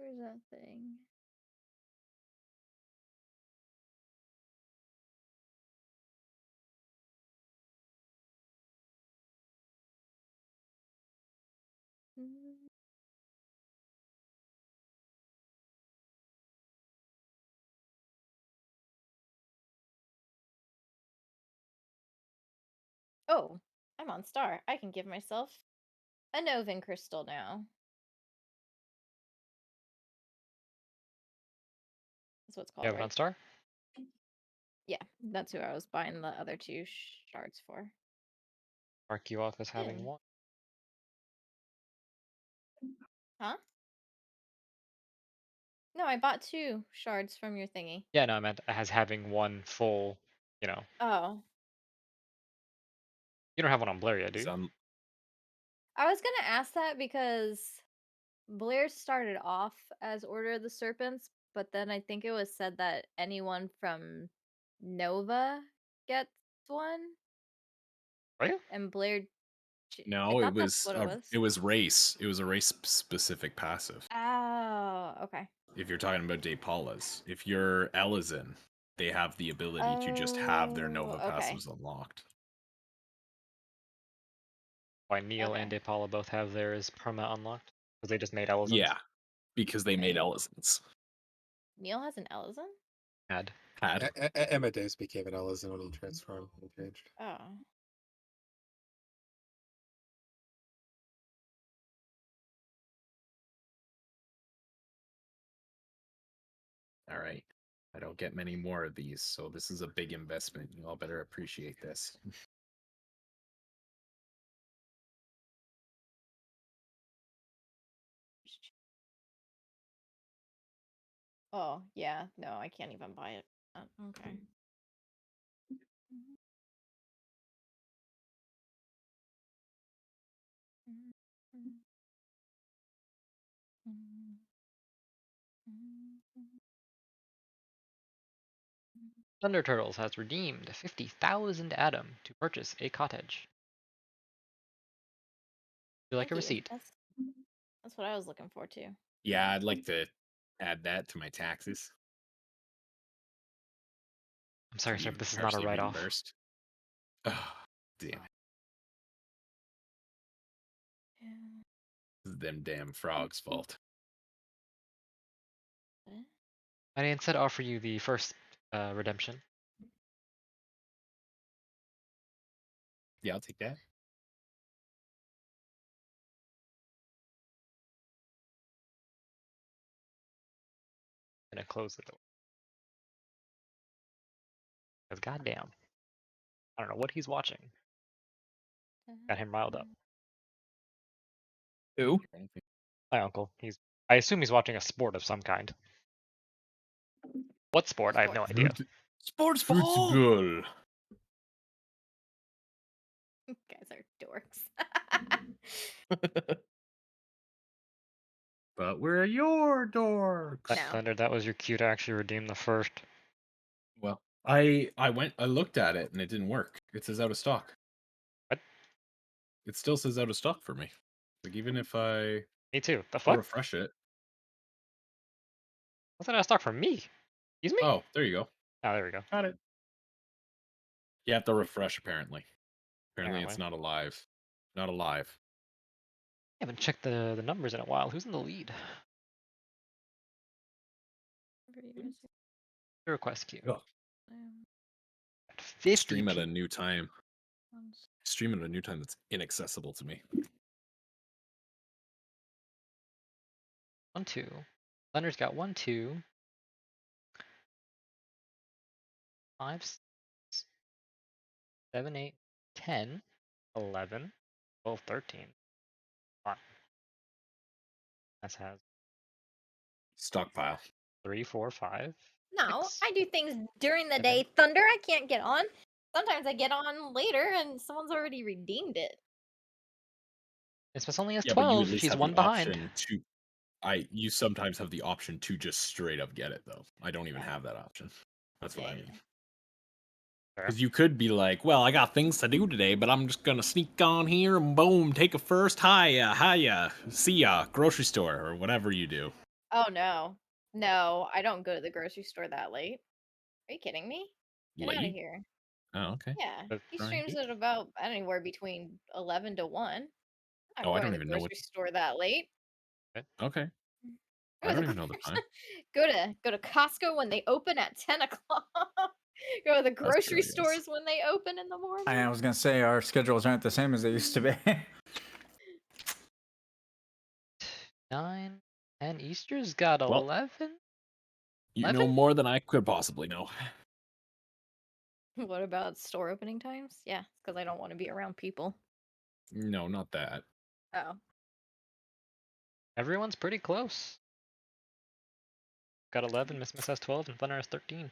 Where's that thing? Mm. Oh, I'm on Star. I can give myself a Novin crystal now. That's what it's You called, have it on right? Star? Yeah, that's who I was buying the other two shards for. Mark you off as having Yeah. one. Huh? No, I bought 2 shards from your thingy. Yeah, no, I meant as having one full, you know. Oh. You don't have one on Blair yet, do you? Some I was gonna ask that because Blair started off as Order of the Serpents, but then I think it was said that anyone from Nova gets one, Are you? and Blair. I no, thought that's what it was. it was race. It was a race specific passive. Oh, okay. If you're talking about Daypalas, if you're Elizin, they have the ability to just have their Oh, Nova okay. passives unlocked. Why Neil and Okay. Apollo both have theirs perma unlocked? Because they just made Elizons. Yeah, because they made Elizins. Neil has an Elizin? Had. Had Amadeus became an Ellison when he transformed and changed. Oh. all right. I don't get many more of these, so this is a big investment. You all better appreciate this. Oh, yeah. No, I can't even buy it. Okay. Thunder Turtles has redeemed 50,000 Atom to purchase a cottage. Would you like Thank a you. receipt? That's what I was looking for too. Yeah, I'd like to add that to my taxes I'm to sorry, be sir, but this is not a partially write-off. reimbursed. Oh, damn it. Yeah. This is them damn frogs' fault. I instead offer you the first redemption. Yeah, I'll take that. And I close the door. Because goddamn, I don't know what he's watching. Got him riled up. Who? My uncle. I assume he's watching a sport of some kind. What sport? I have no idea. Sports football. Guys are dorks. But we're your dorks. No. Thunder, that was your cue to actually redeem the first. Well, I looked at it and it didn't work. It says out of stock. What? It still says out of stock for me. Like even if I Me too. The fuck? refresh it. What's that out of stock for me? Excuse me? Oh, there you go. Oh, there we go. Got it. You have to refresh apparently. Apparently it's Apparently. not alive. Not alive. I haven't checked the numbers in a while. Who's in the lead? The request queue. Oh. At 50 Stream at a new time. Stream at a new time that's inaccessible to me. 1, 2. Thunder's got 1, 2. 5, 6, 7, 8, 10, 11, 12, 13. Fine. That has Stockpile. 3, 4, 5. No, 6, I do things during the 7. day. Thunder, I can't get on. Sometimes I get on later and someone's already redeemed it. This only has Yeah, but you at 12. least She's have one the behind. option to you sometimes have the option to just straight up get it though. I don't even have that option. That's what I mean. Fair. Because you could be like, well, I got things to do today, but I'm just gonna sneak on here and boom, take a first. Hiya, see ya, grocery store or whatever you do. Oh no. No, I don't go to the grocery store that late. Are you kidding me? Get out of Late? here. Oh, okay. Yeah. But He All right. streams at about anywhere between 11 to 1. I'm Oh, not I going don't to the even know what. grocery store that late. Okay. Go I to the don't even know the time. go to Costco when they open at 10 o'clock. Go to the grocery Australians. stores when they open in the morning. I was gonna say our schedules aren't the same as they used to be. 9 and Easter's got Well, 11. you 11? know more than I could possibly know. What about store opening times? Yeah, it's because I don't want to be around people. No, not that. Oh. Everyone's pretty close. Got 11. Miss has 12, and Thunder has 13.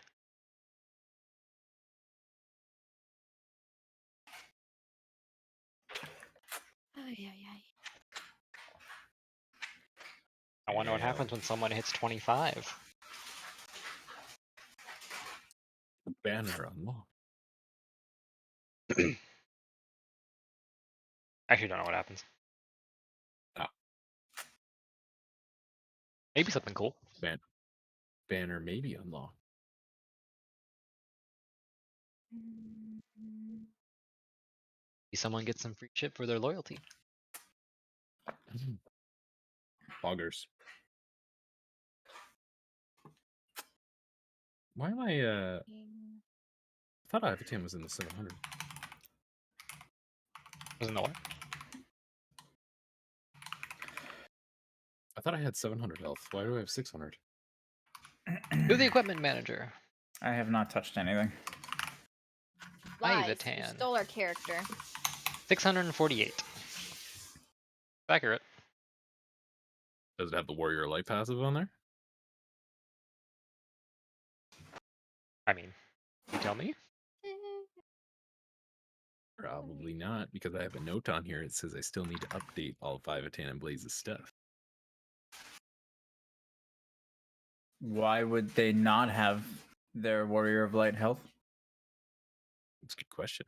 Ay, ay, ay. I wonder what happens when someone hits 25. Banner unlocked. Actually, don't know what happens. Ah. Maybe something cool. Banner may be unlocked. Maybe someone gets some free shit for their loyalty. Loggers. Why am I I thought Iveh was in the 700. Doesn't know what? I thought I had 700 health. Why do I have 600? To the equipment manager. I have not touched anything. Lies. You Iveh. stole our character. 648. Accurate. Does it have the Warrior Light passive on there? I mean, you tell me. Probably not, because I have a note on here. It says I still need to update all 5 of and Blaze's stuff. Why would they not have their Warrior of Light health? That's a good question.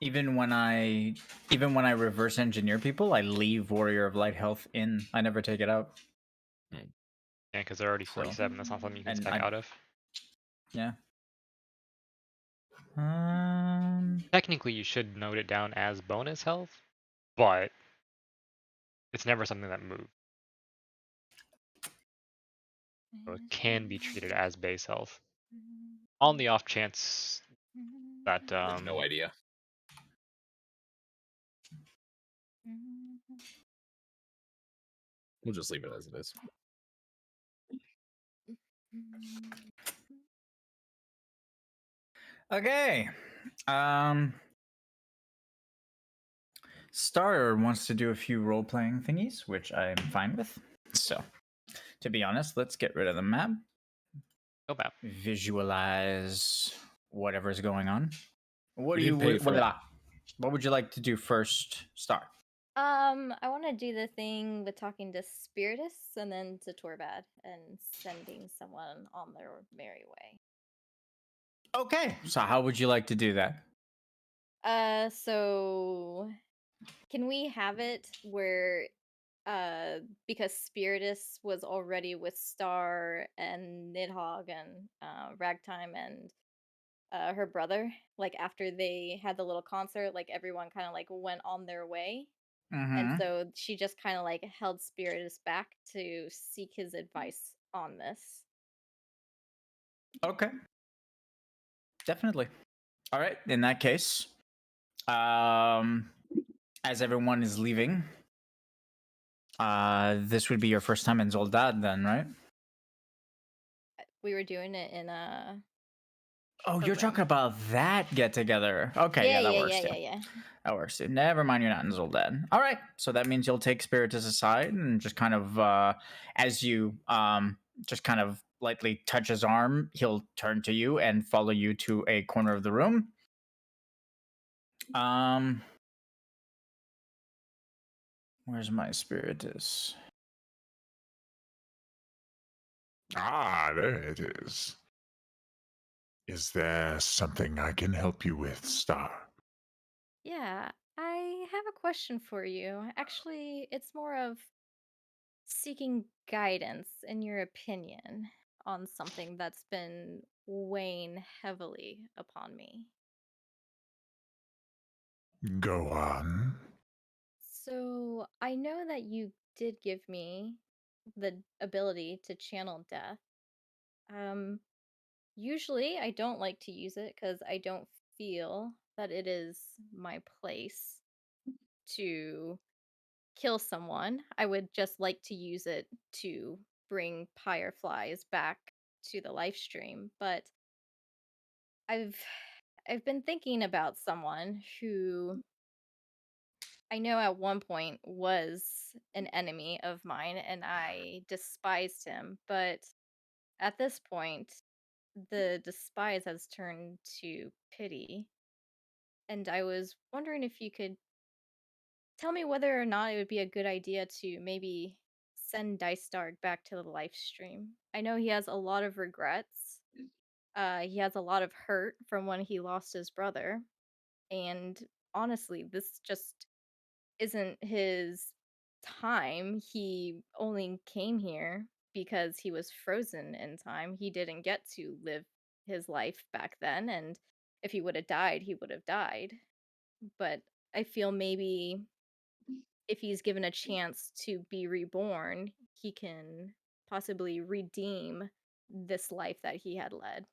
Even when I reverse engineer people, I leave Warrior of Light health in. I never take it out. Yeah, because they're already So- 47. That's not something you can and spec I- out of. Yeah. Technically, you should note it down as bonus health, but it's never something that moves. So it can be treated as base health. On the off chance that I have no idea. We'll just leave it as it is. Okay. Starter wants to do a few role playing thingies, which I'm fine with. So, to be honest, let's get rid of the map. go back. Visualize whatever's going on. What We do you didn't pay for it. what would you like to do first, Star? I want to do the thing with talking to Spiritus and then to Torbad and sending someone on their merry way. Okay. So how would you like to do that? So can we have it where because Spiritus was already with Star and Nidhogg and Ragtime and her brother, like after they had the little concert, like everyone kind of like went on their way. And so she just kind of like held Spiritus back to seek his advice on this. Okay. Definitely. All right. In that case, as everyone is leaving, this would be your first time in Zoldad, then, right? We were doing it in Oh, her you're room. talking about that get together. Okay, yeah, that works. Yeah. That works. Never mind, you're not in Zoldad. All right, so that means you'll take Spiritus aside and just kind of, as you just kind of lightly touch his arm, he'll turn to you and follow you to a corner of the room. Where's my Spiritus? Ah, there it is. Is there something I can help you with, Star? Yeah, I have a question for you. Actually, it's more of seeking guidance in your opinion on something that's been weighing heavily upon me. Go on. So I know that you did give me the ability to channel death. Um, Usually I don't like to use it because I don't feel that it is my place to kill someone. I would just like to use it to bring fireflies back to the live stream. But I've I've been thinking about someone who I know at one point was an enemy of mine and I despised him, but at this point the despise has turned to pity. And I was wondering if you could tell me whether or not it would be a good idea to maybe send Dice Dark back to the live stream. I know he has a lot of regrets. He has a lot of hurt from when he lost his brother. And honestly, this just isn't his time. He only came here because he was frozen in time. He didn't get to live his life back then. And if he would have died, he would have died. But I feel maybe if he's given a chance to be reborn, he can possibly redeem this life that he had led.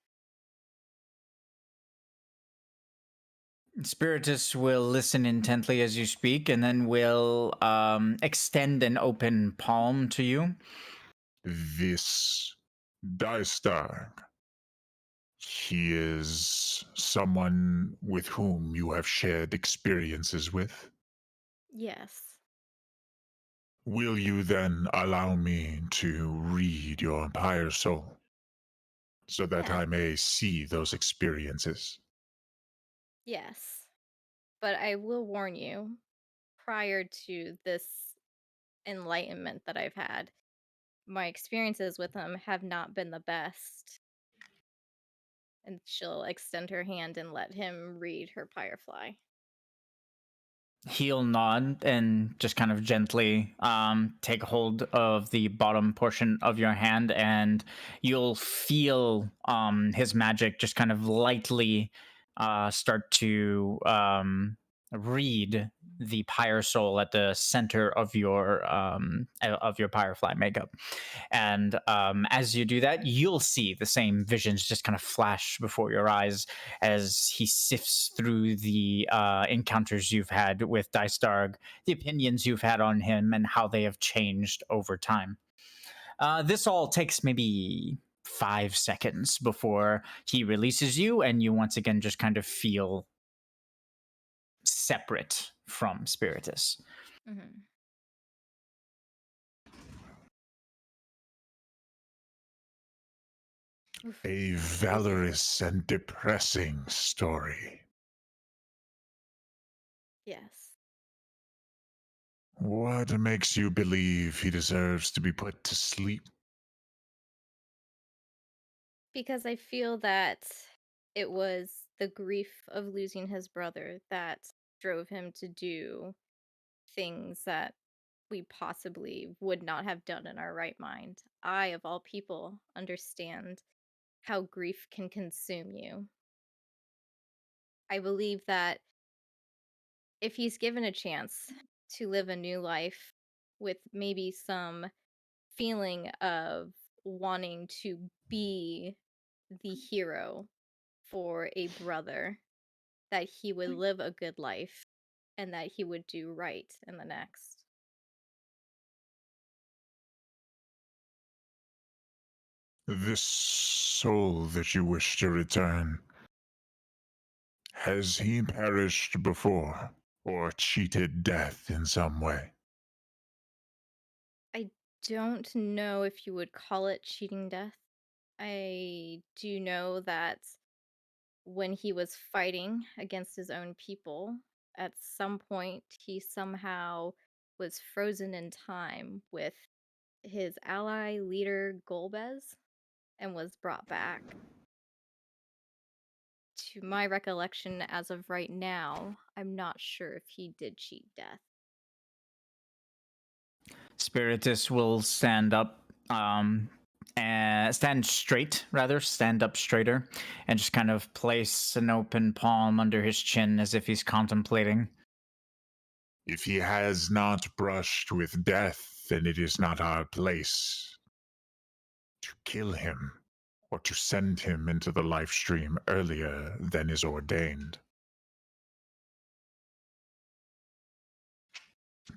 Spiritus will listen intently as you speak, and then will extend an open palm to you. This Dystark, he is someone with whom you have shared experiences with. Yes. Will you then allow me to read your Empire Soul so that Yeah. I may see those experiences? Yes. But I will warn you, prior to this enlightenment that I've had, my experiences with him have not been the best. And she'll extend her hand and let him read her firefly. He'll nod and just kind of gently take hold of the bottom portion of your hand, and you'll feel his magic just kind of lightly start to read the pyre soul at the center of your pyrefly makeup. And as you do that, you'll see the same visions just kind of flash before your eyes as he sifts through the encounters you've had with Dystarg, the opinions you've had on him, and how they have changed over time. This all takes maybe 5 seconds before he releases you, and you once again just kind of feel separate from Spiritus. Mm-hmm. Oof. A valorous and depressing story. Yes. What makes you believe he deserves to be put to sleep? Because I feel that it was the grief of losing his brother that drove him to do things that we possibly would not have done in our right mind. I, of all people, understand how grief can consume you. I believe that if he's given a chance to live a new life with maybe some feeling of wanting to be the hero for a brother, that he would live a good life and that he would do right in the next. This soul that you wish to return, has he perished before or cheated death in some way? I don't know if you would call it cheating death. I do know that when he was fighting against his own people, at some point he somehow was frozen in time with his ally leader Golbez and was brought back. To my recollection, as of right now, I'm not sure if he did cheat death. Spiritus will stand up, and stand up straighter, and just kind of place an open palm under his chin as if he's contemplating. If he has not brushed with death, then it is not our place to kill him or to send him into the life stream earlier than is ordained.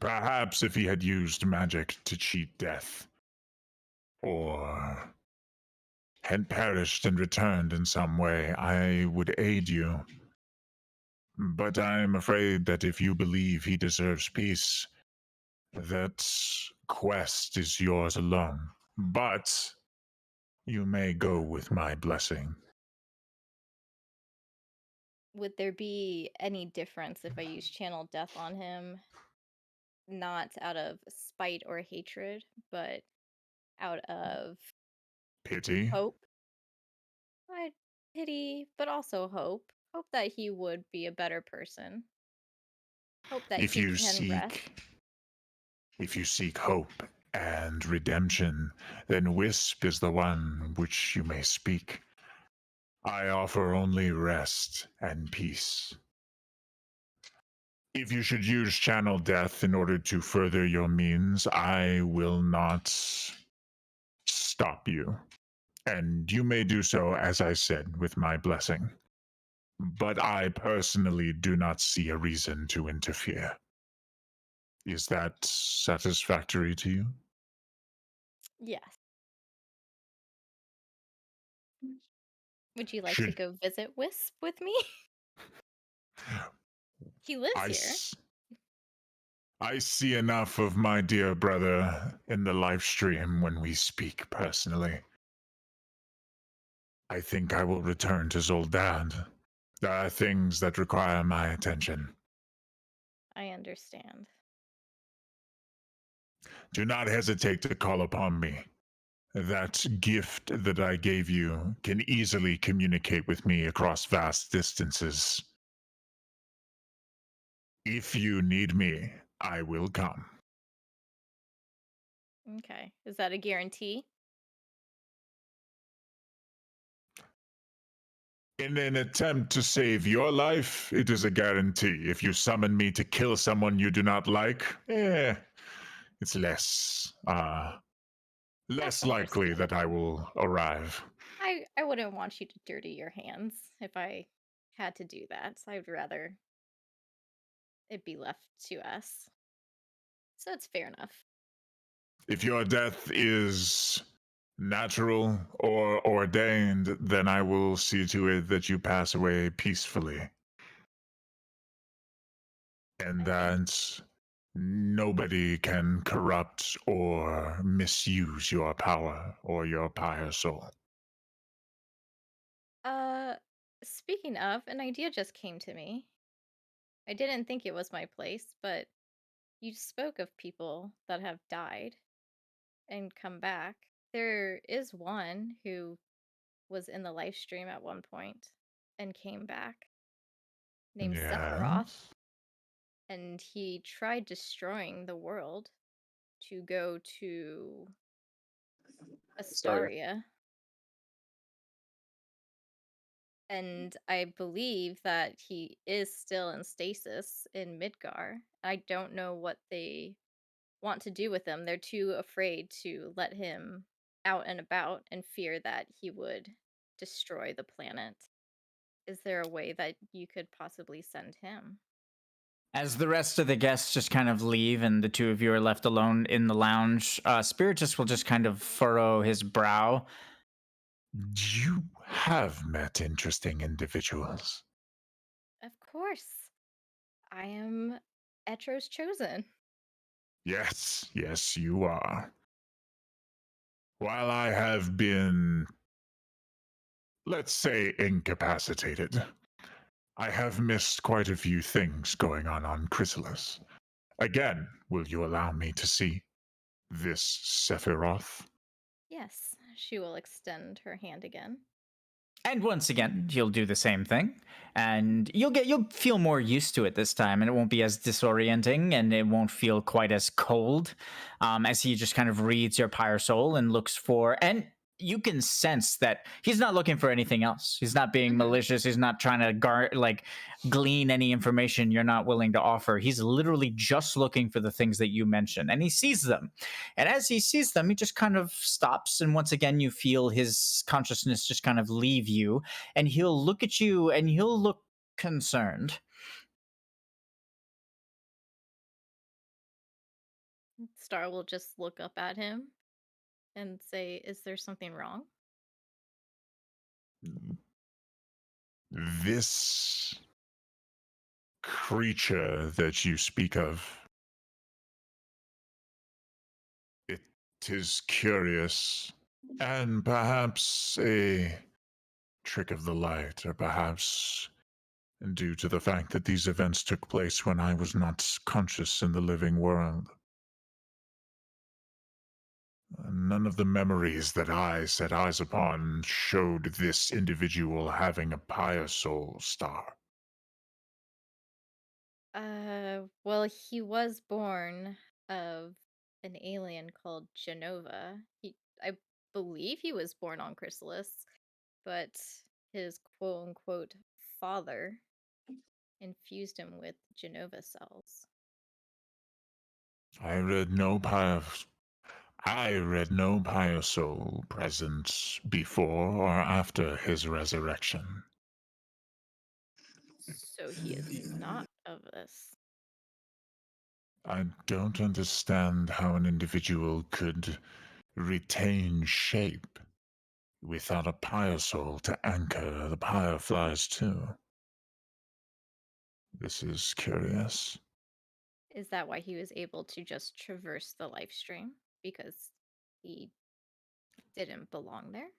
Perhaps if he had used magic to cheat death, or had perished and returned in some way, I would aid you. But I'm afraid that if you believe he deserves peace, that quest is yours alone. But you may go with my blessing. Would there be any difference if I use channel death on him? Not out of spite or hatred, but out of Pity? hope. I pity, but also hope. Hope that he would be a better person. Hope that If he you can rest. seek hope and redemption, then Wisp is the one which you may speak. I offer only rest and peace. If you should use channel death in order to further your means, I will not stop you. And you may do so, as I said, with my blessing. But I personally do not see a reason to interfere. Is that satisfactory to you? Yes. Would you like to Should go visit Wisp with me? He lives I, here. s- I see enough of my dear brother in the live stream when we speak personally. I think I will return to Zoldad. There are things that require my attention. I understand. Do not hesitate to call upon me. That gift that I gave you can easily communicate with me across vast distances. If you need me, I will come. Okay. Is that a guarantee? In an attempt to save your life, it is a guarantee. If you summon me to kill someone you do not like, it's less That's likely that I understandable. will arrive. I wouldn't want you to dirty your hands if I had to do that. So I'd rather it be left to us. So it's fair enough. If your death is natural or ordained, then I will see to it that you pass away peacefully. And Okay. that nobody can corrupt or misuse your power or your pyre soul. Uh, Speaking of, an idea just came to me. I didn't think it was my place, but you spoke of people that have died and come back. There is one who was in the live stream at one point and came back, named Sephiroth, Yes. and he tried destroying the world to go to Sorry. Astaria. And I believe that he is still in stasis in Midgar. I don't know what they want to do with him. They're too afraid to let him out and about and fear that he would destroy the planet. Is there a way that you could possibly send him? As the rest of the guests just kind of leave and the two of you are left alone in the lounge, Spiritus will just kind of furrow his brow. You have met interesting individuals. Of course. I am Etro's chosen. Yes, you are. While I have been, let's say, incapacitated, I have missed quite a few things going on Chrysalis. Again, will you allow me to see this Sephiroth? Yes, she will extend her hand again. And once again, he'll do the same thing and you'll feel more used to it this time, and it won't be as disorienting, and it won't feel quite as cold, as he just kind of reads your pyre soul and looks for, and you can sense that he's not looking for anything else. He's not being Mhm. malicious. He's not trying to glean any information you're not willing to offer. He's literally just looking for the things that you mentioned, and he sees them. And as he sees them, he just kind of stops, and once again, you feel his consciousness just kind of leave you, and he'll look at you and he'll look concerned. Star will just look up at him and say, "Is there something wrong?" This creature that you speak of, it is curious, and perhaps a trick of the light, or perhaps due to the fact that these events took place when I was not conscious in the living world. None of the memories that I set eyes upon showed this individual having a pyre soul star. Well, he was born of an alien called Genova. I believe he was born on Chrysalis, but his quote unquote father infused him with Genova cells. I read no pyre. I read no pyre soul present before or after his resurrection. So he is not of this. I don't understand how an individual could retain shape without a pyre soul to anchor the pyre flies to. This is curious. Is that why he was able to just traverse the life stream? Because he didn't belong there?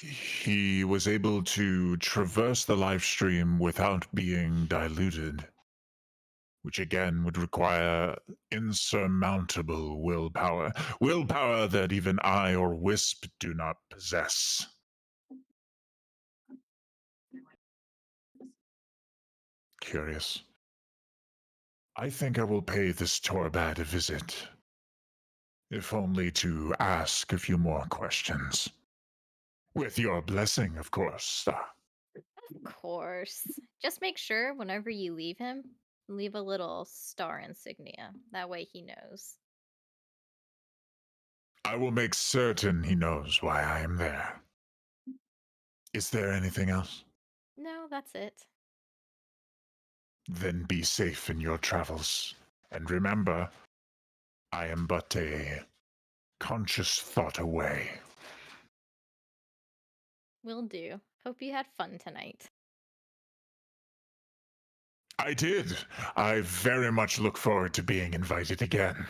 He was able to traverse the live stream without being diluted, which again would require insurmountable willpower. Willpower that even I or Wisp do not possess. Curious. I think I will pay this Torbad a visit, if only to ask a few more questions. With your blessing, of course. Of course. Just make sure whenever you leave him, leave a little star insignia. That way he knows. I will make certain he knows why I am there. Is there anything else? No, that's it. Then be safe in your travels. And remember, I am but a conscious thought away. Will do. Hope you had fun tonight. I did. I very much look forward to being invited again.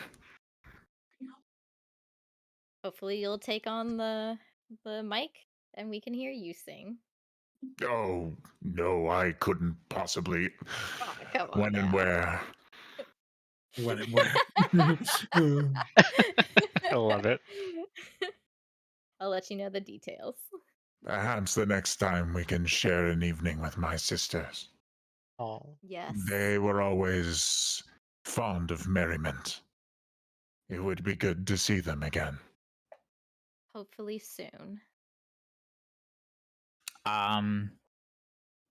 Hopefully you'll take on the mic and we can hear you sing. Oh, no, I couldn't possibly. Oh, come on When and now. where? When it where? I love it. I'll let you know the details. Perhaps the next time we can share an evening with my sisters. Oh, Yes. They were always fond of merriment. It would be good to see them again. Hopefully soon. Um,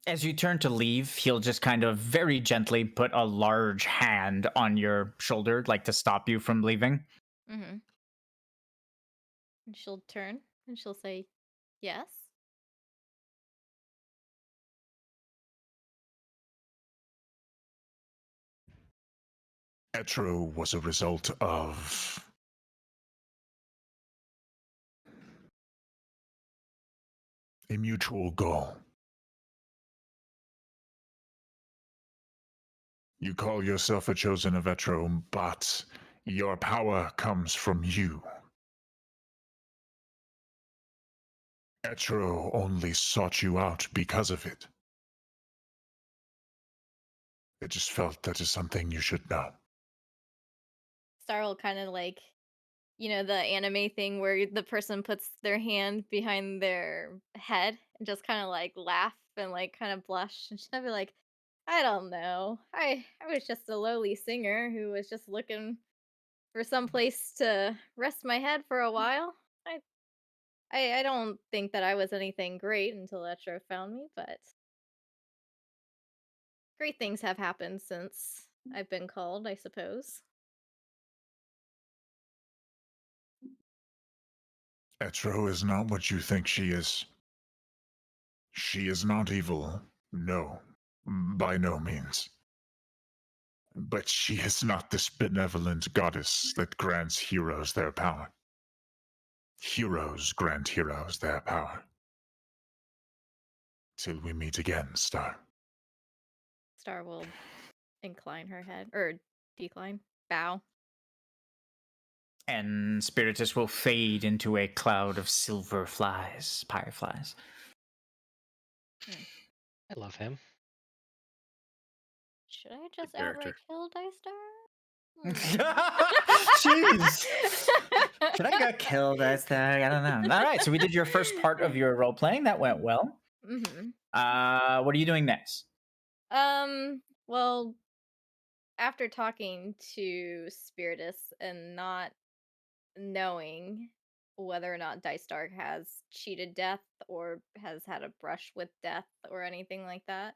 as you turn to leave, he'll just kind of very gently put a large hand on your shoulder, like to stop you from leaving. Mm-hmm. And she'll turn and she'll say, "Yes." Etro was a result of a mutual goal. You call yourself a chosen of Etro, but your power comes from you. Etro only sought you out because of it. I just felt that is something you should know. Star will kind of like, the anime thing where the person puts their hand behind their head and just kind of like laugh and like kind of blush, and she'll be like, "I don't know. I was just a lowly singer who was just looking for some place to rest my head for a while. I I don't think that I was anything great until Etro found me, but great things have happened since I've been called, I suppose." Etro is not what you think she is. She is not evil, no, by no means. But she is not this benevolent goddess that grants heroes their power. Heroes grant heroes their power. Till we meet again, Star. Star will incline her head or decline, bow. And Spiritus will fade into a cloud of silver flies, fireflies. I love him. Should I just character. outright kill Dystar? Jeez. Should I go kill this thing? I don't know. All right, so we did your first part of your role playing. That went well. Mm-hmm. What are you doing next? Well, after talking to Spiritus and not knowing whether or not Dystar has cheated death or has had a brush with death or anything like that,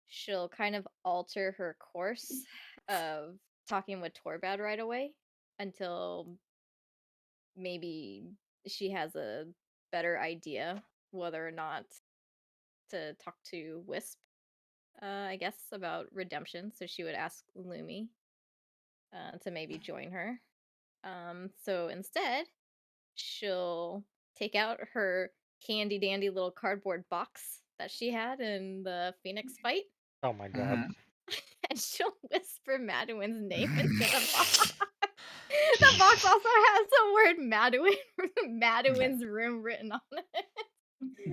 she'll kind of alter her course of talking with Torbad right away until maybe she has a better idea whether or not to talk to Wisp, I guess, about redemption. So she would ask Lumi to maybe join her. So instead, she'll take out her handy dandy little cardboard box that she had in the Phoenix fight, Oh my god. and she'll whisper Maduin's name into the box. The box also has the word Maduin's room written on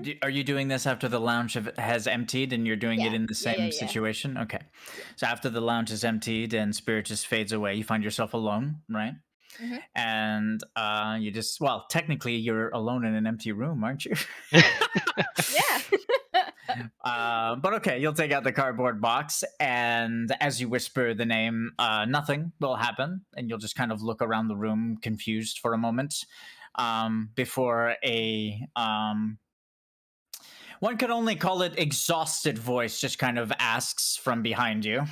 it. Are you doing this after the lounge has emptied and you're doing it Yeah, in the same yeah. situation? Okay. Yeah. So after the lounge is emptied and Spiritus fades away, you find yourself alone, right? Mhm. And you just, well, technically you're alone in an empty room, aren't you? Yeah. But okay, you'll take out the cardboard box, and as you whisper the name, nothing will happen, and you'll just kind of look around the room confused for a moment before a one could only call it exhausted voice just kind of asks from behind you.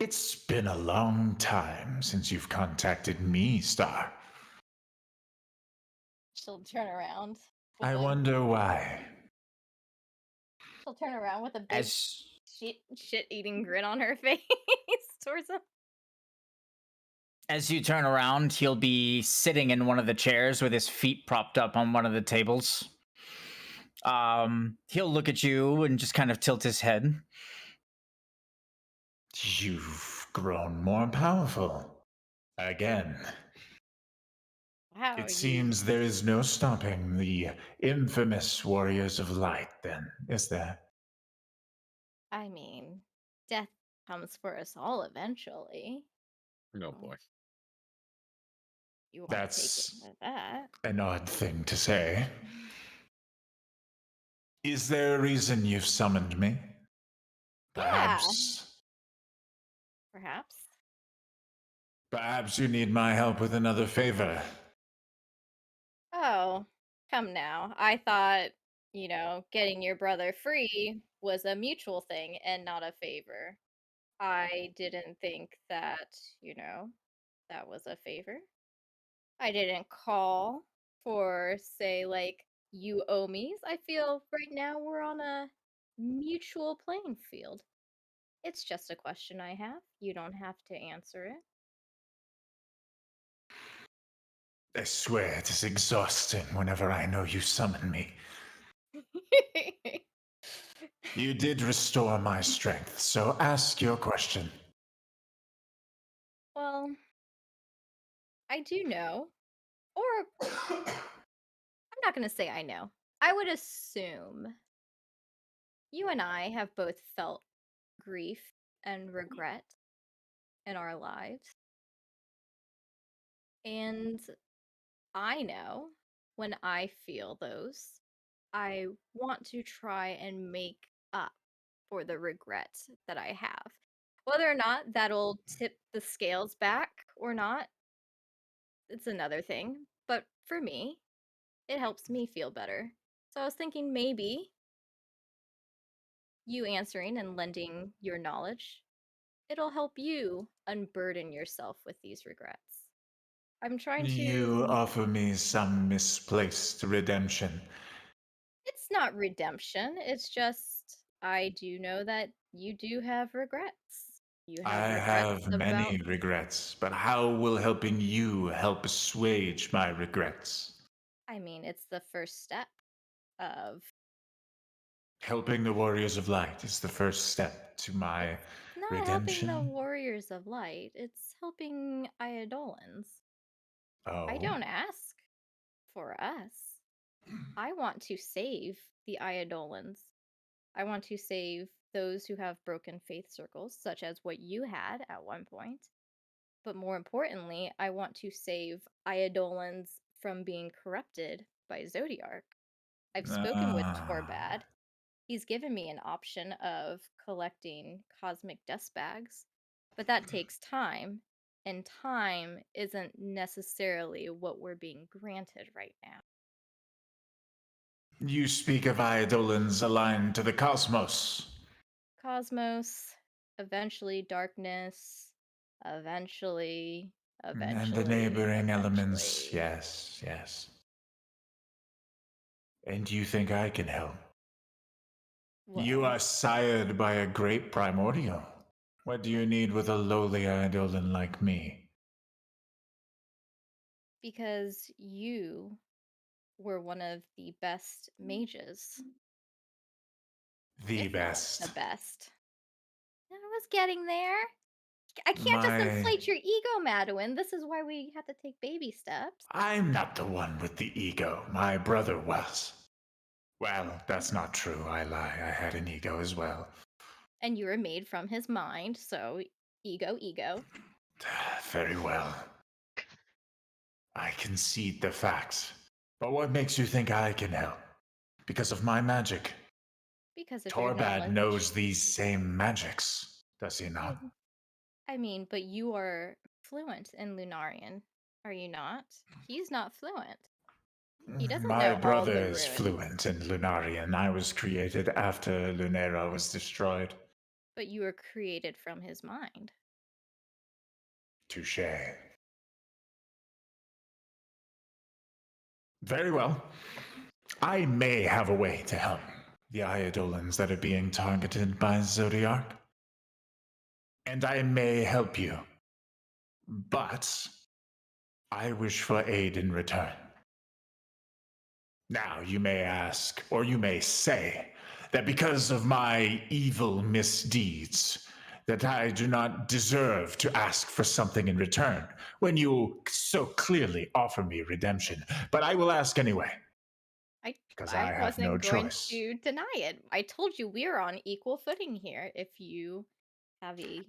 It's been a long time since you've contacted me, Star. She'll turn around. I wonder why. She'll turn around with a big As shit-eating grin on her face towards him. As you turn around, he'll be sitting in one of the chairs with his feet propped up on one of the tables. He'll look at you and just kind of tilt his head. You've grown more powerful. Again. Wow, It seems there is no stopping the infamous Warriors of Light, then, is there? I mean, death comes for us all eventually. Oh boy. You want to take it That's like that? an odd thing to say. Is there a reason you've summoned me? Perhaps. Perhaps. Perhaps you need my help with another favor. Oh, come now. I thought, getting your brother free was a mutual thing and not a favor. I didn't think that, that was a favor. I didn't call for, say, like, you owe me's. I feel right now we're on a mutual playing field. It's just a question I have. You don't have to answer I swear it is exhausting whenever I know you summon me. it. You did restore my strength, so ask your question. Well, I do know. Or I'm not going to say I know. I would assume you and I have both felt grief and regret in our lives. And I know when I feel those, I want to try and make up for the regret that I have. Whether or not that'll tip the scales back or not, it's another thing. But for me, it helps me feel better. So I was thinking maybe you answering and lending your knowledge, it'll help you unburden yourself with these regrets. I'm trying You to. offer me some misplaced redemption. It's not redemption, it's just I do know that you do have regrets. You I have regrets have about. many regrets, but how will helping you help assuage my regrets? I mean, it's the first step of. Helping the Warriors of Light is the first step to my It's not helping the redemption. Warriors of Light, it's helping Eidolons. I Oh, don't ask for us. I want to save the Eidolons. I want to save those who have broken faith circles, such as what you had at one point. But more importantly, I want to save Eidolons from being corrupted by Zodiark. I've spoken with ah. Torbad. He's given me an option of collecting cosmic dust bags, but that takes time, and time isn't necessarily what we're being granted right now. You speak of Eidolons aligned to the cosmos. Cosmos, eventually darkness, eventually, And the eventually, neighboring elements, eventually. yes, yes. And you think I can help? You Well, are sired by a great primordial. What do you need with a lowly Eidolon like me? because you were one of the best mages, The if not the best. best. I was getting there. I can't just My. inflate your ego, Madeline. This is why we have to take baby steps. I'm not the one with the ego. My brother was. Well, that's not true. I lie. I had an ego as well. And you were made from his mind, so ego, ego. Very well. I concede the facts. But what makes you think I can help? Because of my magic. Because of your Torbad knowledge. knows these same magics, does he I, not? I mean, but you are fluent in Lunarian, are you not? He's not fluent. He doesn't My know all brother the is runes, fluent in Lunarian. I was created after Lunera was destroyed. but you were created from his mind. Touche. Very well. I may have a way to help the Eidolons that are being targeted by Zodiark. And I may help you. But I wish for aid in return. Now, you may ask, or you may say, that because of my evil misdeeds, that I do not deserve to ask for something in return, when you so clearly offer me redemption. But I will ask anyway, I because I I have no wasn't going choice. to deny it. I told you we're on equal footing here. If you have a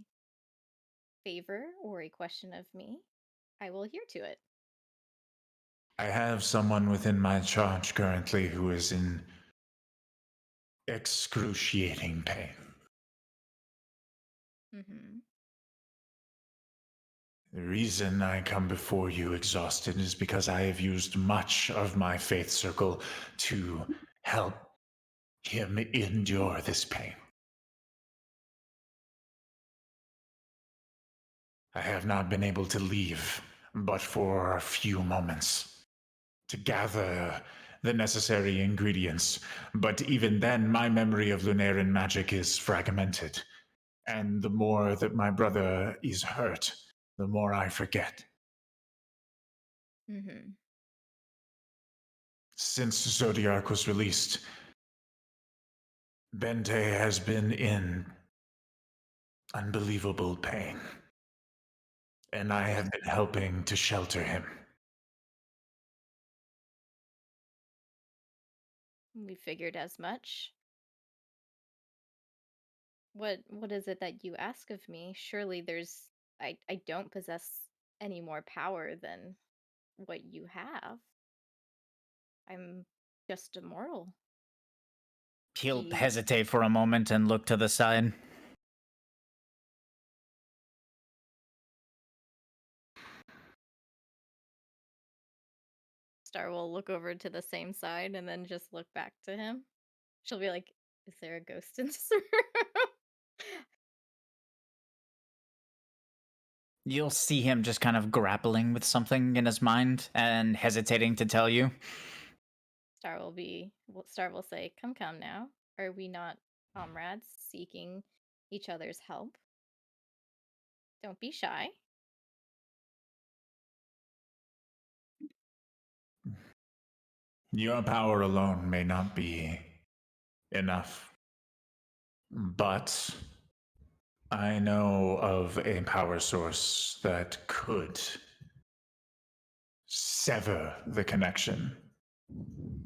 favor or a question of me, I will hear to it. I have someone within my charge currently who is in excruciating pain. Hmm. The reason I come before you exhausted is because I have used much of my faith circle to help him endure this pain. I have not been able to leave, but for a few moments, to gather the necessary ingredients. But even then, my memory of Lunaran magic is fragmented. And the more that my brother is hurt, the more I forget. Hmm. Since Zodiark was released, Bente has been in unbelievable pain, and I have been helping to shelter him. We figured as much. What is it that you ask of me? Surely I don't possess any more power than what you have. I'm just a mortal. He'll You hesitate for a moment and look to the side. Star will look over to the same side and then just look back to him. She'll be like, "Is there a ghost in this room?" You'll see him just kind of grappling with something in his mind and hesitating to tell you. Star will say, "Come now. Are we not comrades seeking each other's help? Don't be shy." Your power alone may not be enough, but I know of a power source that could sever the connection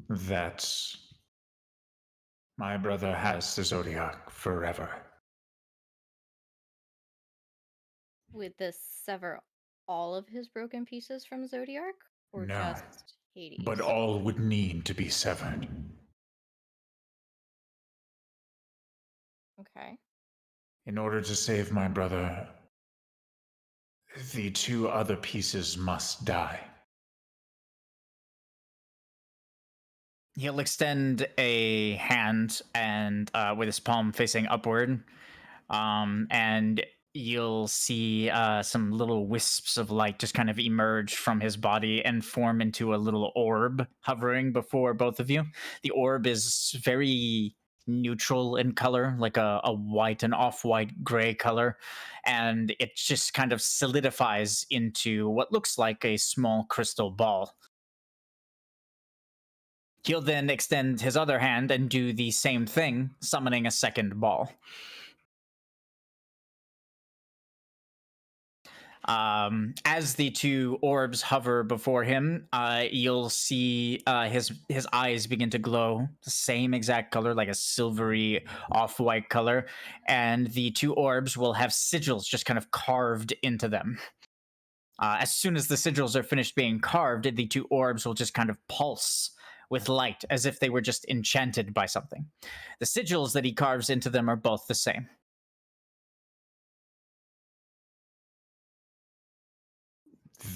that my brother has to Zodiac forever. Would this sever all of his broken pieces from Zodiac? Or No, just Hades? but all would need to be severed. Okay. In order to save my brother, the two other pieces must die. He'll extend a hand and with his palm facing upward, and you'll see some little wisps of light just kind of emerge from his body and form into a little orb hovering before both of you. The orb is very neutral in color, like a white and off-white gray color, and it just kind of solidifies into what looks like a small crystal ball. He'll then extend his other hand and do the same thing, summoning a second ball. As the two orbs hover before him, you'll see his eyes begin to glow, the same exact color, like a silvery off-white color, and the two orbs will have sigils just kind of carved into them. As soon as the sigils are finished being carved, the two orbs will just kind of pulse with light as if they were just enchanted by something. The sigils that he carves into them are both the same.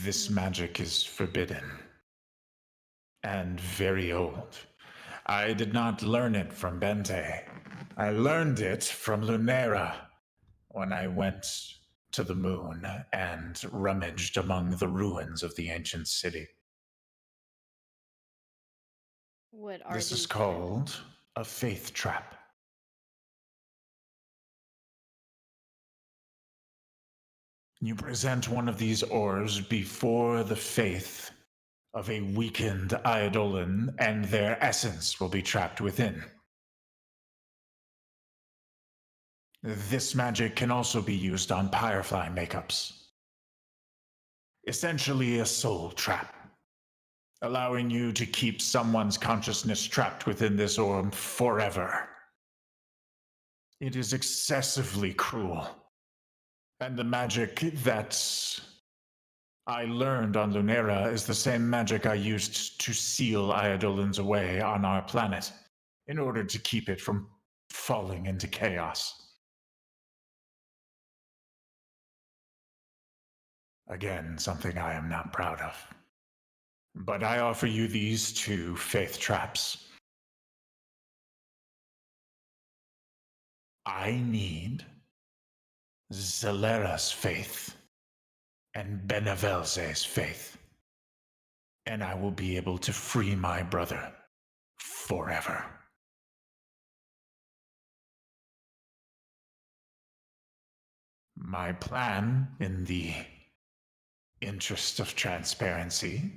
This magic is forbidden and very old. I did not learn it from Bente. I learned it from Lunera when I went to the moon and rummaged among the ruins of the ancient city. What are This is these called a faith trap. You present one of these orbs before the faith of a weakened Eidolon, and their essence will be trapped within. This magic can also be used on Firefly makeups. Essentially a soul trap, allowing you to keep someone's consciousness trapped within this orb forever. It is excessively cruel. And the magic that I learned on Lunera is the same magic I used to seal Eidolons away on our planet, in order to keep it from falling into chaos. Again, something I am not proud of. But I offer you these two faith traps. I need Zelera's faith and Benevelze's faith, and I will be able to free my brother forever. My plan, in the interest of transparency,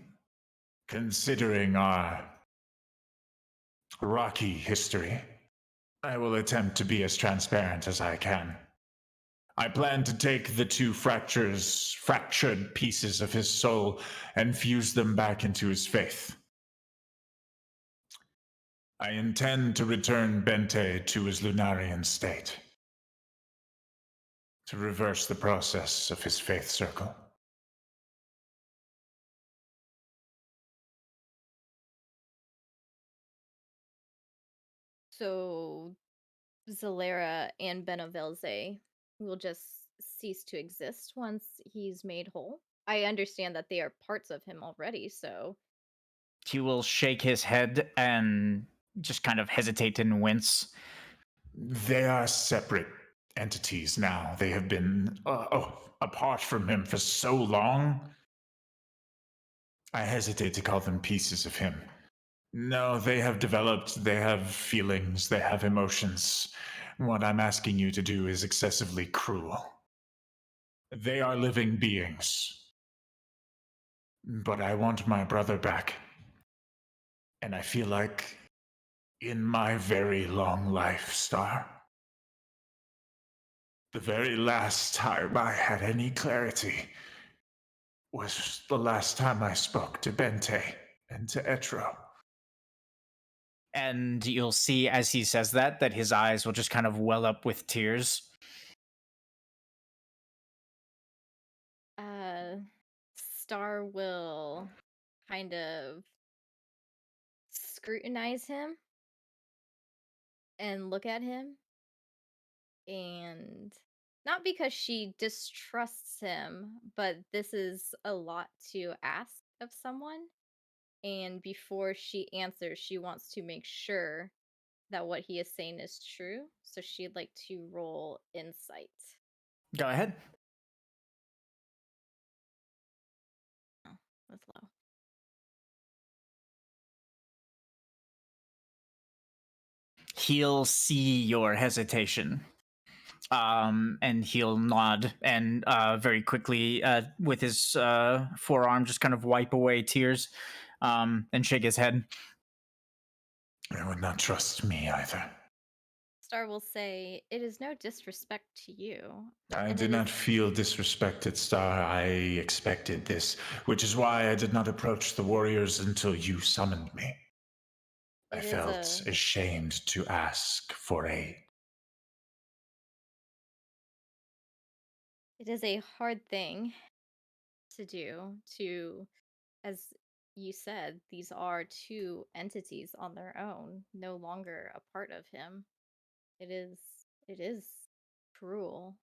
considering our rocky history, I will attempt to be as transparent as I can. I plan to take the two fractured pieces of his soul and fuse them back into his faith. I intend to return Bente to his Lunarian state, to reverse the process of his faith circle. So Zalera and Benavilze will just cease to exist once he's made whole. I understand that they are parts of him already, so He will shake his head and just kind of hesitate and wince. They are separate entities now. They have been apart from him for so long. I hesitate to call them pieces of him. No, they have developed, they have feelings, they have emotions. What I'm asking you to do is excessively cruel. They are living beings. But I want my brother back. And I feel like in my very long life, Star, the very last time I had any clarity was the last time I spoke to Bente and to Etro. And you'll see as he says that his eyes will just kind of well up with tears. Star will kind of scrutinize him and look at him, and not because she distrusts him, but this is a lot to ask of someone, and before she answers she wants to make sure that what he is saying is true, so she'd like to roll insight. Go ahead. Oh, that's low. He'll see your hesitation. And he'll nod and very quickly with his forearm just kind of wipe away tears and shake his head. They would not trust me either. Star will say, "It is no disrespect to you." I And did it not is feel disrespected, Star. I expected this, which is why I did not approach the warriors until you summoned me. I It is felt ashamed to ask for aid. it is a hard thing to do to, as you said, these are two entities on their own, no longer a part of him. It is cruel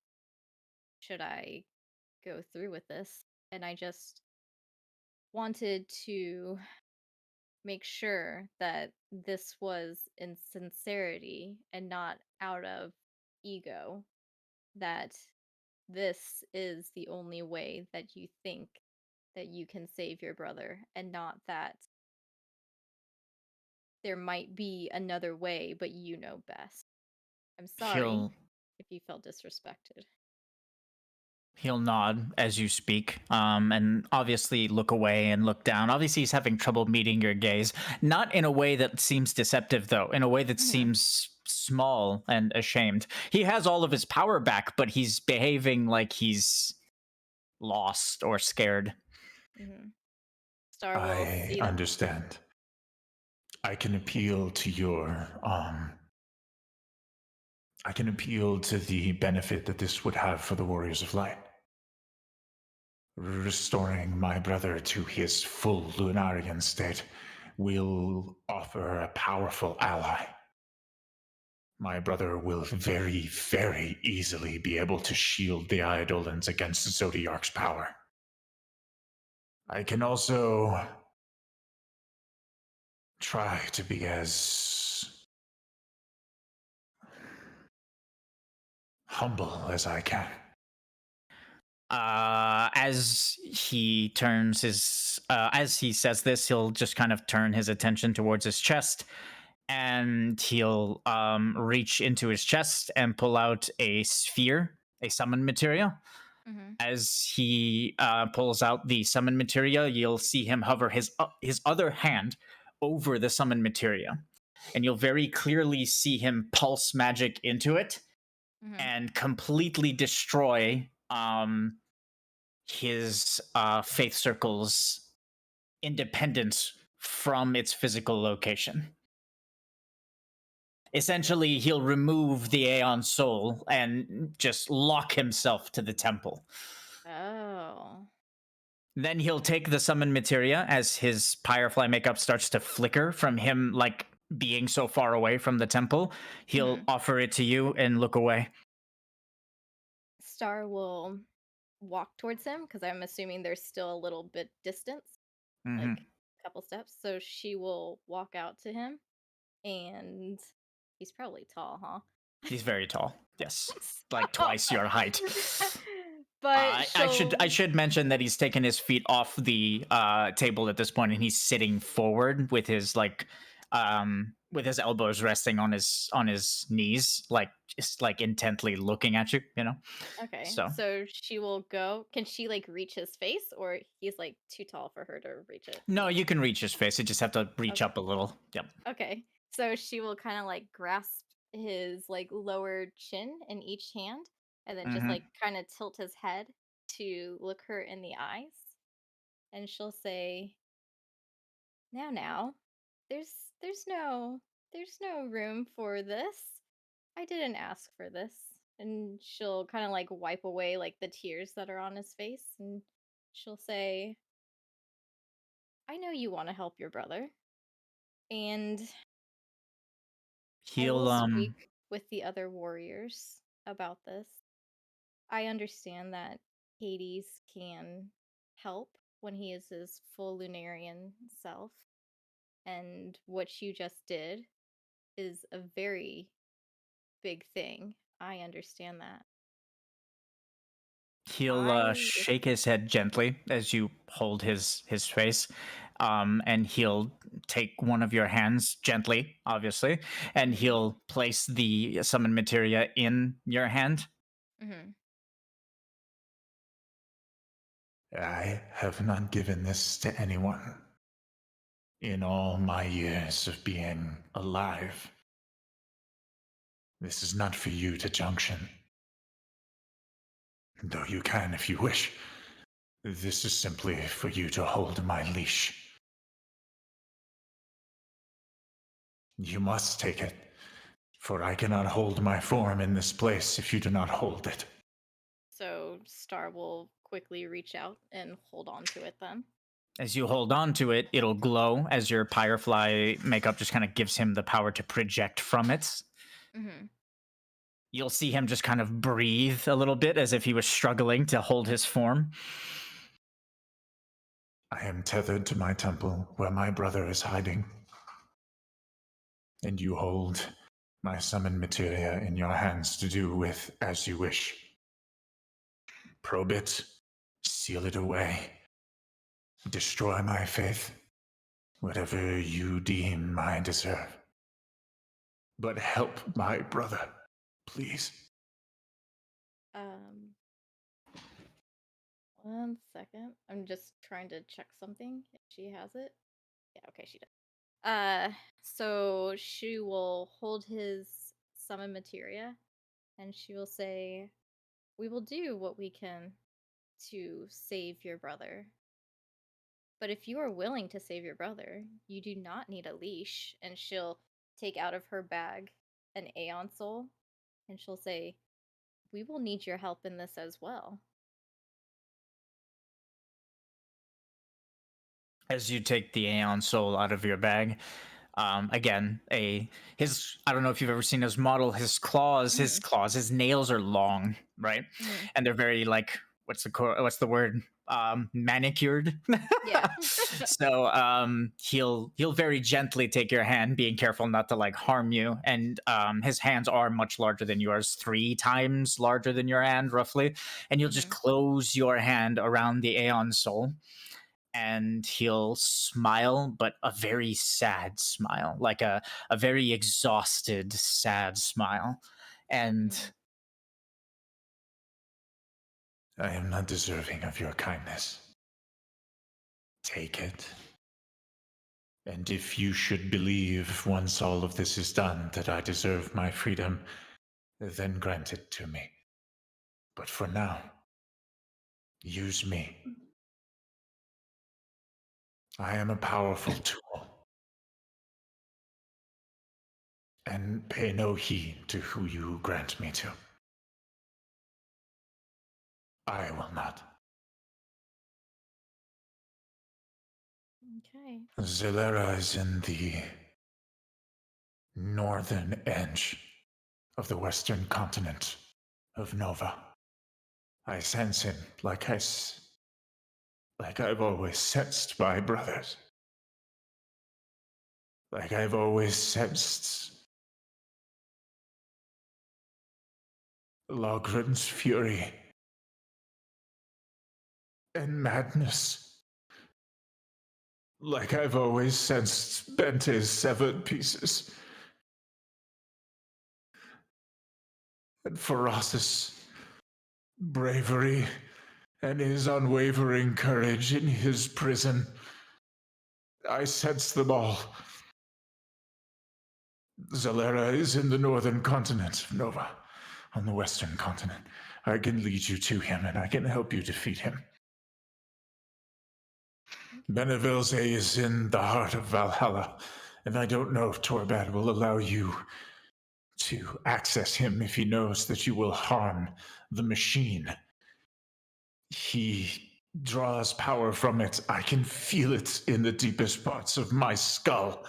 should I go through with this. And I just wanted to make sure that this was in sincerity and not out of ego, that this is the only way that you think that you can save your brother, and not that there might be another way, but you know best. I'm sorry He'll if you felt disrespected. he'll nod as you speak, and obviously look away and look down. Obviously, he's having trouble meeting your gaze. Not in a way that seems deceptive, though. In a way that Mhm. seems small and ashamed. He has all of his power back, but he's behaving like he's lost or scared. Mhm. Star will I see that. understand. I can appeal to your I can appeal to the benefit that this would have for the Warriors of Light. Restoring my brother to his full Lunarian state will offer a powerful ally. My brother will very, very easily be able to shield the Eidolons against Zodiark's power. I can also try to be as humble as I can. As he turns his as he says this, he'll just kind of turn his attention towards his chest, and he'll reach into his chest and pull out a sphere, a summon materia. Mhm. As he pulls out the summon materia, you'll see him hover his other hand over the summon materia, and you'll very clearly see him pulse magic into it Mhm. and completely destroy his faith circle's independence from its physical location. Essentially, he'll remove the Aeon soul and just lock himself to the temple. Oh. Then he'll take the summon materia as his Firefly makeup starts to flicker from him, like being so far away from the temple, he'll Mhm. offer it to you and look away. Star will walk towards him because I'm assuming there's still a little bit distance, Hmm. like a couple steps. So she will walk out to him, and he's probably tall, huh? He's very tall. Yes, like So- twice your height. but I she'll. should mention that he's taken his feet off the table at this point, and he's sitting forward with his elbows resting on his knees, like just like intently looking at you. Okay, So so she will go. Can she like reach his face, or he's like too tall for her to reach it? no, you can reach his face. You just have to reach Okay. up a little. Yep. Okay. So she will kind of like grasp his like lower chin in each hand and then just Hmm. like kind of tilt his head to look her in the eyes. And she'll say, now, there's there's no there's no room for this. I didn't ask for this." And she'll kind of like wipe away like the tears that are on his face and she'll say, "I know you want to help your brother. And I will He'll speak with the other warriors about this. I understand that Hades can help when he is his full Lunarian self, and what you just did is a very big thing. I understand that. He'll I if shake his head gently as you hold his face, and he'll take one of your hands gently, obviously, and mhm, he'll place the summon materia in your hand. mhm. I have not given this to anyone in all my years of being alive. This is not for you to junction, though you can if you wish. This is simply for you to hold my leash. You must take it, for I cannot hold my form in this place if you do not hold it. So Star will quickly reach out and hold on to it then. As you hold on to it, it'll glow as your Firefly makeup just kind of gives him the power to project from it. Mhm. You'll see him just kind of breathe a little bit as if he was struggling to hold his form. I am tethered to my temple where my brother is hiding. And you hold my summon materia in your hands to do with as you wish. Probe it, seal it away, destroy my faith, whatever you deem I deserve. But help my brother, please. Um 1 second. I'm just trying to check something if she has it. Yeah, okay, she does. So she will hold his summon materia and she will say, "We will do what we can to save your brother. But if you are willing to save your brother, you do not need a leash." And she'll take out of her bag an Aeon soul and she'll say, "We will need your help in this as well." As you take the Aeon Soul out of your bag, again, his I don't know if you've ever seen his model. Hmm. His nails are long, right? Hmm. And they're very like what's the word? Manicured. Yeah. So he'll very gently take your hand, being careful not to like harm you. And his hands are much larger than yours, 3 times larger than your hand, roughly. And you'll just Hmm. close your hand around the Aeon Soul and he'll smile, but a very sad smile, like a very exhausted, sad smile. And Hmm. I am not deserving of your kindness. Take it. And if you should believe, once all of this is done, that I deserve my freedom, then grant it to me. But for now, use me. I am a powerful tool. And pay no heed to who you grant me to. I will not. Okay. Zilera is in the northern edge of the western continent of Nova. I sense him like like I've always sensed my brothers. Like I've always sensed Logren's fury and madness. Like I've always sensed Bente's severed pieces. And Feroc's bravery and his unwavering courage in his prison. I sense them all. Zalera is in the northern continent of Nova, on the western continent. I can lead you to him, and I can help you defeat him. Benevilze is in the heart of Valhalla, and I don't know if Torbad will allow you to access him if he knows that you will harm the machine. He draws power from it. I can feel it in the deepest parts of my skull.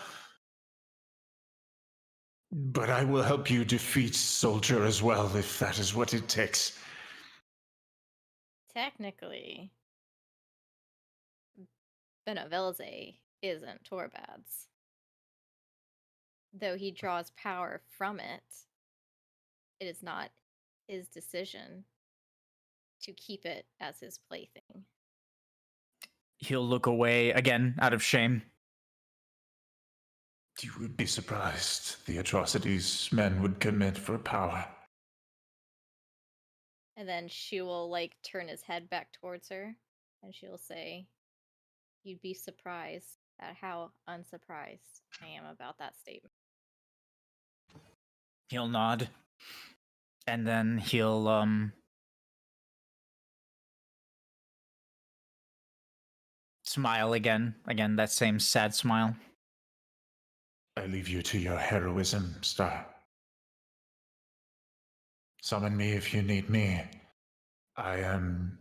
But I will help you defeat Soldier as well, if that is what it takes. Technically, Benevilze isn't Torbad's. Though he draws power from it, it is not his decision to keep it as his plaything. He'll look away again out of shame. You would be surprised the atrocities men would commit for power. And then she will like turn his head back towards her and she'll say, "You'd be surprised at how unsurprised I am about that statement." He'll nod. And then he'll smile again. Again, that same sad smile. I leave you to your heroism, Star. Summon me if you need me. I am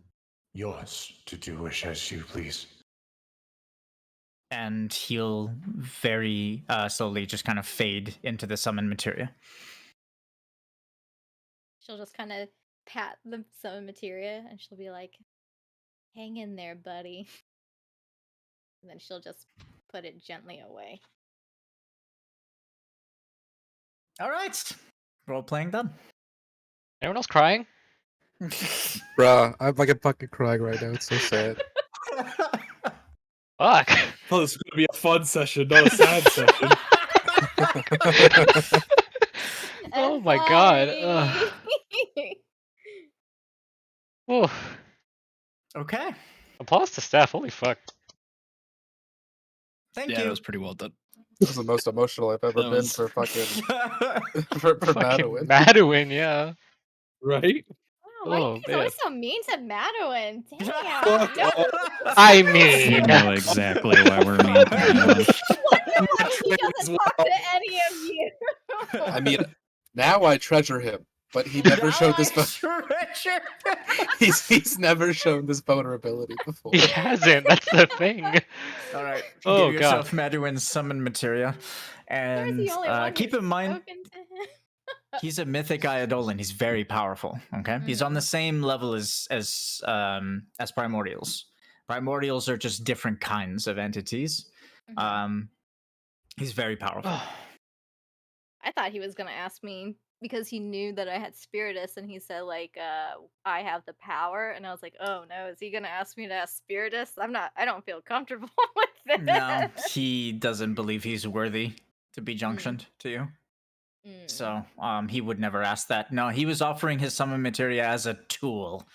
yours to do wish as you please. And he'll very slowly just kind of fade into the summon materia. She'll just kind of pat the summon materia and she'll be like, "Hang in there, buddy." And then she'll just put it gently away. All right. Role playing done. Anyone else crying? Bruh, I'm like a fucking crying right now. It's so sad. Fuck. Oh, this is going to be a fun session, not a sad session. Oh And my god. funny. Ooh. Okay. Applause to Steph. Holy fuck. Thank Yeah, you. that was pretty well done. This is the most emotional I've ever That been was- for fucking for Fucking Madeline. Madeline, yeah. Right? Wow, why are Oh, you guys always man. so mean to Madeline? Damn. Fuck No, off. I You mean, know exactly why we're mean to Madeline. why he As doesn't talk to any of you? I mean, now I treasure him, but he never showed this. treasure. He's never shown this vulnerability before. he hasn't. That's the thing. All right. Oh, Give yourself Maduin's summon materia. There's And the only one keep who's in mind, spoken to him. he's a mythic Eidolon. He's very powerful. Okay, he's on the same level as primordials. Primordials are just different kinds of entities. He's very powerful. I thought he was gonna ask me because he knew that I had Spiritus, and he said like, "I have the power," and I was like, "Oh no, is he gonna ask me to ask Spiritus?" I don't feel comfortable with this. No, he doesn't believe he's worthy to be junctioned to you. So, he would never ask that. No, he was offering his summon materia as a tool.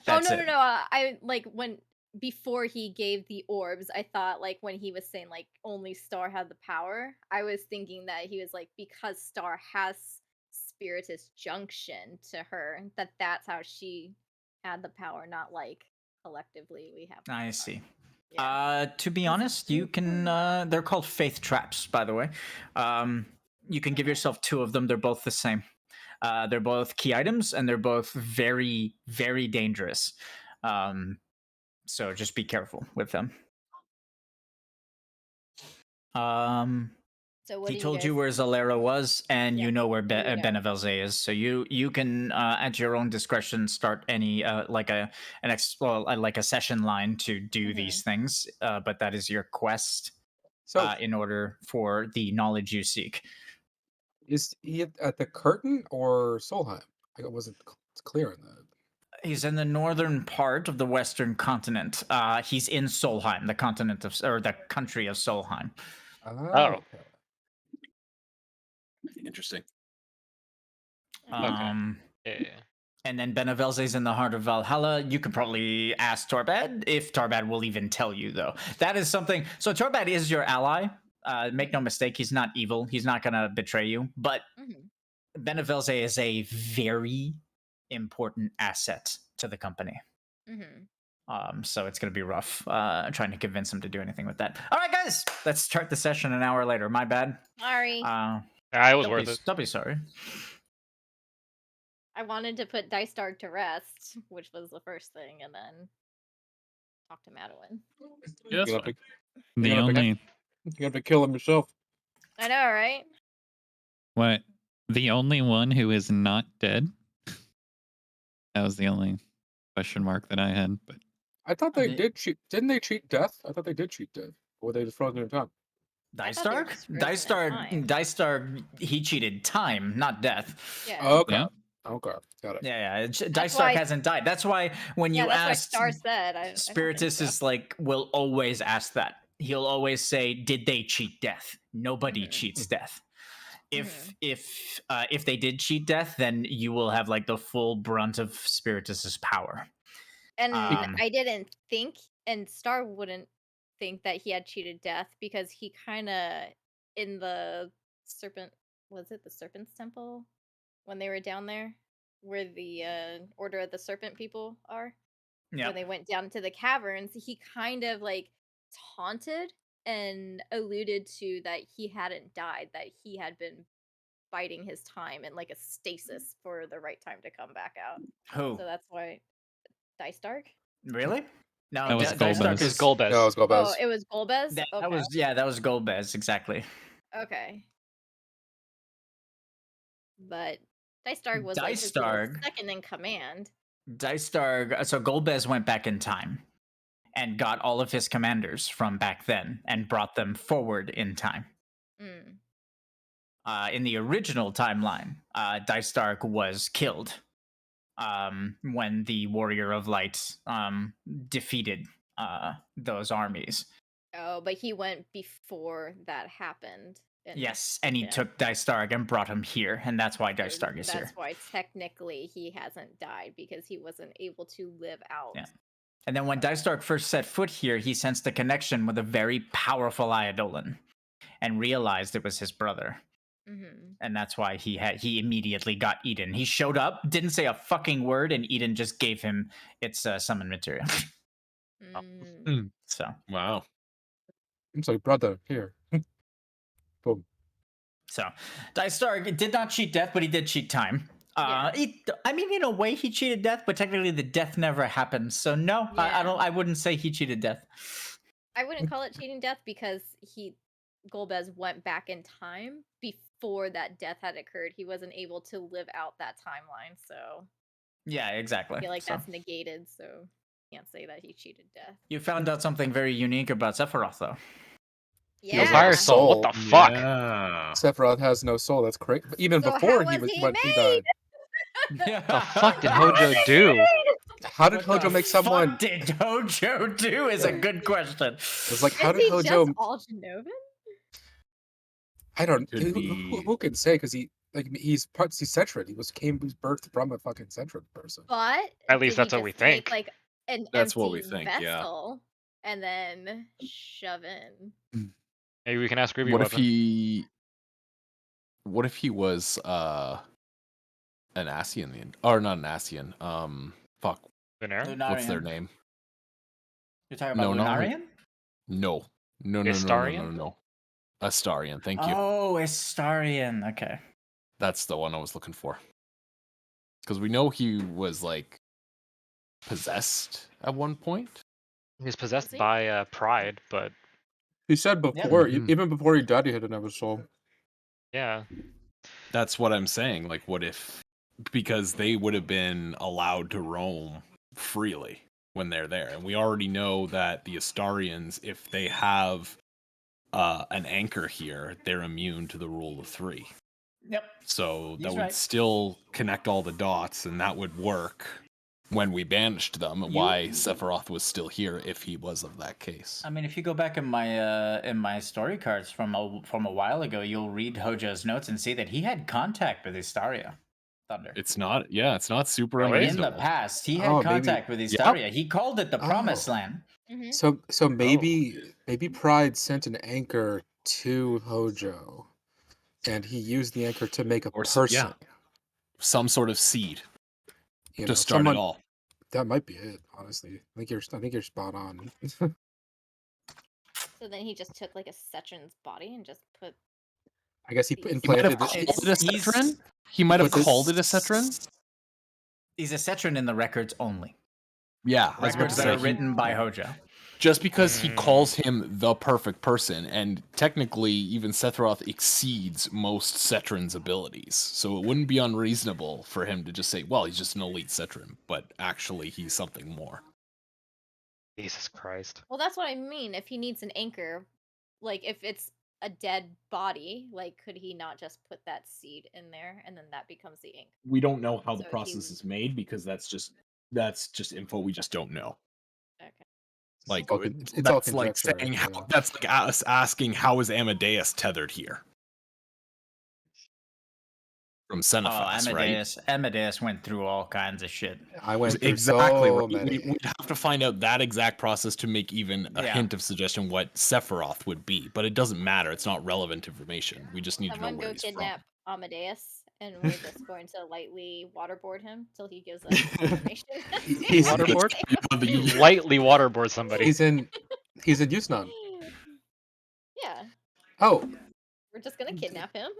That's no, it. I like when before he gave the orbs, I thought like when he was saying like only Star had the power, I was thinking that he was like because Star has Spiritus junction to her, that's how she had the power, not like collectively we have. I see. Yeah. To be honest, you can. They're called faith traps, by the way. You can give yourself 2 of them. They're both the same. They're both key items, and they're both very, very dangerous. So just be careful with them. So what He do you told guys you where think? Zalera was, and Yeah, you know where so you know. Benevelze is. So you can at your own discretion start any like like a session line to do Mhm. these things. But that is your quest So in order for the knowledge you seek. is he at the curtain or Solheim? I wasn't clear on that. He's in the northern part of the western continent. He's in Solheim, the continent of or the country of Solheim. Oh. Okay. Interesting. Okay. Yeah. And then Benevelze's in the heart of Valhalla. You could probably ask Torbad if Torbad will even tell you, though. That is something. So Torbad is your ally. Make no mistake, he's not evil. He's not going to betray you. But Mhm. Benevelze is a very important asset to the company. Mhm. So it's going to be rough trying to convince him to do anything with that. All right, guys, let's start the session an hour later. My bad. Sorry. It was worth it. Don't be sorry. I wanted to put Dice Dog to rest, which was the first thing, and then talk to Madeline. Yeah, that's You fine. The only have to kill him yourself. I know, right? what? The only one who is not dead. That was the only question mark that I had. But I thought they They- did cheat. Didn't they cheat death? I thought they did cheat death. Or were they just frozen in time? I thought they were Dicestark? just frozen in time. Dicestark, he cheated time, not death. Yeah. Okay. yeah, Okay. Got it. Yeah. That's Dicestark why- hasn't died. That's why when Yeah, you that's asked, what Star said. I don't think Spiritus so. is like, will always ask that. He'll always say, did they cheat death? Nobody Mhm. cheats death. Mhm. If they did cheat death, then you will have like the full brunt of Spiritus's power. And Um, I didn't think, and Star wouldn't think that he had cheated death because he kind of in the serpent was it the Serpent's Temple when they were down there where the Order of the Serpent people are Yeah. when they went down to the caverns, he kind of like taunted and alluded to that he hadn't died, that he had been biding his time in like a stasis for the right time to come back out. Who? So that's why Dice Dark. Really? No, That was Dicestark Golbez. It's is Golbez. No, let's go, Oh, Buzz. it was Golbez? that Okay. was Golbez, exactly. Okay. But Dice Dark was like his little Dicestark- second in command. Dicestark, so Golbez went back in time and got all of his commanders from back then and brought them forward in time. Mm. In the original timeline, Dicestark was killed when the Warrior of Light defeated those armies. Oh, but he went before that happened. And Yes, and he yeah. took Dicestark and brought him here, and that's why So Dicestark is here. That's why technically he hasn't died because he wasn't able to live out. Yeah. And then when Dicestark first set foot here, he sensed a connection with a very powerful Eidolon and realized it was his brother. Mm-hmm. And that's why he immediately got Eden. He showed up, didn't say a fucking word, and Eden just gave him its summon material. Mm. So Wow. I'm sorry, brother. Here. Boom. So, Dicestark did not cheat death, but he did cheat time. Yeah. I mean, in a way, he cheated death, but technically, the death never happened. So, no, Yeah. I wouldn't say he cheated death. I wouldn't call it cheating death because Golbez went back in time before that death had occurred. He wasn't able to live out that timeline, so Yeah, exactly. I feel like So, that's negated. So can't say that he cheated death. you found out something very unique about Sephiroth, though. Yeah. has Fire a Soul. What soul. the fuck? Yeah. Sephiroth has no soul. That's correct. But even So before how he was was he when he made? died. The fuck did Hojo do? How did What Hojo the make someone? fuck did Hojo do? Is a good question. It's like, how Is did he Hojo? just all Genovan? I don't. Could be. Who can say? Because he's Centrid. He was birthed from a fucking Centrid person. But At least did he that's what we just take, think. like an That's what empty we think, yeah. vessel and then shove in. Maybe we can ask Ruby What about if that. what if he was an Asian or not an Asian? Fuck. Venera? What's their Lunarian. name? You're talking about No, not Lunarian? No. No. Istarian? Astarian, thank you. Oh, Istarian. Okay. That's the one I was looking for. Because we know he was like possessed at one point. He was possessed Was he? by Pride, but He said before, even before he died, he had another soul. Yeah. That's what I'm saying. Like, what if, because they would have been allowed to roam freely when they're there, and we already know that the Astarians, if they have an anchor here, they're immune to the rule of 3. Yep. So that He's would right. still connect all the dots, and that would work when we banished them. Why Sephiroth was still here if he was of that case. I mean, if you go back in my story cards from a while ago, you'll read Hojo's notes and see that he had contact with Istaria Thunder. It's not super Really? unreasonable. In the past, he had contact with Istaria. He called it the Promised Land. So maybe Pride sent an anchor to Hojo, and he used the anchor to make a person. Some sort of seed You to know, start it all. That might be it. Honestly, I think you're spot on. So then he just took like a Cetrin's body and just put. I guess he these implanted called it. it a Cetrin? He might have called it a Cetrin? He's a Cetrin in the records only. Yeah, Records that are written by Hojo. Just because he calls him the perfect person, and technically even Sephiroth exceeds most Cetrin's abilities, so it wouldn't be unreasonable for him to just say, well, he's just an elite Cetrin, but actually he's something more. Jesus Christ. Well, that's what I mean. If he needs an anchor, like if it's a dead body, like could he not just put that seed in there and then that becomes the ink? We don't know how the So process he- is made because that's just info we just don't know. Okay. Like it's all that's like conjecture, saying yeah. that's like us asking how is Amadeus tethered here from Xenophas, right? Amadeus went through all kinds of shit. I went through Exactly so right. many. We'd have to find out that exact process to make even a hint of suggestion what Sephiroth would be, but it doesn't matter. It's not relevant information. We just need to know Someone where go he's kidnap Amadeus, and we're just going to lightly waterboard him till he gives us information. He's Waterboard? Lightly waterboard somebody. He's in Yusnan. Yeah. Oh, We're just gonna kidnap him.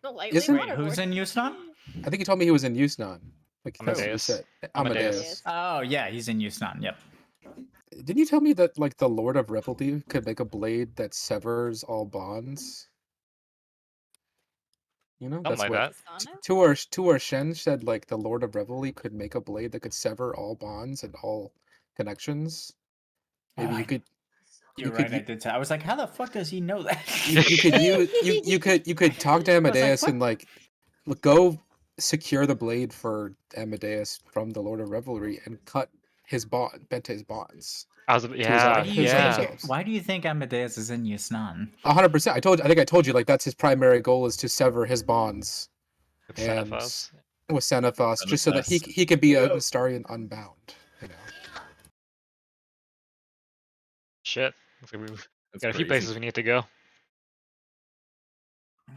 Lightly Isn't- Wait, who's in Yusnan? I think he told me he was in Yusnan. Like that's what he Amadeus. said. Amadeus. Oh yeah, he's in Yusnan. Yep. Didn't you tell me that like the Lord of Revelry could make a blade that severs all bonds? You know, Something that's like what that. Tuor Shen said. Like the Lord of Revelry could make a blade that could sever all bonds and all connections. Maybe you could. You're right. I did. I was like, how the fuck does he know that? You could use you could talk to Amadeus what? and like go secure the blade for Amadeus from the Lord of Revelry and cut his Bente's bonds. Why do you think Amadeus is in Yusnan? 100%. I think I told you like that's his primary goal is to sever his bonds with Xenophas. With Xenophas, just so that he could be a Astarian unbound. You know. Shit. We've got a few places we need to go.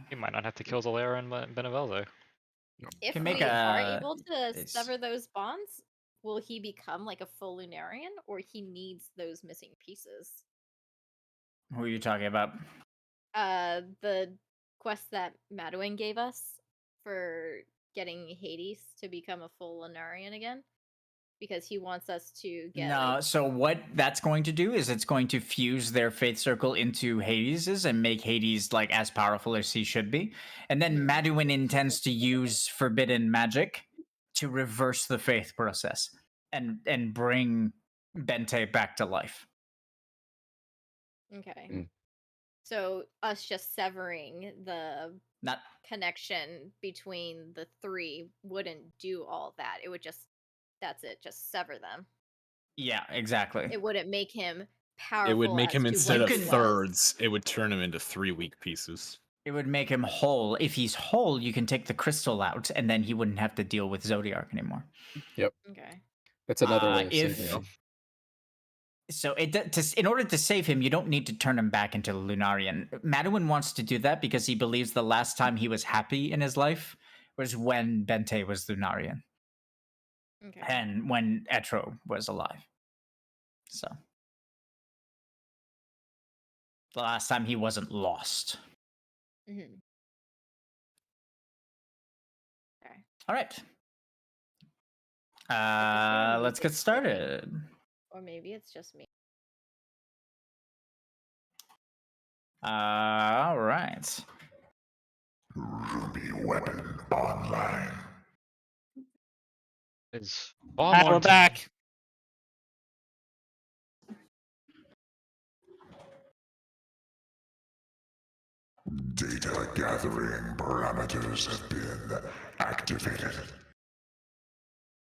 He might not have to kill Zalera and Benevelzo. If we are able to sever those bonds, will he become like a full Lunarian, or he needs those missing pieces? Who are you talking about? The quest that Maduin gave us for getting Hades to become a full Lunarian again. Because he wants us to get. No, so what that's going to do is it's going to fuse their faith circle into Hades's and make Hades like as powerful as he should be. And then Maduin intends to use forbidden magic to reverse the faith process and bring Bente back to life. Okay. So us just severing the connection between the three wouldn't do all that. It would just just sever them. Yeah, exactly. It wouldn't make him powerful. It would make him instead of thirds. thirds, it would turn him into 3 weak pieces. It would make him whole. If he's whole, you can take the crystal out, and then he wouldn't have to deal with Zodiark anymore. Yep. Okay. That's another way of saving him. So in order to save him, you don't need to turn him back into a Lunarian. Maduin wants to do that because he believes the last time he was happy in his life was when Bente was Lunarian. Okay. And when Etro was alive. So the last time he wasn't lost. Mm-hmm. Okay. All right. Let's get started. Or maybe it's just me. All right. Ruby weapon online. It's far more We're back. Data gathering parameters have been activated.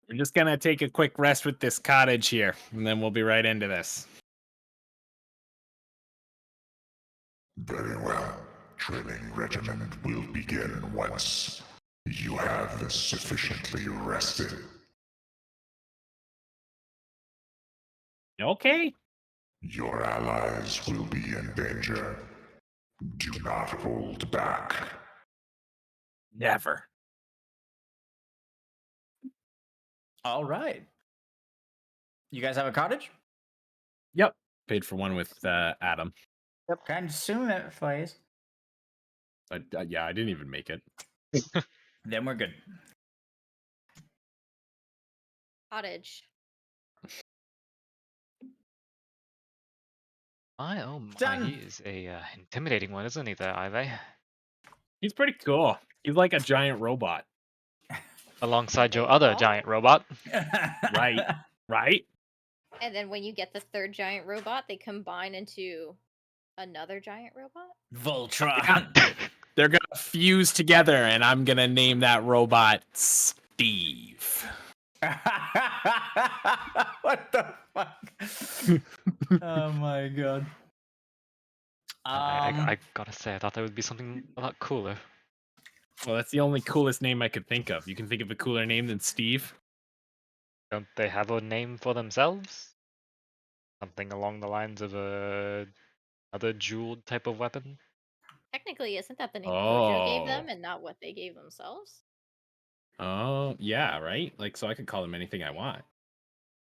We're just gonna take a quick rest with this cottage here, and then we'll be right into this. Very well. Training regimen will begin once you have sufficiently rested. Okay. Your allies will be in danger. Do not hold back. Never. All right. You guys have a cottage? Yep. Paid for one with Adam. Yep. Kind of soon it flies. Yeah, I didn't even make it. Then we're good. Cottage. My oh my, Done. he is a intimidating one, isn't he, there, Iveh? He's pretty cool. He's like a giant robot. Alongside They your other all- giant robot. Right. Right? And then when you get the third giant robot, they combine into another giant robot? Voltron. They're gonna fuse together, and I'm gonna name that robot Steve. What the fuck? Oh my god. I gotta say, I thought there would be something a lot cooler. Well, that's the only coolest name I could think of. You can think of a cooler name than Steve? Don't they have a name for themselves? Something along the lines of a other jeweled type of weapon? Technically, isn't that the name Hojo gave Oh. them and not what they gave themselves? Oh, yeah, right? Like, so I could call him anything I want.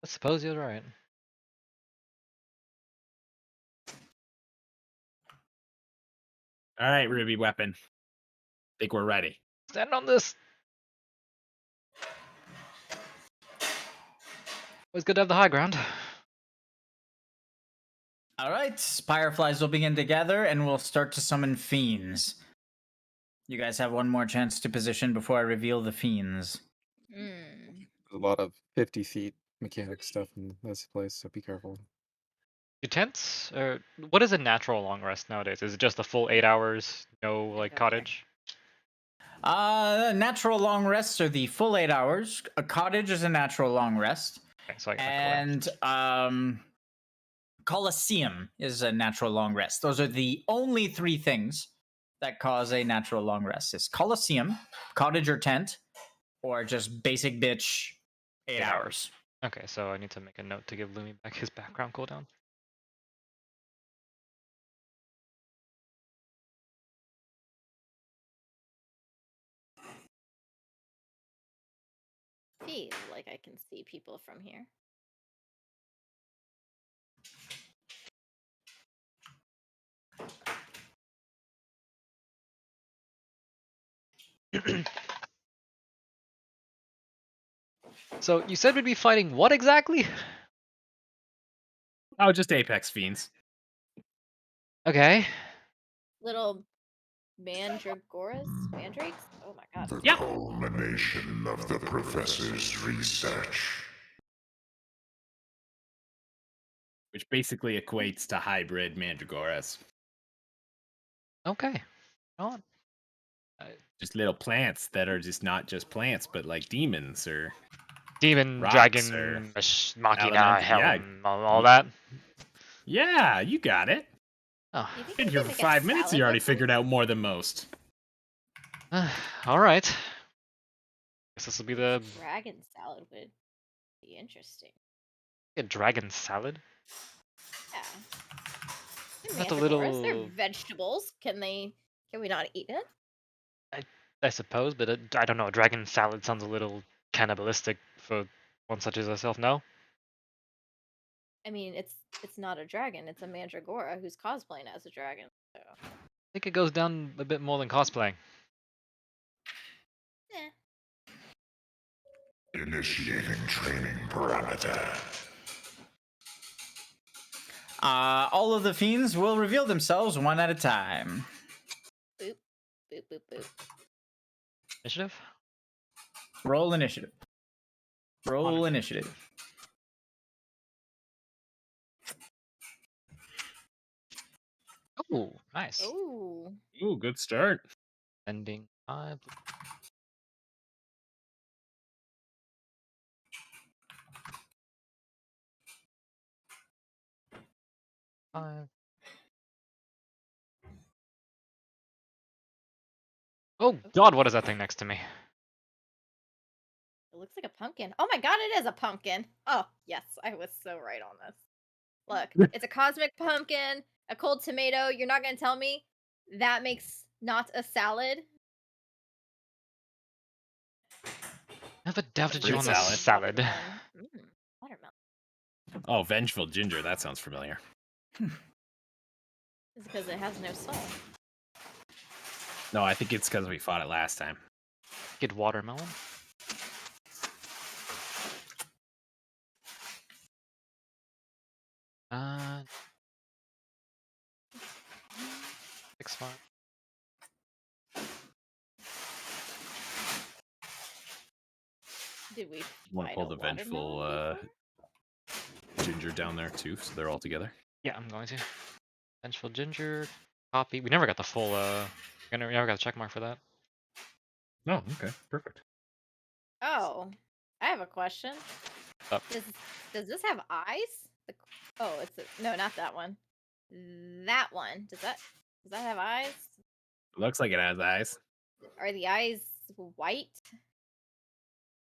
I suppose you're right. All right, Ruby Weapon. Think we're ready. Stand on this! Always good to have the high ground. All right, fireflies will begin to gather, and we'll start to summon fiends. You guys have one more chance to position before I reveal the fiends. A lot of 50 feet mechanic stuff in this place, so be careful. Do tents, or what is a natural long rest nowadays? Is it just a full 8 hours, no like cottage? Natural long rests are the full 8 hours. A cottage is a natural long rest. Okay, so I And Colosseum is a natural long rest. Those are the only three things that cause a natural long rest. Is Colosseum, cottage or tent, or just basic bitch 8 hours. Okay, so I need to make a note to give Lumi back his background cooldown. Feel like I can see people from here. So you said we'd be fighting what exactly? Oh, just Apex Fiends. Okay. Little mandragoras? Mandrakes? Oh my god. The culmination of the professor's research. Which basically equates to hybrid mandragoras. Okay. On. Just little plants that are just not just plants, but like demons or demon, rocks dragon, or machina, elemental- helm, yeah. all that. Yeah, you got it. Oh, You think Been we here can for make a 5 minutes. salad You already with them? figured out more than most. all right. Guess this will be the Dragon salad would be interesting. dragon salad. Yeah. They're Not a mandragoras, they're little, vegetables. Can we not eat it? I suppose, but I don't know. Dragon salad sounds a little cannibalistic for one such as myself. No. I mean, it's not a dragon, it's a mandragora who's cosplaying as a dragon. So I think it goes down a bit more than cosplaying. Initiating training parameter. All of the fiends will reveal themselves one at a time. Boop, boop, boop, boop. Initiative? Roll initiative. Roll On initiative. Oh, nice. Ooh. Ooh, good start. Ending 5. 5. Oh god, what is that thing next to me? It looks like a pumpkin. Oh my god, it is a pumpkin. Oh, yes, I was so right on this. Look, it's a cosmic pumpkin, a cold tomato. You're not gonna tell me that makes not a salad? Never doubted Fruit you on the salad. salad. Watermelon. Watermelon. Oh, vengeful ginger. That sounds familiar. It's because it has no soul. No, I think it's because we fought it last time. Good watermelon. Uh, 6-5. Did we You want to fight pull a the vengeful watermelon before? ginger down there too, so they're all together. Yeah, I'm going to. Vengeful ginger. Copy. We never got the full, we never got a check mark for that. Oh, okay, perfect. Oh, I have a question. Up. Does this have eyes? Oh, no, not that one. That one. Does that have eyes? Looks like it has eyes. Are the eyes white?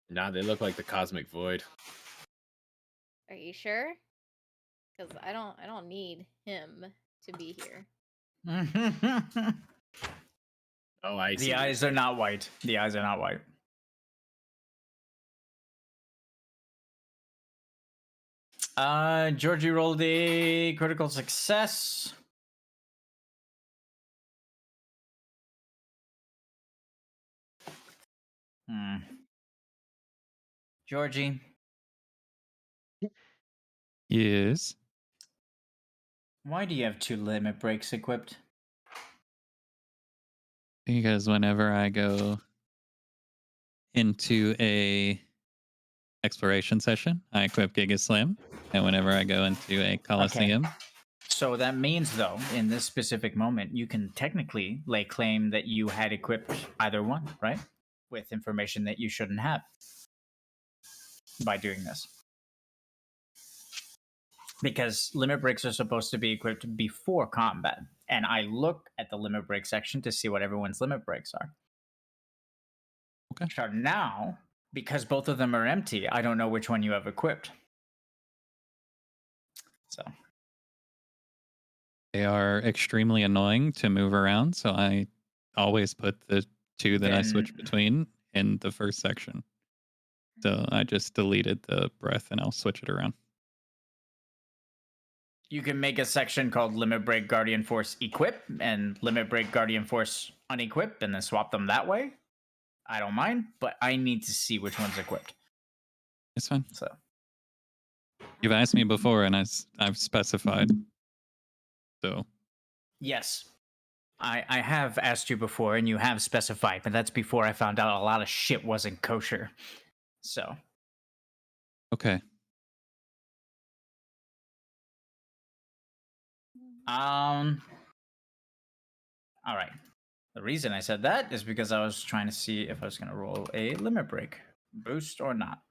Nah, they look like the cosmic void. Are you sure? Because I don't need him to be here. Oh, I see. The eyes are not white. The eyes are not white. Georgie rolled a critical success. Georgie, Yes. why do you have 2 limit breaks equipped? Because whenever I go into a exploration session, I equip Giga Slim, and whenever I go into a Coliseum, So that means, though, in this specific moment, you can technically lay claim that you had equipped either one, right? With information that you shouldn't have by doing this. Because limit breaks are supposed to be equipped before combat. And I look at the limit break section to see what everyone's limit breaks are. Okay. So now, because both of them are empty, I don't know which one you have equipped. So they are extremely annoying to move around, so I always put the 2 that I switch between in the first section. So I just deleted the breath and I'll switch it around. you can make a section called Limit Break Guardian Force Equip and Limit Break Guardian Force Unequip and then swap them that way. I don't mind, but I need to see which one's equipped. It's fine. So you've asked me before and I've specified. So yes. I have asked you before and you have specified, but that's before I found out a lot of shit wasn't kosher. So okay. All right. The reason I said that is because I was trying to see if I was going to roll a limit break boost or not.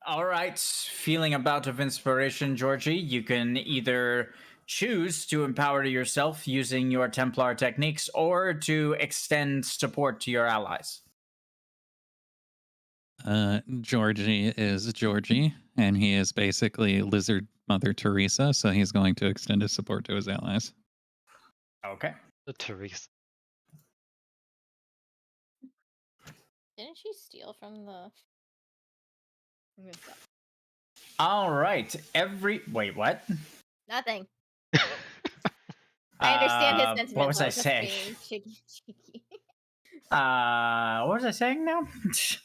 All right. Feeling a bout of inspiration, Georgie, you can either choose to empower yourself using your Templar techniques or to extend support to your allies. Georgie is Georgie, and he is basically Lizard Mother Teresa, so he's going to extend his support to his allies. Okay. The Teresa. Can't she steal from the? I'm gonna stop. All right. Wait, what? Nothing. I understand his sentiments. What was I was just saying? being cheeky. What was I saying now?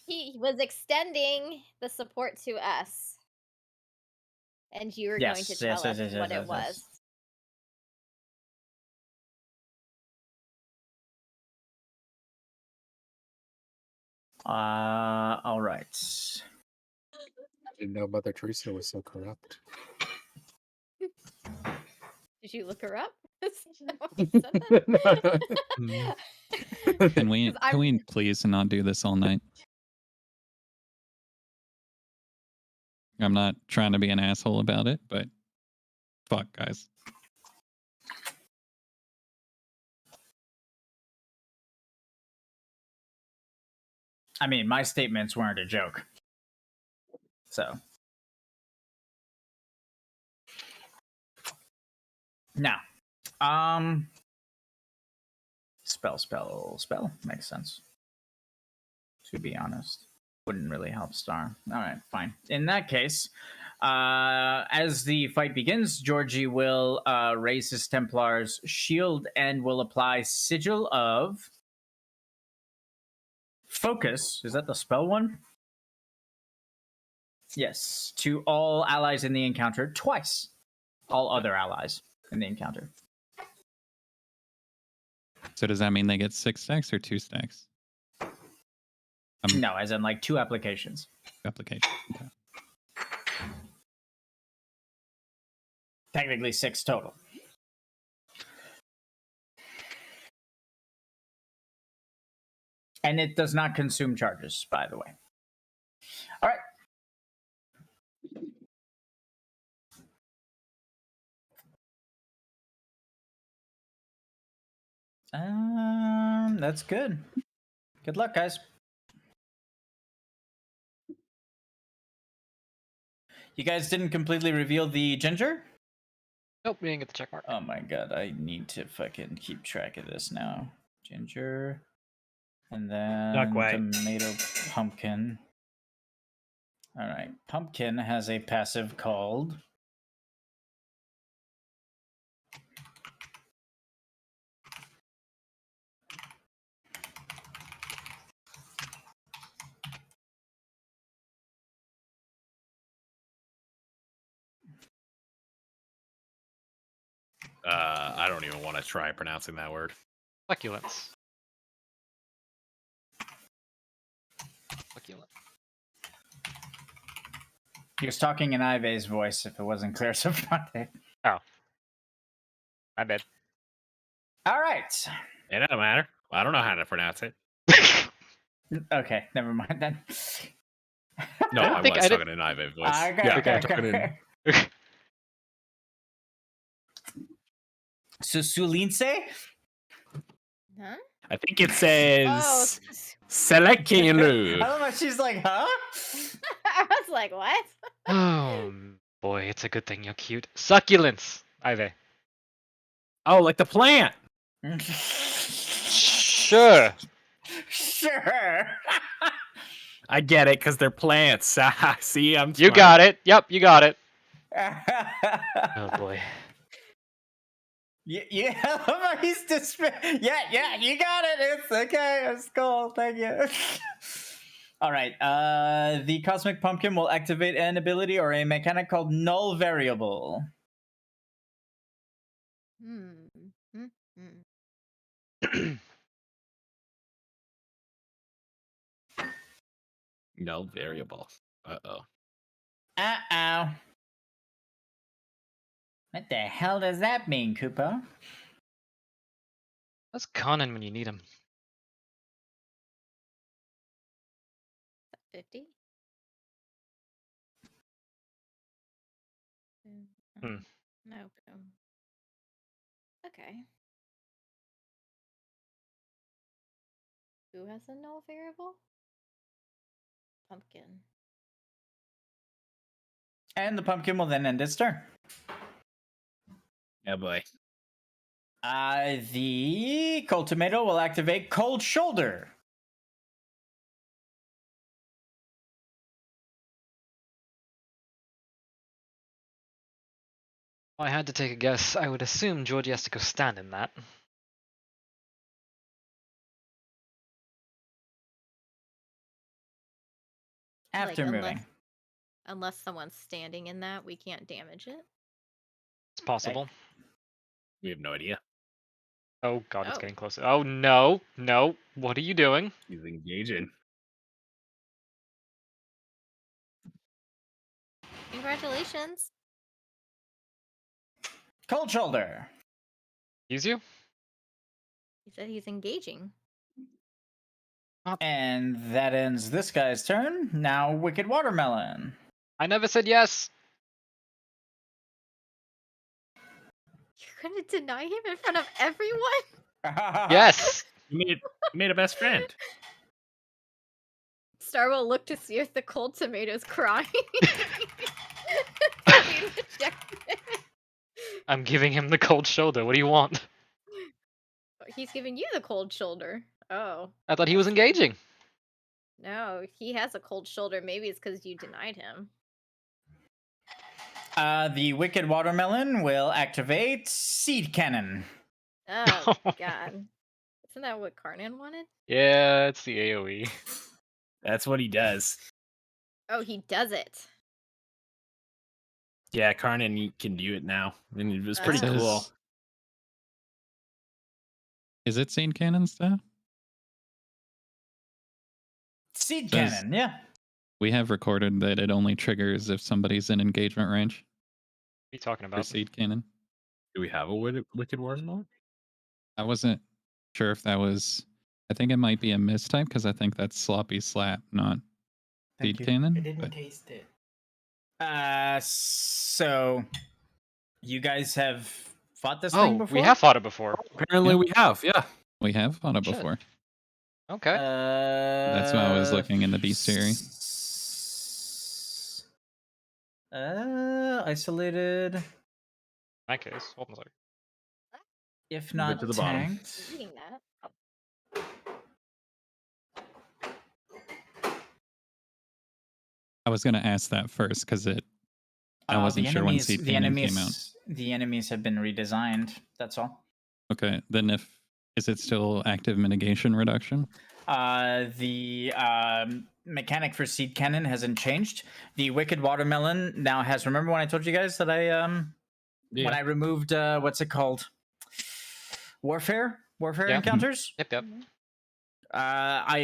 He was extending the support to us, and you were going to tell us what it was. All right. I didn't know Mother Teresa was so corrupt. Did you look her up? Is that what you said that? Can we 'Cause I'm- please not do this all night? I'm not trying to be an asshole about it, but fuck, guys. I mean, my statements weren't a joke. So. Now, spell makes sense. To be honest, wouldn't really help Star. All right, fine. In that case, as the fight begins, Georgie will raise his Templar's shield and will apply Sigil of Focus. Is that the spell one? Yes, to all allies in the encounter twice. All other allies in the encounter. So does that mean they get 6 stacks or 2 stacks? No, as in like 2 applications. Application. Okay. Technically 6 total. And it does not consume charges, by the way. All right. That's good. Good luck, guys. You guys didn't completely reveal the ginger? Nope, we didn't get the check mark. Oh my god, I need to fucking keep track of this now. Ginger. And then Not quite. tomato pumpkin. Alright. Pumpkin has a passive called I don't even want to try pronouncing that word. Succulents. Succulent. He was talking in Iveh's voice if it wasn't clear so far. Oh. My bad. Alright. It doesn't matter. I don't know how to pronounce it. Okay, never mind then. No, I was talking in Iveh voice. Okay. Susulinse? Huh? I think it says Oh, Selekilu. I love how she's like, huh? I was like, what? Oh boy, it's a good thing you're cute. Succulents, Iveh. Oh, like the plant. Sure. Sure. I get it because they're plants. See, I'm. You smart. got it. Yep, you got it. Oh boy. Yeah, he's yeah, you got it. It's okay. It's cool. Thank you. All right. The Cosmic Pumpkin will activate an ability or a mechanic called Null Variable. No variable. Uh-oh. Uh-oh. What the hell does that mean, Koopa? That's Conan when you need him. 50? Hmm. No. Okay. Who has a null variable? Pumpkin. And the pumpkin will then end its turn. Yeah, boy. The Cold Tomato will activate Cold Shoulder. If I had to take a guess, I would assume Georgie has to go stand in that. After moving. Unless someone's standing in that, we can't damage it. It's possible. We have no idea. Oh god, it's Oh. getting closer. Oh no, no. What are you doing? He's engaging. Congratulations. Cold shoulder. Use you? He said he's engaging. And that ends this guy's turn. Now Wicked Watermelon. I never said yes. You're gonna deny him in front of everyone? Yes. You made a best friend. Star will look to see if the cold tomato's crying. Being rejected. I'm giving him the cold shoulder. What do you want? He's giving you the cold shoulder. Oh. I thought he was I see. engaging. No, he has a cold shoulder. Maybe it's because you denied him. The Wicked Watermelon will activate Seed Cannon. Oh, God. Isn't that what Karnan wanted? Yeah, it's the AoE. That's what he does. Oh, he does it. Yeah, Karnan can do it now. And it was pretty Oh. cool. Is it Seed Cannon stuff? Seed Says- Cannon, yeah. We have recorded that it only triggers if somebody's in engagement range What are you talking for about? Seed Cannon. Do we have a Wicked Watermelon? I wasn't sure if that was. I think it might be a mistype because I think that's Sloppy Slap, not Seed Cannon. I didn't but- taste it. So you guys have fought this thing Oh, before? we have fought it before. Apparently Yeah. we have, yeah. We have fought it Shit. before. Okay. That's why I was looking in the bestiary. Isolated, In that case, hold on a second. if Move it not to the bottom. tanked. Reading that. I was going to ask that first because I wasn't the sure when enemies, Seed the Cannon enemies, came out. The enemies have been redesigned. That's all. Okay, then is it still active mitigation reduction? The mechanic for Seed Cannon hasn't changed. The Wicked Watermelon now has. Remember when I told you guys that when I removed what's it called? Warfare Yeah. encounters. Yep.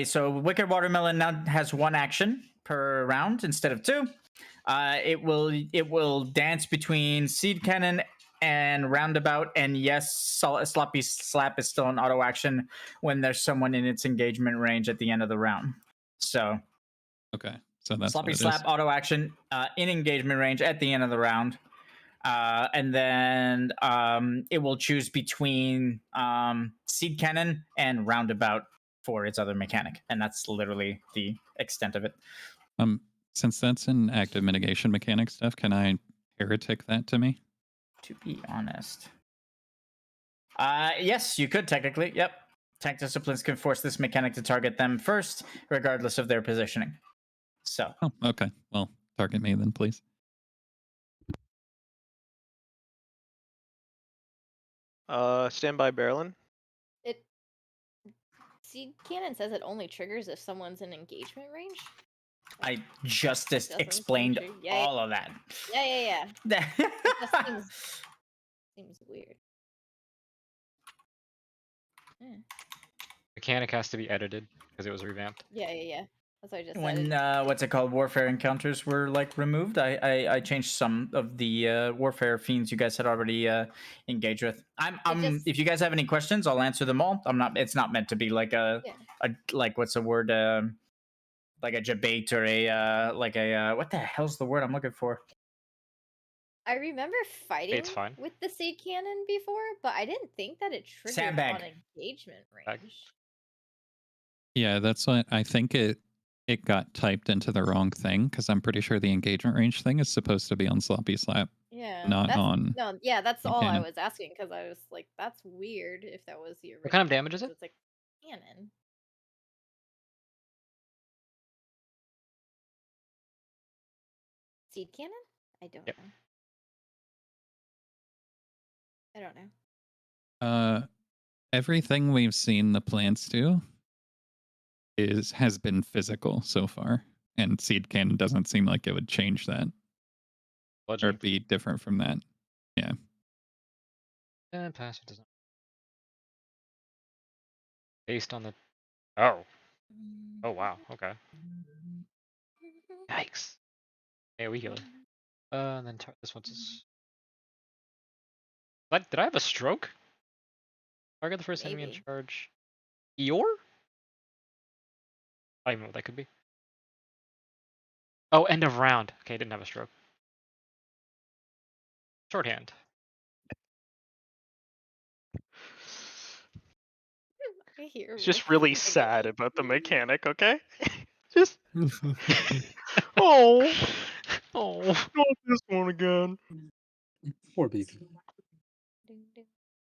So Wicked Watermelon now has one action per round instead of two. It will dance between Seed Cannon and Roundabout, and yes, Sloppy Slap is still an auto action when there's someone in its engagement range at the end of the round. So Okay, so that's Sloppy what it Slap is. auto action in engagement range at the end of the round. And then it will choose between Seed Cannon and Roundabout for its other mechanic, and that's literally the extent of it. Since that's an active mitigation mechanic stuff, can I heretic that to me? To be honest, yes, you could technically. Yep, tank disciplines can force this mechanic to target them first, regardless of their positioning. So, Oh, okay. Well, target me then, please. Stand by, Barrelin. Seed Cannon says it only triggers if someone's in engagement range. I just Doesn't explained seem true. Yeah, all of that. Yeah. It just seems weird. Mechanic has to be edited because it was revamped. Yeah. That's what I just When said. what's it called? Warfare encounters were like removed. I changed some of the warfare fiends you guys had already engaged with. If you guys have any questions, I'll answer them all. It's not meant to be like a like what's the word? Like a debate or what the hell's the word I'm looking for? I remember fighting It's fine. with the Seed Cannon before, but I didn't think that it triggered Sandbag. on engagement range. Yeah, that's what I think it got typed into the wrong thing because I'm pretty sure the engagement range thing is supposed to be on Sloppy Slap. Yeah. Not on. No, yeah, that's Seed all I Cannon. was asking because I was like, that's weird if that was the original. What kind of damage is it? It's like cannon. Seed Cannon? I don't know. I don't know. Everything we've seen the plants do has been physical so far, and seed cannon doesn't seem like it would change that or Bludgeoning. be different from that. Yeah. And passive doesn't. Based on the. Oh. Oh wow. Okay. Yikes. Yeah, we heal it. And then this one's. Did I have a stroke? Target the first enemy in Maybe. charge. Eeyore? I don't even know what that could be. Oh, end of round. Okay, I didn't have a stroke. Shorthand. I hear It's just Rick really again. sad about the mechanic, okay? Just oh, Oh. not this one again. Poor baby.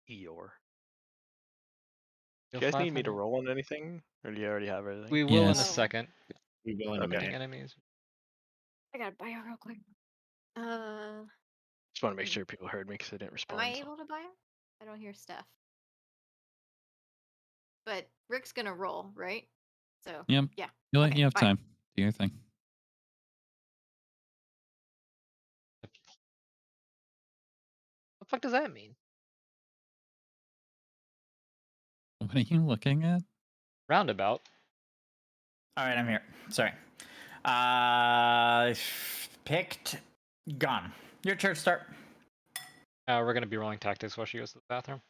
Eeyore. Deal Do you guys need me to 500. roll on anything, or do you already have everything? We will in a Yes. second. We will in a Okay. minute. Enemies. I gotta bio real quick. Just want to make sure people heard me because I didn't Am respond. I able to bio? I don't hear Steph. But Rick's gonna roll, right? So Yep. yeah. You Okay, have bye. time. Do your thing. What the fuck does that mean? What are you looking at? Roundabout. All right, I'm here. Sorry. Picked. Gone. Your turn. Start. We're gonna be rolling tactics while she goes to the bathroom.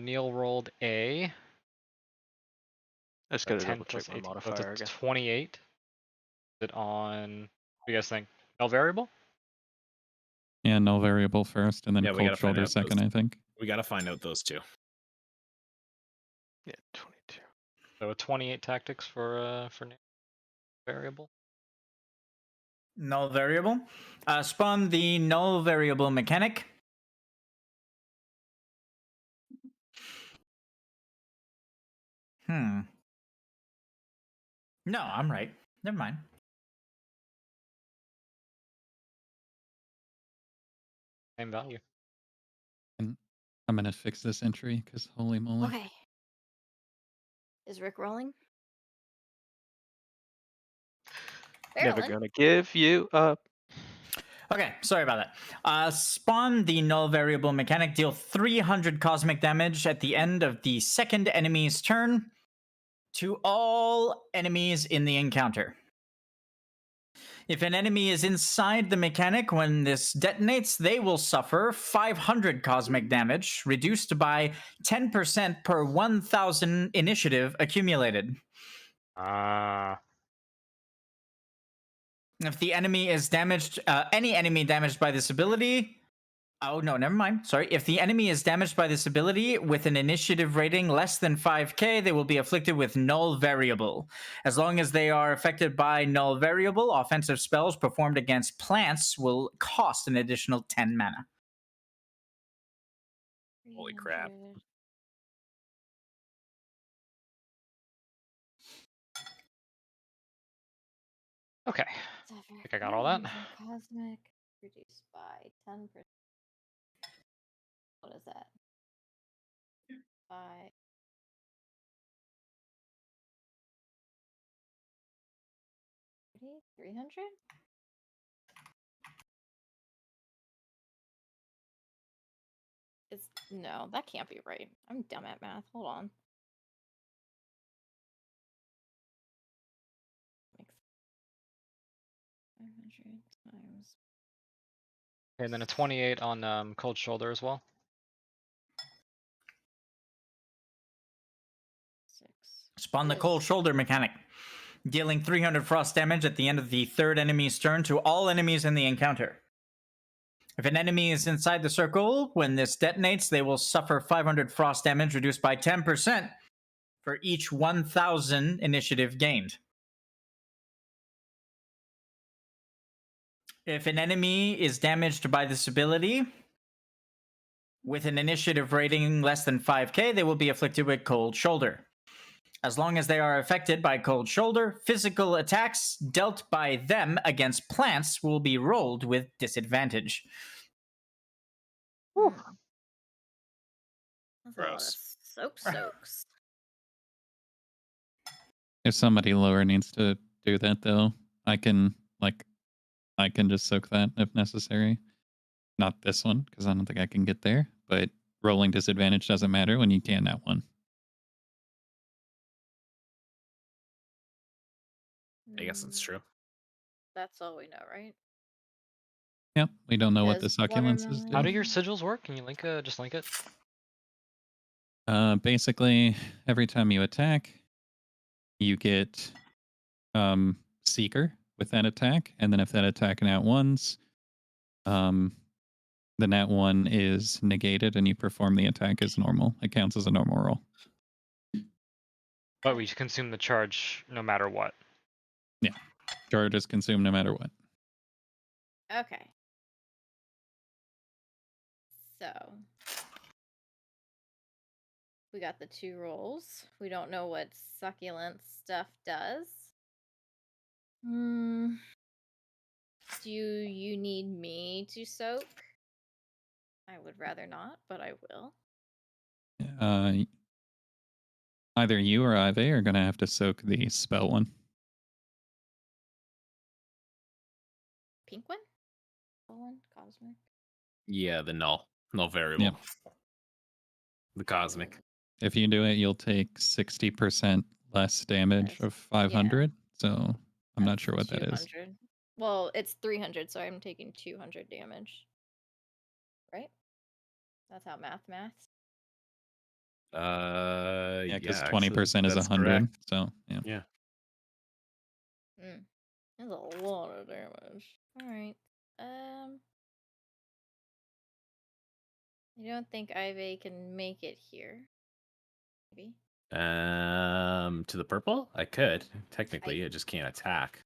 Neil rolled a. I just A gotta 10 double plus check my 18. So modifier it's again. 28. Is it on? What do you guys think? Null variable? Yeah, null variable first, and then Yeah, we cold gotta find shoulder out second, those. I think. We got to find out those two. Yeah, 22. So a 28 tactics for null variable. Null variable. Spawn the null variable mechanic. No, I'm right. Never mind. Same value. And I'm gonna fix this entry because holy moly. Okay. Is Rick rolling? Never Barely. gonna give you up. Okay, sorry about that. Spawn the null variable mechanic. Deal 300 cosmic damage at the end of the second enemy's turn to all enemies in the encounter. If an enemy is inside the mechanic when this detonates, they will suffer 500 cosmic damage, reduced by 10% per 1,000 initiative accumulated. If the enemy is damaged, any enemy damaged by this ability. Oh, no, never mind. Sorry. If the enemy is damaged by this ability with an initiative rating less than 5k, they will be afflicted with null variable. As long as they are affected by null variable, offensive spells performed against plants will cost an additional 10 mana. Holy crap. 300. Okay. Suffer I think I got all that. 400 cosmic reduced by 10%. What is that? By 300? It's no, that can't be right. I'm dumb at math. Hold on. Makes 500 times. And then a 28 on cold shoulder as well. 6. Spawn the What cold is- shoulder mechanic. Dealing 300 frost damage at the end of the third enemy's turn to all enemies in the encounter. If an enemy is inside the circle, when this detonates, they will suffer 500 frost damage reduced by 10% for each 1,000 initiative gained. If an enemy is damaged by this ability with an initiative rating less than 5k, they will be afflicted with cold shoulder. As long as they are affected by cold shoulder, physical attacks dealt by them against plants will be rolled with disadvantage. That's a lot of Gross. soaks. If somebody lower needs to do that, though, I can just soak that if necessary. Not this one, because I don't think I can get there, but rolling disadvantage doesn't matter when you can that one. I guess that's true. That's all we know, right? Yep, we don't know what the Because succulences How do do. your sigils work? Can you link just link it? Basically, every time you attack, you get Seeker with that attack, and then if that attack nat ones, the nat one is negated, and you perform the attack as normal. It counts as a normal roll. But we consume the charge no matter what. Yeah, charge is consumed no matter what. Okay. So we got the 2 rolls. We don't know what succulent stuff does. Do you need me to soak? I would rather not, but I will. Either you or Iveh are going to have to soak the spell one. Pink one? One? Cosmic? Yeah, the null variable. Yep. The cosmic. If you do it, you'll take 60% less damage of 500. So I'm not sure what that is. 200. Well, it's 300, so I'm taking 200 damage. Right? That's how maths. Yeah, because Yeah, 20% is that's 100. correct. So yeah. Yeah. That's a lot of damage. All right. I don't think Iveh can make it here. Maybe. To the purple? I could. Technically, I just can't attack.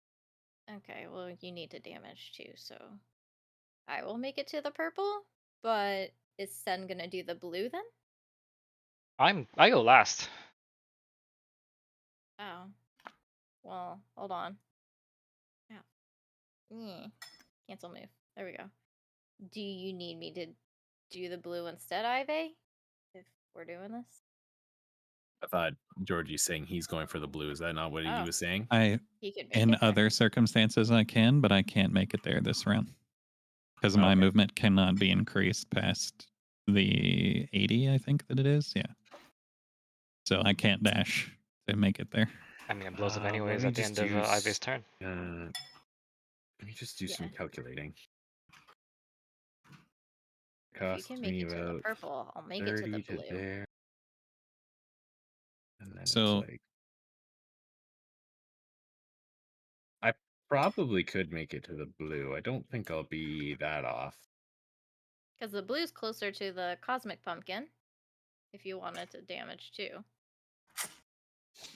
Okay, well, you need to damage too, so I will make it to the purple, but is Sen gonna do the blue then? I go last. Oh. Well, hold on. Yeah. Cancel move. There we go. Do you need me to do the blue instead, Iveh? If we're doing this? I thought Georgie's saying he's going for the blue. Is that not what he Oh. was saying? He could make In it there. other circumstances, I can, but I can't make it there this round because my Okay. movement cannot be increased past the 80, I think that it is. Yeah. So I can't dash to make it there. I mean, it blows up Let anyways me at the just end of use- Iveh's turn. Let me just do some calculating. If you Cost can make me it to the about purple, I'll make it to the 30 to blue. there. And then So- it's like I probably could make it to the blue. I don't think I'll be that off. Because the blue's closer to the cosmic pumpkin. If you wanted to damage too.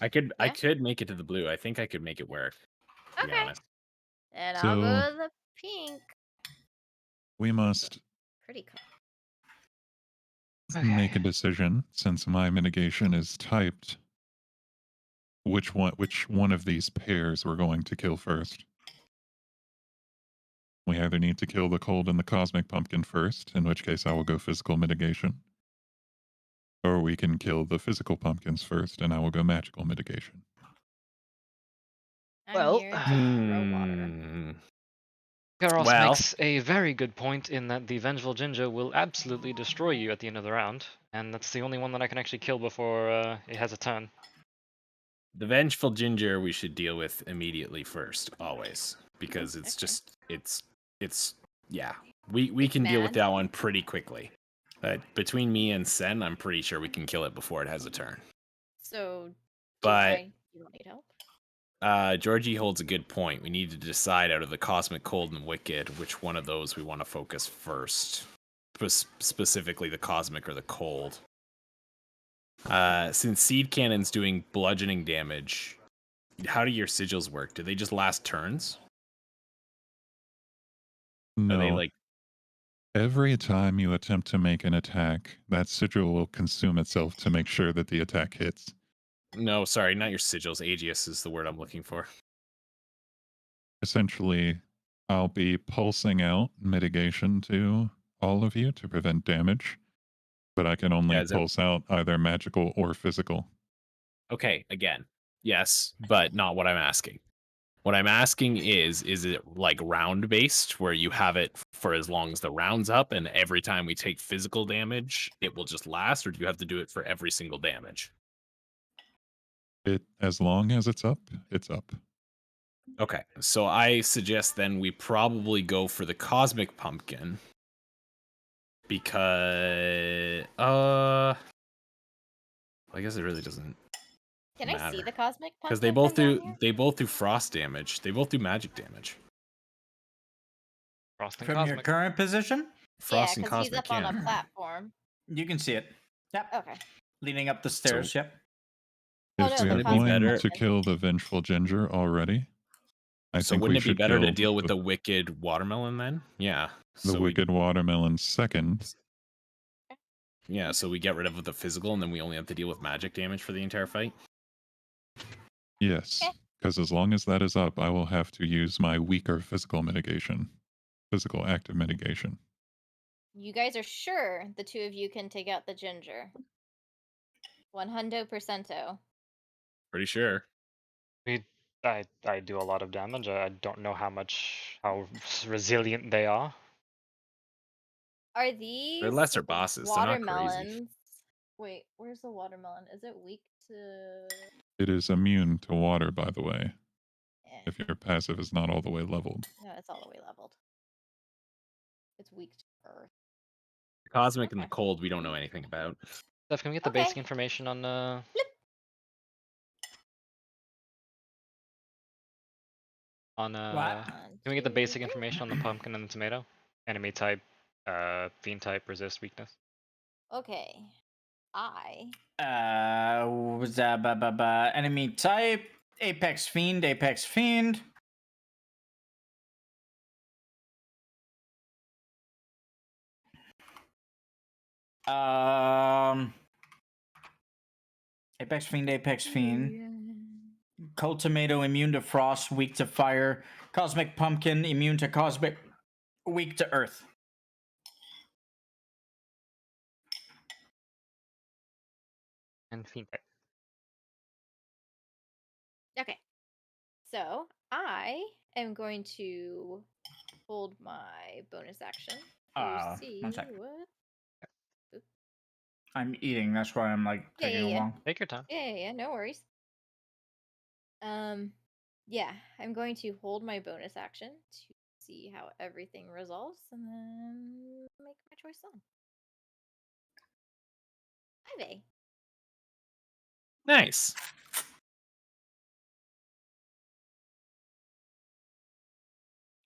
I could Yeah? make it to the blue. I think I could make it work. To be Okay. honest. And So- I'll go to the pink. We must Pretty color. make a decision since my mitigation is typed. Which one of these pairs we're going to kill first? We either need to kill the cold and the cosmic pumpkin first, in which case I will go physical mitigation. Or we can kill the physical pumpkins first, and I will go magical mitigation. I'm here to throw water. Garos Well- makes a very good point in that the Vengeful Ginger will absolutely destroy you at the end of the round, and that's the only one that I can actually kill before it has a turn. The vengeful ginger we should deal with immediately first, always, because it's just it's yeah. We can deal with mad. that one pretty quickly. But between me and Sen, I'm pretty sure we can kill it before it has a turn. So, But you don't need help. Georgie holds a good point. We need to decide out of the cosmic cold and wicked which one of those we want to focus first. Specifically the cosmic or the cold. Since seed cannon's doing bludgeoning damage, how do your sigils work? Do they just last turns? No. Are they like Every time you attempt to make an attack, that sigil will consume itself to make sure that the attack hits. No, sorry, not your sigils. Aegis is the word I'm looking for. Essentially, I'll be pulsing out mitigation to all of you to prevent damage, but I can only is it- pulse out either magical or physical. Okay, again, yes, but not what I'm asking. What I'm asking is it like round based where you have it for as long as the round's up and every time we take physical damage, it will just last, or do you have to do it for every single damage? It as long as it's up, it's up. Okay, so I suggest then we probably go for the Cosmic Pumpkin because I guess it really doesn't Can I see matter the cosmic because pumpkin from down here? they both do frost damage. They both do magic damage. Frost and From your Cosmic. current position, Yeah, Frost and because he's Cosmic, up on yeah. a platform. you can see it. Yep. Okay. Leading up the So stairs. Yep. Oh, If no, we the are wouldn't it be cosmic going better? to pumpkin. kill the vengeful ginger already, I So think wouldn't we it be should better to kill deal with the wicked watermelon then? Yeah. the So we wicked watermelon second. yeah, so we get rid of the physical and then we only have to deal with magic damage for the entire fight. Yes, because as long as that is up, I will have to use my weaker physical active mitigation. You guys are sure the two of you can take out the ginger? 100%. Pretty sure. I do a lot of damage. I don't know how resilient they are. Are these They're lesser bosses. They're not crazy. watermelons? Wait, where's the watermelon? Is it weak to? It is immune to water, by the way, Eh, if your passive is not all the way leveled. no, it's all the way leveled. It's weak to earth. The Cosmic and the Okay. cold we don't know anything about. Steph, can we get the Okay. basic information on What? can we get the basic information on the pumpkin and the tomato? Enemy type, fiend type, resist, weakness. Okay. I Was that enemy type? Apex Fiend. Apex Fiend. Apex Fiend. Apex Fiend. Cold Tomato, immune to frost, weak to fire. Cosmic Pumpkin, immune to cosmic, weak to earth. And fiend type. Okay. So I am going to hold my bonus action to see 1 second. what. I'm eating. That's why I'm like Yeah, taking yeah, yeah. long. Take your time. Yeah, no worries. Yeah, I'm going to hold my bonus action to see how everything resolves, and then make my choice then. Iveh. Nice.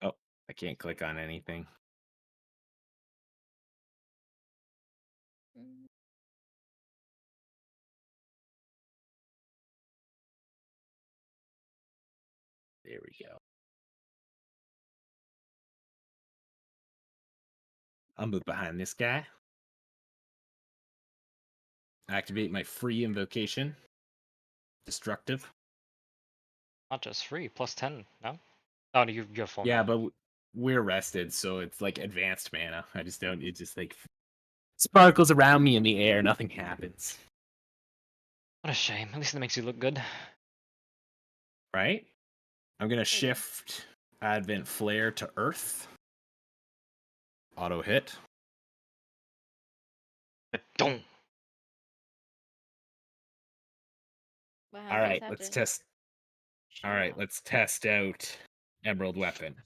Oh, I can't click on anything. Mm. There we go. I'll move behind this guy. Activate my free invocation. Destructive. Not just free, plus 10, no? Oh, no, you have full Yeah, mana. but we're rested, so it's like advanced mana. I just don't. It just like sparkles around me in the air. Nothing happens. What a shame. At least it makes you look good. Right? I'm gonna Yeah. shift Advent Flare to Earth. Auto hit. Don't. All right, let's test. All right, let's test out Emerald Weapon.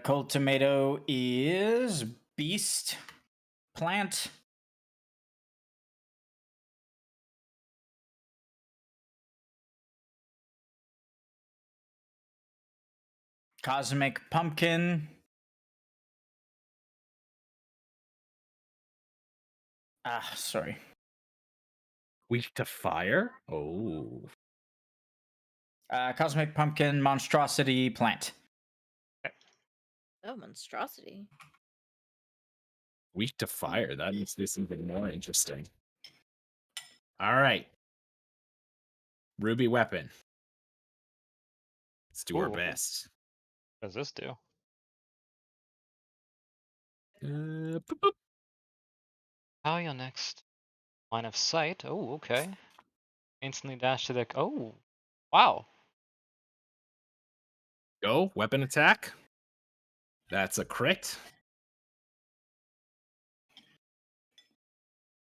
Cold Tomato is Beast. Plant. Cosmic Pumpkin. Sorry. Weak to fire? Oh. Cosmic Pumpkin, Monstrosity, Plant. Oh, monstrosity. Weak to fire. That makes this even more interesting. All right. Ruby Weapon. Let's do our Ooh. best. What does this do? Boop, boop. How your next line of sight? Oh, okay. Instantly dash to the. Oh, wow. Go, weapon attack. That's a crit.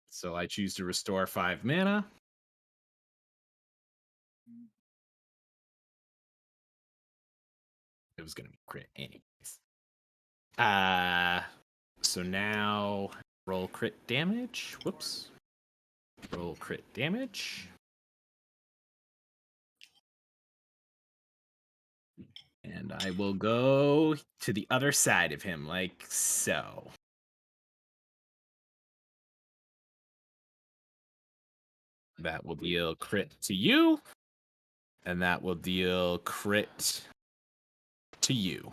So I choose to restore 5 mana. It was gonna be crit anyways. So now roll crit damage. Whoops. Roll crit damage. And I will go to the other side of him, like so. That will deal crit to you. And that will deal crit to you.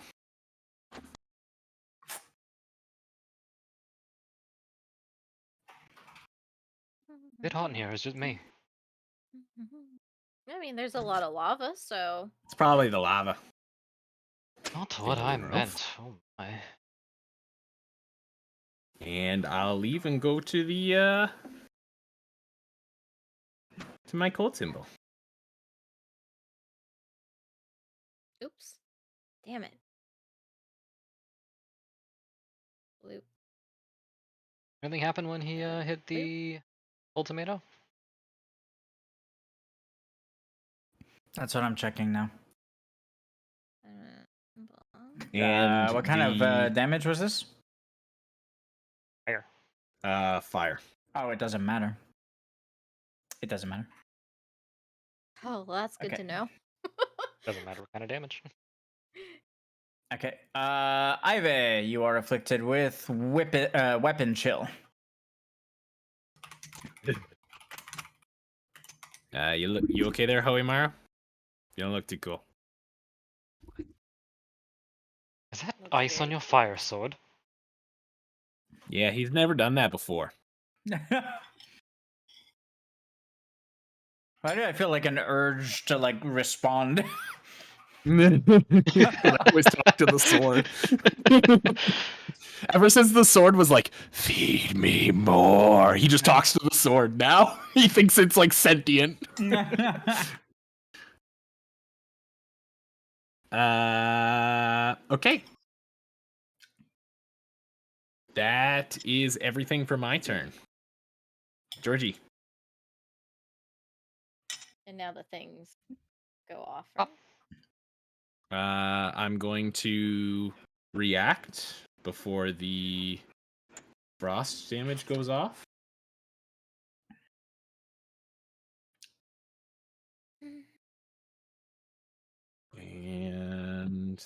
Bit hot in here. It's just me. I mean, there's a lot of lava, so. It's probably the lava. Not what I Rough. meant. Oh my. And I'll even go to the to my cold symbol. Oops. Damn it. Bloop. Anything happened when he hit the old tomato? That's what I'm checking now. And What kind of damage was this? Fire. Fire. Oh, it doesn't matter. It doesn't matter. Oh, well, that's good Okay. to know. Doesn't matter what kind of damage. Okay. Iveh, you are afflicted with weapon chill. You okay there, Hoemara? You don't look too cool. Is that Looks ice on very your cool. fire sword? Yeah, he's never done that before. Why do I feel like an urge to like respond? I always talk to the sword. Ever since the sword was like, feed me more, he just talks to the sword now. He thinks it's like sentient. Okay. That is everything for my turn. Georgie. And now the things go off, right? I'm going to react before the frost damage goes off. And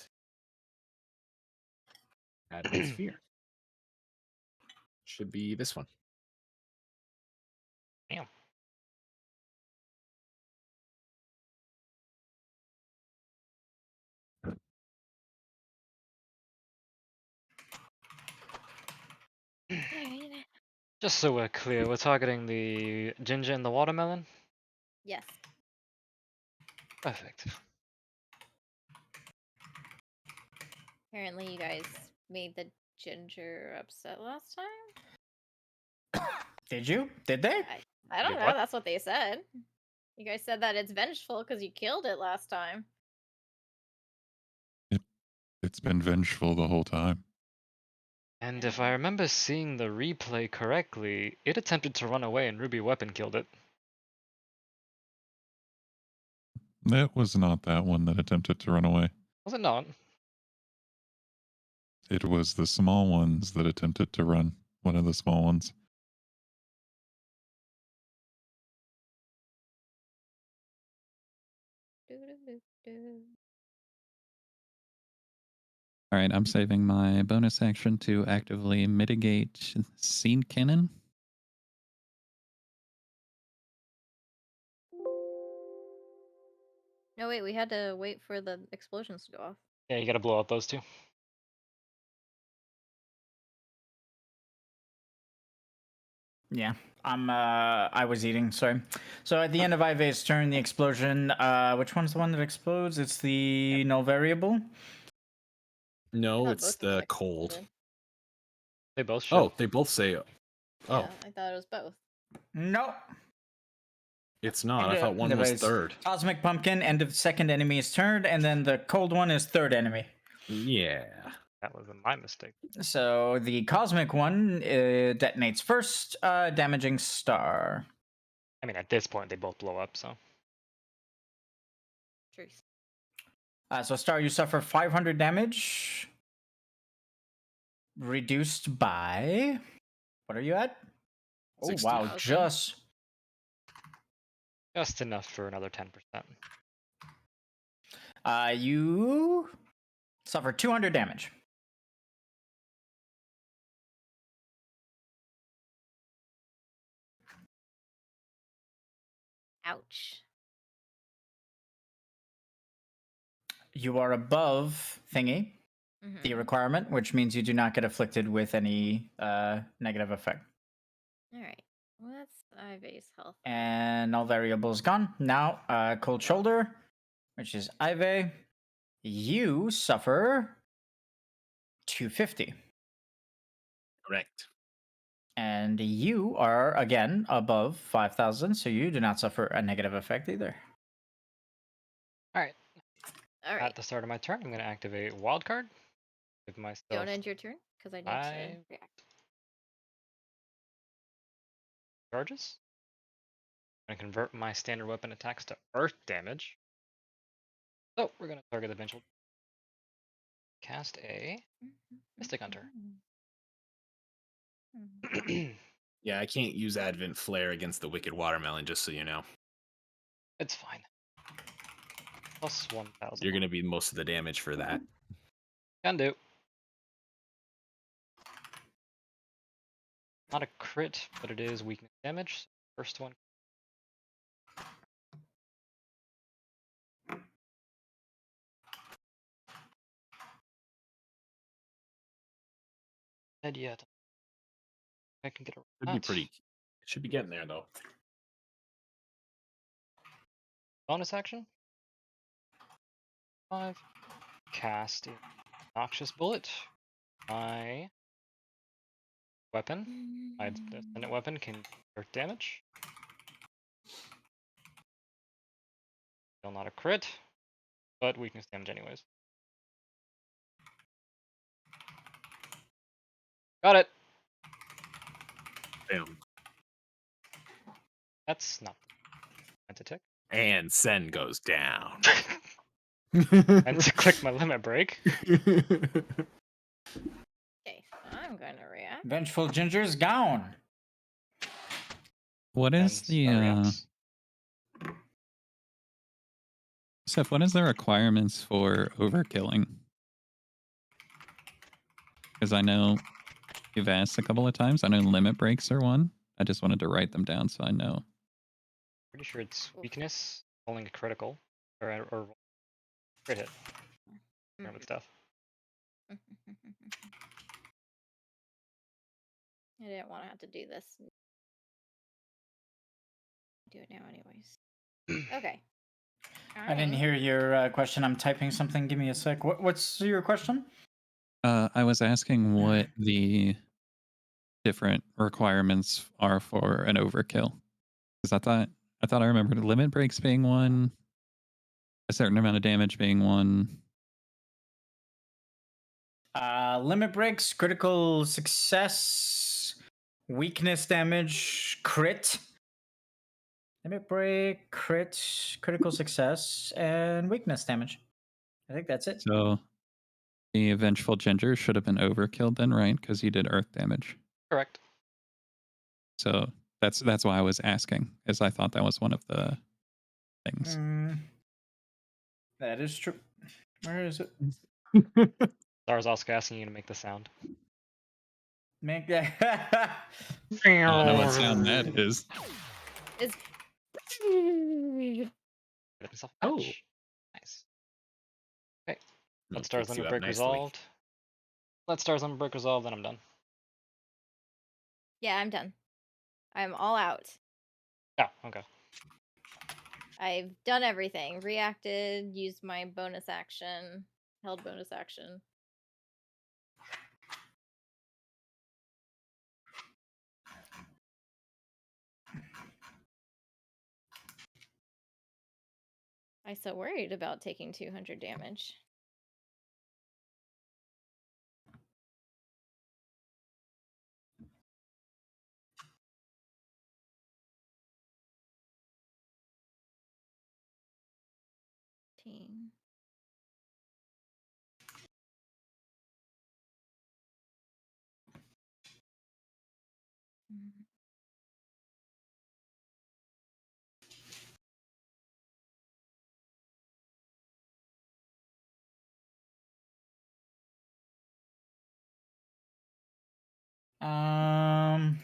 add my sphere. Should be this one. Damn. Just so we're clear, we're targeting the ginger and the watermelon? Yes. Perfect. Apparently, you guys made the ginger upset last time. Did you? Did they? I don't Did know. what? That's what they said. You guys said that it's vengeful because you killed it last time. It's been vengeful the whole time. And if I remember seeing the replay correctly, it attempted to run away and Ruby Weapon killed it. It was not that one that attempted to run away. Was it not? It was the small ones that attempted to run. One of the small ones. All right, I'm saving my bonus action to actively mitigate scene cannon. No, wait. We had to wait for the explosions to go off. Yeah, you gotta blow out those two. Yeah. I was eating, sorry. So at the end of Iveh's turn, the explosion, which one's the one that explodes? It's the null variable. No, thought it's both of them the cold. exploded. They both should. Oh, they both say. Oh, Yeah, I thought it was both. Nope. it's not. I thought one was third. Cosmic Pumpkin, end of second enemy's turn, and then the cold one is third enemy. Yeah. That was my mistake. So the Cosmic one detonates first, damaging Star. I mean, at this point, they both blow up, so. Truth. So Star, you suffer 500 damage. Reduced by... What are you at? 60. Oh, wow. Just enough for another 10%. You suffer 200 damage. Ouch. You are above thingy, the requirement, which means you do not get afflicted with any negative effect. All right. What's Iveh's health? And all variables gone. Now, cold shoulder, which is Iveh. You suffer 250. Correct. And you are, again, above 5,000, so you do not suffer a negative effect either. All right. All right. At the start of my turn, I'm going to activate Wild Card. Give myself. Don't end your turn, because I need to react. Charges. I'm going to convert my standard weapon attacks to earth damage. So we're going to target the vengeful. Cast a Mystic Hunter. Yeah, I can't use Advent Flare against the Wicked Watermelon, just so you know. It's fine. Plus 1,000. You're going to be most of the damage for that. Can do. Not a crit, but it is weakness damage. First one. Dead yet. I can get a. Should be pretty. Should be getting there though. Bonus action. 5. Cast a Noxious Bullet. My weapon, my descendant weapon, can earth damage. Still not a crit, but weakness damage anyways. Got it. Boom. That's not meant to tick. And Sen goes down. And to click my limit break. Okay, so I'm going to react. Vengeful Ginger's gone. What is the Seth, what is the requirements for overkilling? Because I know you've asked a couple of times. I know limit breaks are one. I just wanted to write them down so I know. Pretty sure it's weakness, rolling a critical, or crit hit. With stuff. I didn't want to have to do this. Do it now anyways. Okay. I didn't hear your question. I'm typing something. Give me a sec. What's your question? I was asking what the different requirements are for an overkill. Because I thought I remembered limit breaks being one, a certain amount of damage being one. Limit breaks, critical success, weakness damage, crit. Limit break, crit, critical success, and weakness damage. I think that's it. So the Vengeful Ginger should have been overkilled then, right? Because he did earth damage. Correct. So that's why I was asking, as I thought that was one of the things. That is true. Where is it? Star's also asking you to make the sound. Make that. I don't know what sound that is. It's... Oh. Nice. Okay. Let Star's Limit Break resolved. Let Star's Limit Break resolved, then I'm done. Yeah, I'm done. I'm all out. Oh, okay. I've done everything. Reacted, used my bonus action, held bonus action. I so worried about taking 200 damage. Mm. Um.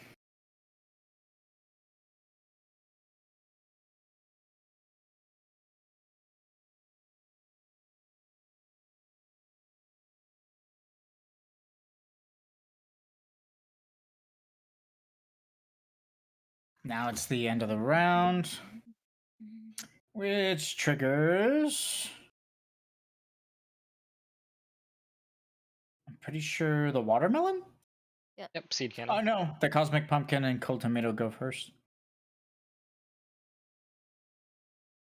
Now it's the end of the round, which triggers. I'm pretty sure the watermelon? Yep, seed cannon. Oh no, the cosmic pumpkin and cold tomato go first.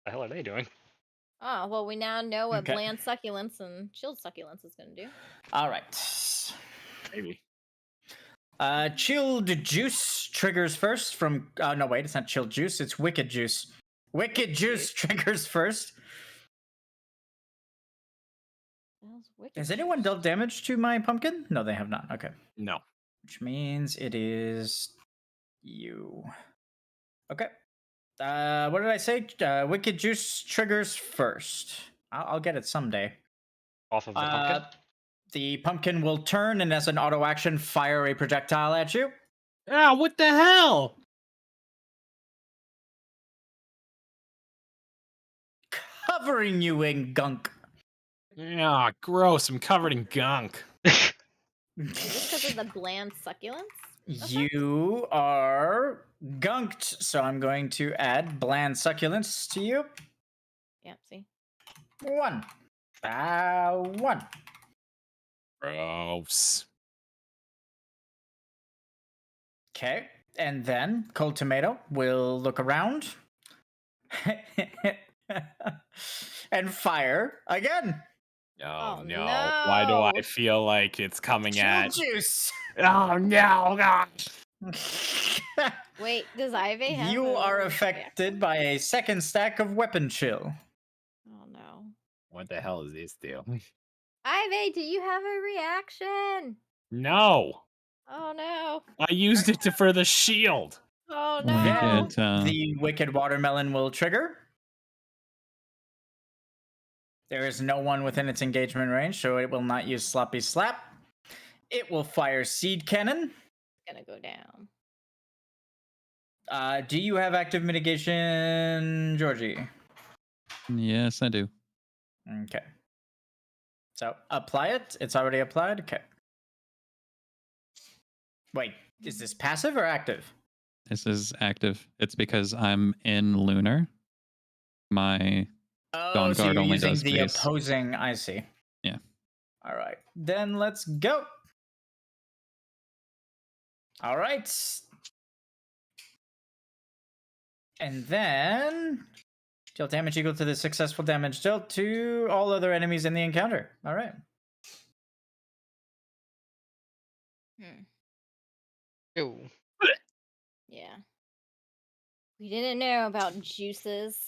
The hell are they doing? Oh, well, we now know what Okay. bland succulents and chilled succulents is going to do. All right. Maybe. Chilled juice triggers first from. No, wait, it's not chilled juice. It's wicked juice. Wicked juice triggers first. Has anyone dealt damage to my pumpkin? No, they have not. Okay. No. Which means it is you. Okay. What did I say? Wicked juice triggers first. I'll get it someday. Off of the pumpkin? The pumpkin will turn and, as an auto action, fire a projectile at you. Ah, what the hell? Covering you in gunk. Yeah, gross. I'm covered in gunk. Is this because of the bland succulents? You are gunked, so I'm going to add bland succulents to you. Yeah, see? 1. 1. Gross. Okay, and then Cold Tomato will look around and fire again. Oh, no. Why do I feel like it's coming at... Juice. Oh, no, gosh. Wait, does Iveh have You a are affected by a second stack of weapon chill. Oh, no. What the hell is this deal? Iveh, do you have a reaction? No. Oh, no. I used it for the shield. Oh, We no. get The wicked watermelon will trigger. There is no one within its engagement range, so it will not use Sloppy Slap. It will fire Seed Cannon. It's gonna go down. Do you have active mitigation, Georgie? Yes, I do. Okay. So apply it. It's already applied. Okay. Wait, is this passive or active? This is active. It's because I'm in Lunar. My Dawn So Guard you're only using does the base. opposing. I see. Yeah. All right. Then let's go. All right. And then deal damage equal to the successful damage dealt to all other enemies in the encounter. All right. Ew. Yeah. We didn't know about juices.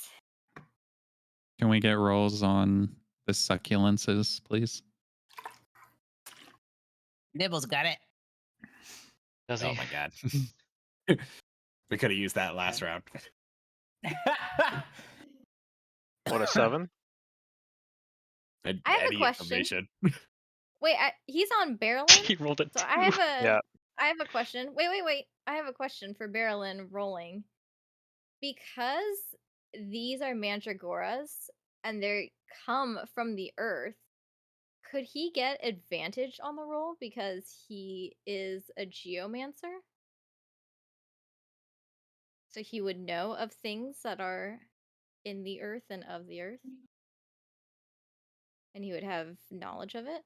Can we get rolls on the succulences, please? Nibbles got it. Does he? Oh, my God. We could have used that last round. What, a 7? I have a question. Wait, he's on Barrelin? He rolled it So too. I have a Yeah. I have a question. Wait. I have a question for Barrelin rolling. Because these are mandragoras and they come from the earth, could he get advantage on the roll because he is a geomancer? So he would know of things that are in the earth and of the earth? And he would have knowledge of it?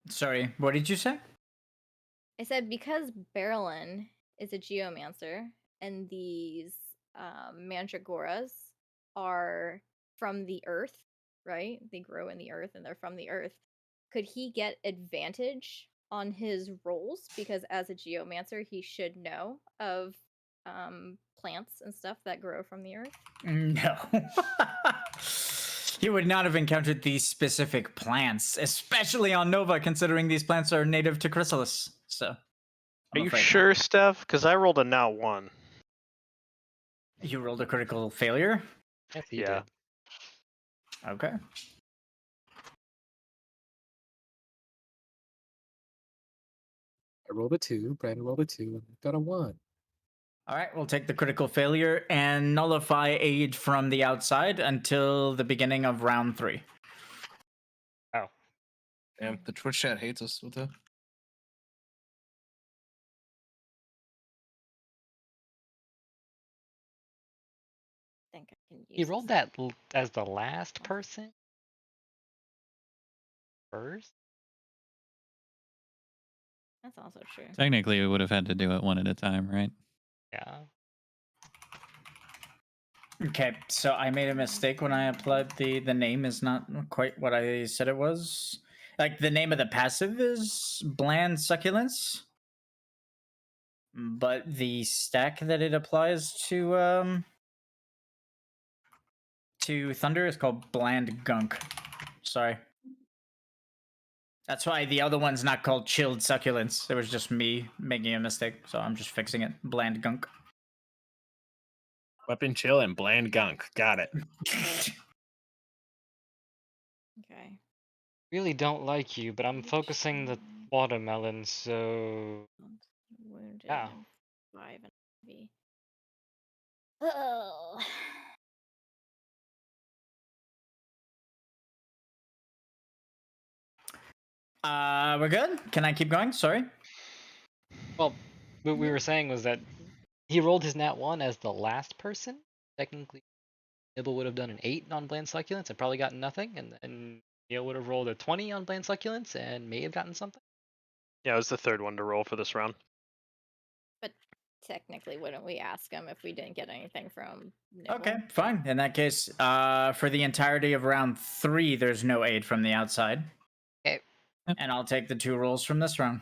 Sorry, what did you say? I said because Berlin is a geomancer and these mandragoras are from the earth, right? They grow in the earth and they're from the earth. Could he get advantage on his rolls because as a geomancer he should know of plants and stuff that grow from the earth? No. He would not have encountered these specific plants, especially on Nova, considering these plants are native to Chrysalis. So, Are I'm you afraid not. sure, Steph? Because I rolled a now 1. You rolled a critical failure? Yes, he Yeah. did. Okay. I rolled a 2, Brandon rolled a 2, and I got a 1. All right, we'll take the critical failure and nullify aid from the outside until the beginning of round 3. Oh. Damn, the Twitch chat hates us with that. I think I can use He rolled that as the last person? First? That's also true. Technically, we would have had to do it one at a time, right? Yeah. Okay, so I made a mistake when I applied the name is not quite what I said it was. Like the name of the passive is Bland Succulence, but the stack that it applies to Thunder is called Bland Gunk. Sorry. That's why the other one's not called Chilled Succulence. It was just me making a mistake, so I'm just fixing it. Bland Gunk. Weapon chill and bland gunk. Got it. Okay. Really don't like you, but I'm focusing the watermelon, so Wounded yeah. and 5 and heavy. Oh. We're good? Can I keep going? Sorry. Well, what we were saying was that he rolled his nat 1 as the last person. Technically, Nibble would have done an 8 on Bland Succulents and probably gotten nothing, and then Neil would have rolled a 20 on Bland Succulents and may have gotten something. Yeah, it was the third one to roll for this round. But technically, wouldn't we ask him if we didn't get anything from Nibble? Okay, fine. In that case, for the entirety of round 3, there's no aid from the outside. Okay. And I'll take the 2 rolls from this round.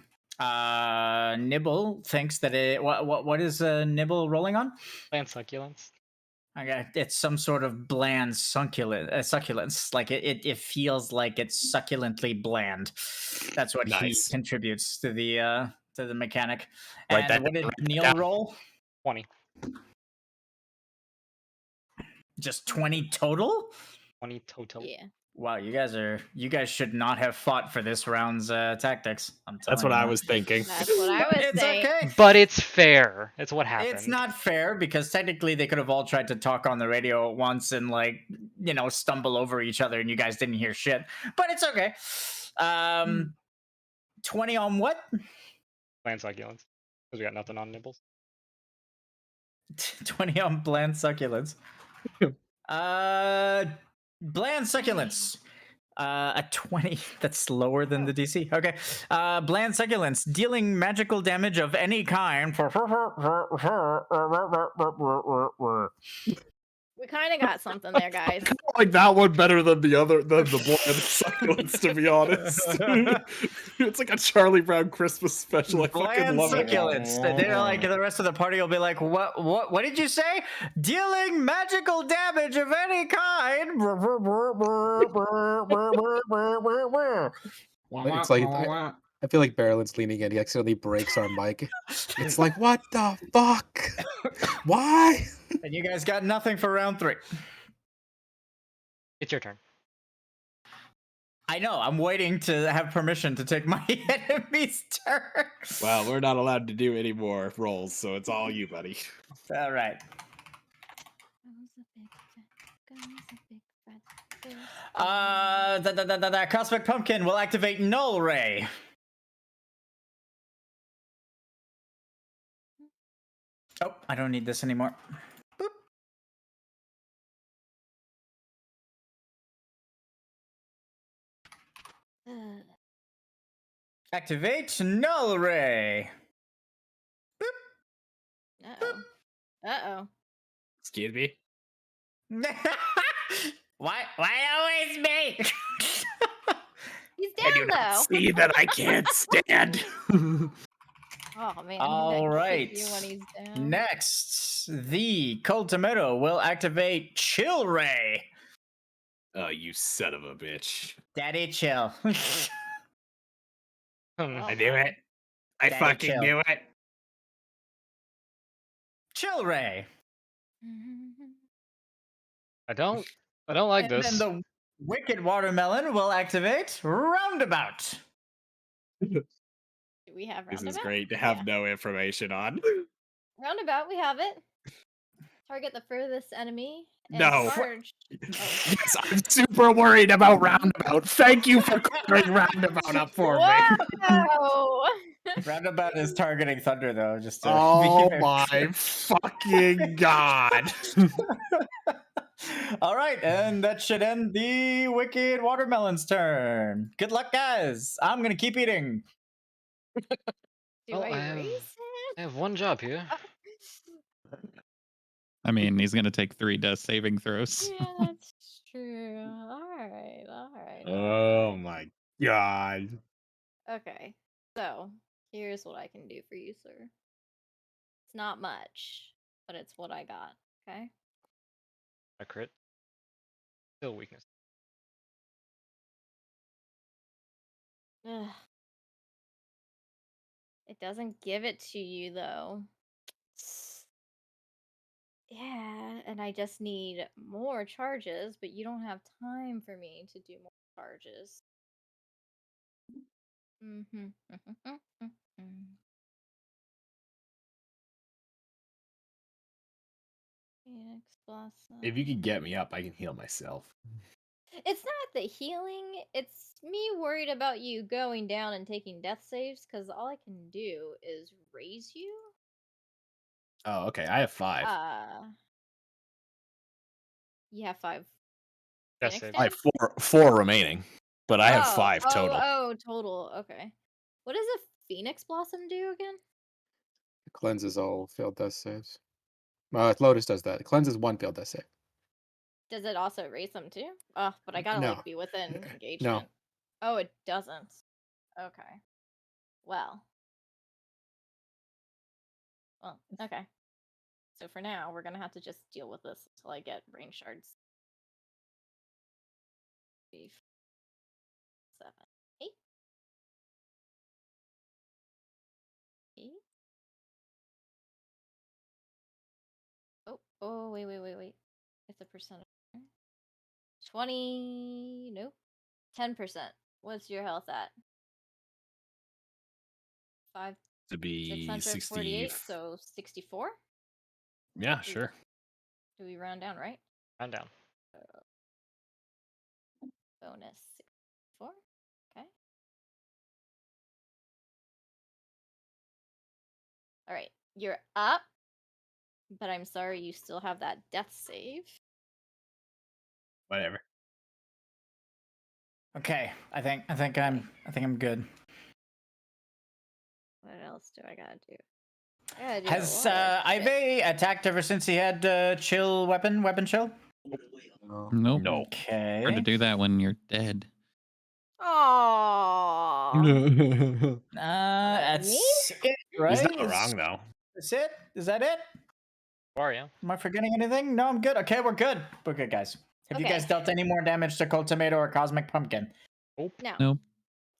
Nibble thinks that it. What is Nibble rolling on? Bland Succulents. Okay, it's some sort of bland succulence. Like it feels like it's succulently bland. That's what Nice. he contributes to the mechanic. Write And that what down, did write that Neil down. roll? 20. Just 20 total? 20 total. Yeah. Wow, you guys should not have fought for this round's tactics. I'm telling That's what you I that. was thinking. That's what I was It's saying. okay. But it's fair. It's what happened. It's not fair because technically they could have all tried to talk on the radio at once and stumble over each other and you guys didn't hear shit. But it's okay. 20 on what? Bland Succulents. Because we got nothing on Nibbles. 20 on bland succulents. Bland succulents. A 20. That's lower than the DC. Okay. Bland succulents. Dealing magical damage of any kind for. We kind of got something there, guys. I like that one better than the bland succulents, to be honest. It's like a Charlie Brown Christmas special. I fucking Bland love it. succulents. They're like the rest of the party will be like, what did you say? Dealing magical damage of any kind. It's like I feel like Barrelin's leaning in. He accidentally breaks our mic. It's like, what the fuck? Why? And you guys got nothing for round 3. It's your turn. I know. I'm waiting to have permission to take my enemy's turn. Well, we're not allowed to do any more rolls, so it's all you, buddy. All right. The Cosmic Pumpkin will activate Null Ray. Oh, I don't need this anymore. Boop. Activate Null Ray. Uh-oh. Uh-oh. Excuse me. Why always me? He's I do down, not though. see that I can't stand. Oh, man. All That right. hit you when he's down. Next, the Cultimeto will activate Chill Ray. Oh, you son of a bitch. Daddy chill. Well, I knew it. I Daddy fucking chill. knew it. Chill Ray. I don't like And then this. the Wicked Watermelon will activate Roundabout. Do we have This roundabout? is great to have Yeah. no information on. Roundabout, we have it. Target the furthest enemy and No. charge. Yes, I'm super worried about Roundabout. Thank you for clearing Roundabout up for me. Whoa! Roundabout is targeting Thunder, though. Just to be Oh very my clear. fucking god. All right, and that should end the Wicked Watermelon's turn. Good luck, guys. I'm gonna keep eating. Do Well, I I raise have him? one job here. I mean, he's gonna take 3 death saving throws. Yeah, that's true. Alright, alright, Oh alright. my god. Okay, so here's what I can do for you, sir. It's not much, but it's what I got, okay? A crit. Still weakness. Ugh. It doesn't give it to you, though. Yeah, and I just need more charges, but you don't have time for me to do more charges. Mm-hmm. Phoenix If you Blossom. can get me up, I can heal myself. It's not the healing, it's me worried about you going down and taking death saves, because all I can do is raise you. Oh, okay. I have 5. You have 5 Death Phoenix saves. I have damage? four remaining, but I have Oh, 5 total. total. Okay. What does a Phoenix Blossom do again? It cleanses all failed death saves. Lotus does that. It cleanses 1 failed death save. Does it also raise them too? Oh, but I gotta No. like be within No. engagement. Oh, it doesn't. Okay. Well. Well, okay. So for now, we're gonna have to just deal with this until I get rain shards. 3, 7, 8. 8. Wait. It's a percentage. 20. Nope. 10%. What's your health at? 5, To be 648. 60. So 64. Yeah, sure. Do we round down, right? Round down. Bonus 64. Okay. All right. You're up, but I'm sorry you still have that death save. Whatever. Okay, I think I'm good. What else do I gotta do? I gotta do a Has lot of shit. Iveh attacked ever since he had chill weapon chill? No. Nope. No. Okay. Hard to do that when you're dead. Aww. That's mean? it, right? He's not wrong though. That's it? Is that it? How are you? Am I forgetting anything? No, I'm good. Okay, we're good. We're good, guys. Have you guys Okay. dealt any more damage to Cold Tomato or Cosmic Pumpkin? Now, Nope.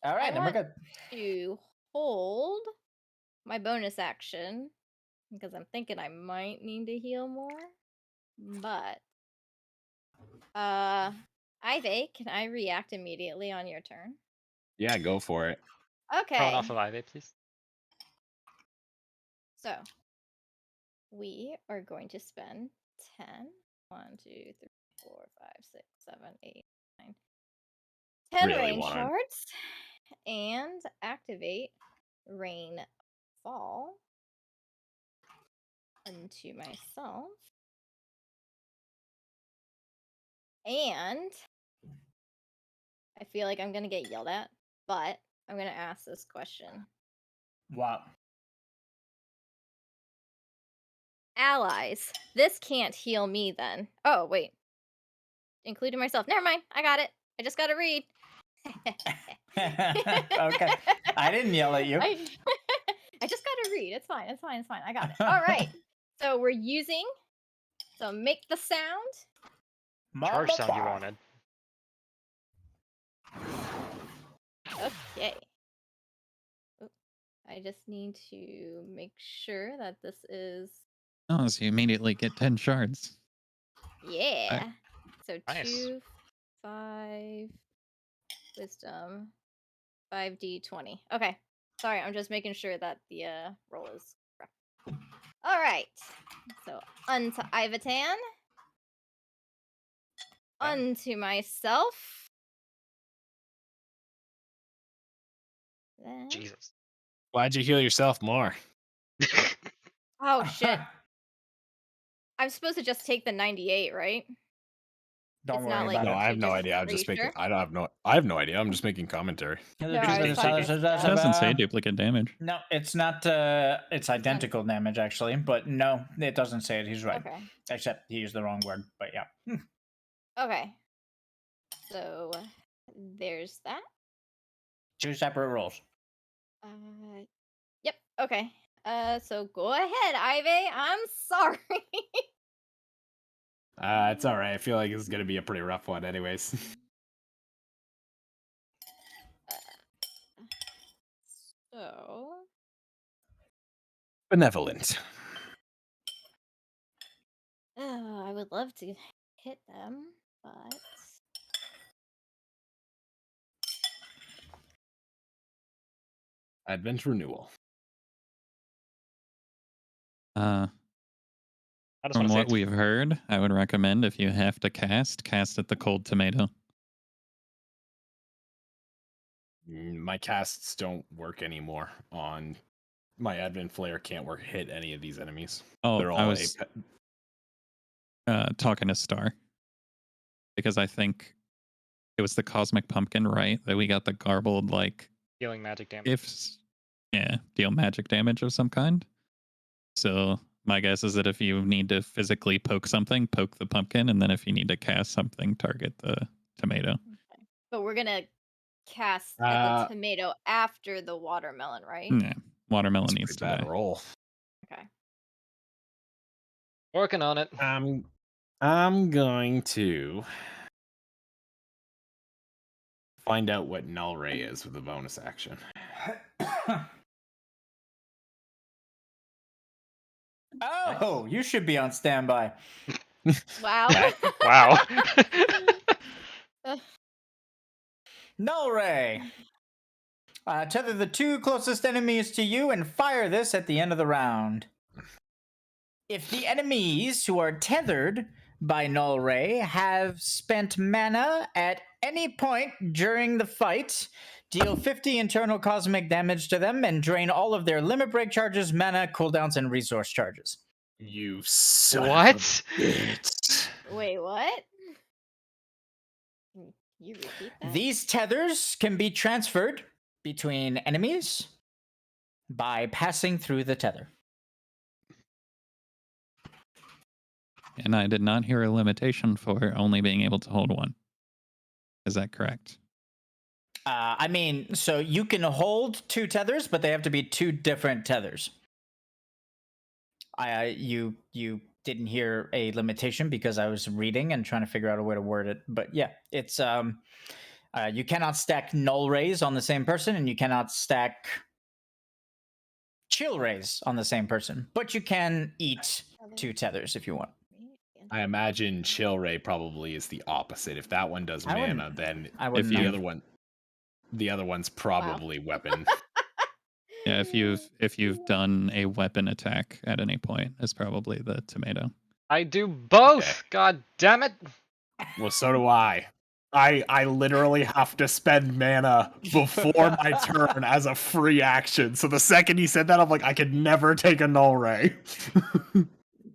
All right, I then we're want good. to hold my bonus action because I'm thinking I might need to heal more. But, Iveh, can I react immediately on your turn? Yeah, go for it. Okay. Prone off of Iveh, please. So, we are going to spend 10. 1, 2, 3, 4, 5, 6, 7, 8, 9. 10 Really rain wanna- shards and activate rain fall into myself. And I feel like I'm gonna get yelled at, but I'm gonna ask this question. Wow. Allies. This can't heal me then. Oh, wait. Including myself. Never mind. I got it. I just gotta read. Okay. I didn't yell at you. I just gotta read. It's fine. It's fine. It's fine. I got it. All right. So we're using. So make the sound. Charge sound you wanted. Okay. Oop. I just need to make sure that this is. Oh, so you immediately get 10 shards. Yeah. So Nice. 2, 5, wisdom, 5d20. Okay. Sorry, I'm just making sure that the roll is correct. All right. So unto Ivatan. Unto myself. Then... Jesus. Why'd you heal yourself more? Oh shit. I'm supposed to just take the 98, right? Don't It's worry not like about No, it. I have no idea. I'm Are you just making. sure? I have no idea. I'm just making commentary. No, I was fucking It doesn't say duplicate damage. No, it's not. It's identical damage actually, but no, it doesn't say it. He's right. Okay. Except he used the wrong word. But yeah. Okay. So there's that. 2 separate rolls. Yep. Okay. So go ahead, Iveh. I'm sorry. It's all right. I feel like this is gonna be a pretty rough one, anyways. So Benevolent. oh, I would love to hit them, but Advent renewal. Uh, I just From want to say what it's we've heard, I would recommend if you have to cast at the cold tomato. My casts don't work anymore on my Advent Flare. Can't hit any of these enemies. Oh, They're all I was talking to Star because I think it was the Cosmic Pumpkin, right? That we got the garbled healing magic damage. Deal magic damage of some kind. So my guess is that if you need to physically poke something, poke the pumpkin, and then if you need to cast something, target the tomato. okay. But we're gonna cast at the tomato after the watermelon, right? Yeah, watermelon That's a needs pretty to bad die. roll. Okay. Working on it. I'm going to find out what Null Ray is with a bonus action. Oh, you should be on standby. Wow. Wow. Null Ray. Tether the 2 closest enemies to you and fire this at the end of the round. If the enemies who are tethered by Null Ray have spent mana at any point during the fight, deal 50 internal cosmic damage to them and drain all of their limit break charges, mana, cooldowns, and resource charges. You son What? of a bitch. Wait, what? Can you repeat that? These tethers can be transferred between enemies by passing through the tether. And I did not hear a limitation for only being able to hold one. Is that correct? I mean, so you can hold 2 tethers, but they have to be 2 different tethers. You didn't hear a limitation because I was reading and trying to figure out a way to word it. But yeah, it's you cannot stack null rays on the same person, and you cannot stack chill rays on the same person. But you can eat 2 tethers if you want. I imagine Chill Ray probably is the opposite. If that one does mana, then if the other one's probably weapon. Yeah, if you've done a weapon attack at any point, it's probably the tomato. I do both. Okay. God damn it. Well, so do I. I literally have to spend mana before my turn as a free action. So the second he said that, I'm like, I could never take a Null Ray.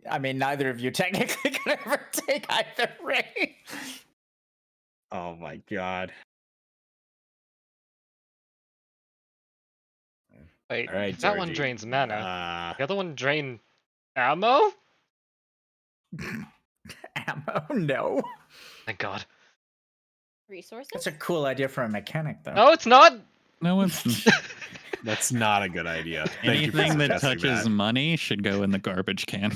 I mean, neither of you technically could ever take either ray. Oh my god. Wait, All right, that one Georgie. drains mana. The other one drained ammo? Ammo? No. Thank God. Resources? That's a cool idea for a mechanic, though. No, it's not. No, it's That's not a good idea. Thank you for anything that suggesting touches that. money should go in the garbage can.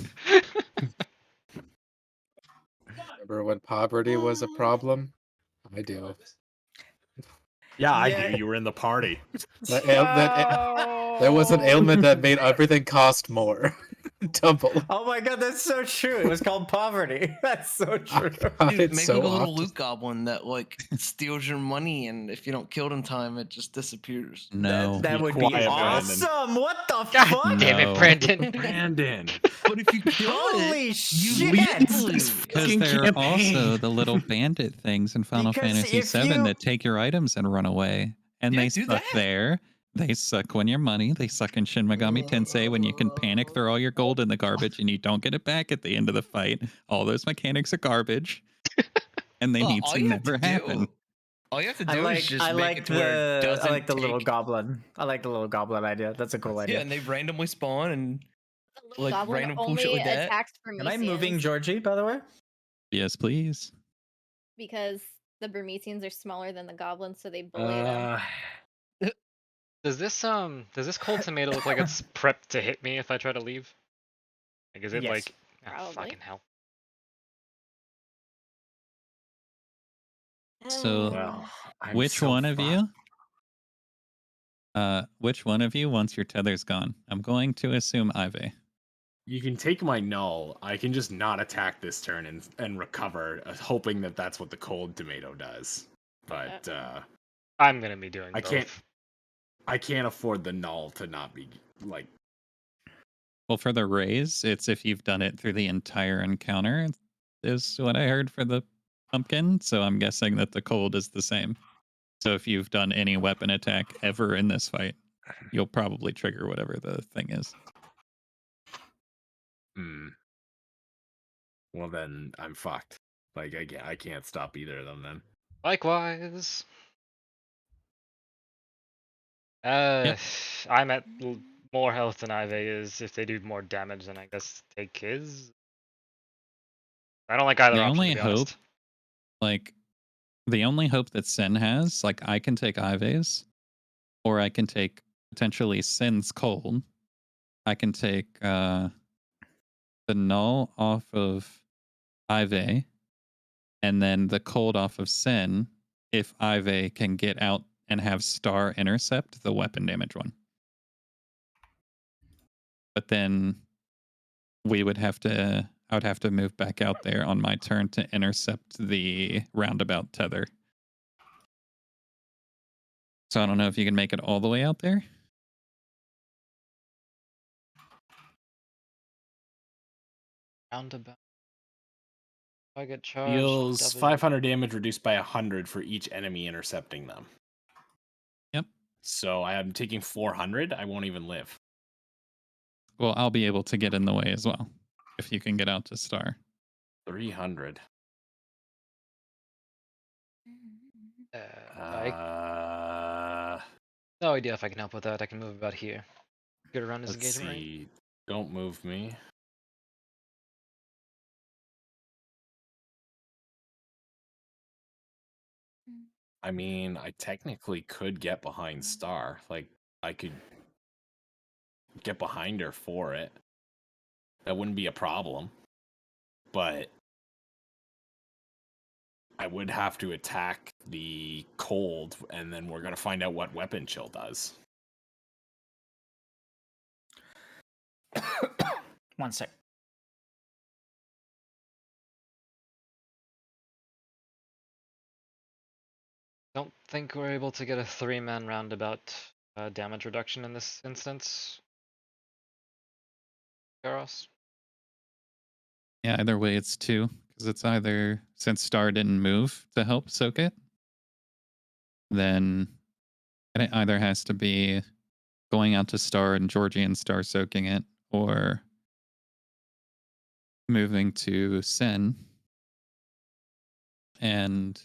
Remember when poverty was a problem? I do. Yeah, I Yeah. do. You were in the party. There was an ailment that made everything cost more. Double. Oh my god, that's so true. It was called poverty. That's so true. Dude, It's make so like a little often. loot goblin that like steals your money, and if you don't kill it in time, it just disappears. No. That Be would be quiet, Brandon. awesome. What the God fuck? damn it, No. Brandon. Brandon. But if you kill Holy it, shit! Because fucking there are campaign. also the little bandit things in Final Because Fantasy if VII you- that take your items and run away. And Yeah, they do suck that. there. They suck when your money. They suck in Shin Megami Tensei when you can panic, throw all your gold in the garbage, and you don't get it back at the end of the fight. All those mechanics are garbage. And they need all to you have never to happen. do, all you have to do is just make it to where it doesn't I like the little take- goblin. I like the little goblin idea. That's a cool idea. Yeah, and they randomly spawn and The little like goblin random cool only shit like that. attacks Am I moving Burmesians Georgie, by the way? Yes, please. because the Burmesians are smaller than the goblins, so they bully them. Does this cold tomato look like it's prepped to hit me if I try to leave? Like, is it Yes. like Probably. fucking hell? So, Well, I'm which so one of fucked. you? Which one of you once your tether's gone? I'm going to assume Iveh. You can take my null. I can just not attack this turn and recover, hoping that that's what the cold tomato does. But I'm gonna be doing I both. I can't afford the null to not be like. Well, for the raise, it's if you've done it through the entire encounter, is what I heard for the pumpkin. So I'm guessing that the cold is the same. So if you've done any weapon attack ever in this fight, you'll probably trigger whatever the thing is. Well, then I'm fucked. Like I can't stop either of them then. Likewise. Yep. I'm at more health than Iveh is. If they do more damage, then I guess take his. I don't like either The option, only to be hope, honest. like, the only hope that Sin has, like, I can take Iveh's, or I can take potentially Sin's cold. I can take the null off of Iveh, and then the cold off of Sin if Iveh can get out and have Star intercept the weapon damage one. But then I would have to move back out there on my turn to intercept the roundabout tether. So I don't know if you can make it all the way out there. Roundabout. I get charged. Deals W. 500 damage reduced by 100 for each enemy intercepting them. Yep. So I am taking 400. I won't even live. Well, I'll be able to get in the way as well if you can get out to Star. 300. No idea if I can help with that. I can move about here. Good around his Let's engagement, right? see. Don't move me. I mean, I technically could get behind Star. Like, I could get behind her for it. That wouldn't be a problem. But I would have to attack the cold, and then we're going to find out what weapon chill does. One sec. Don't think we're able to get a 3-man roundabout damage reduction in this instance. Garos? Yeah, either way, it's 2 because it's either since Star didn't move to help soak it, then it either has to be going out to Star and Georgie and Star soaking it, or moving to Sin and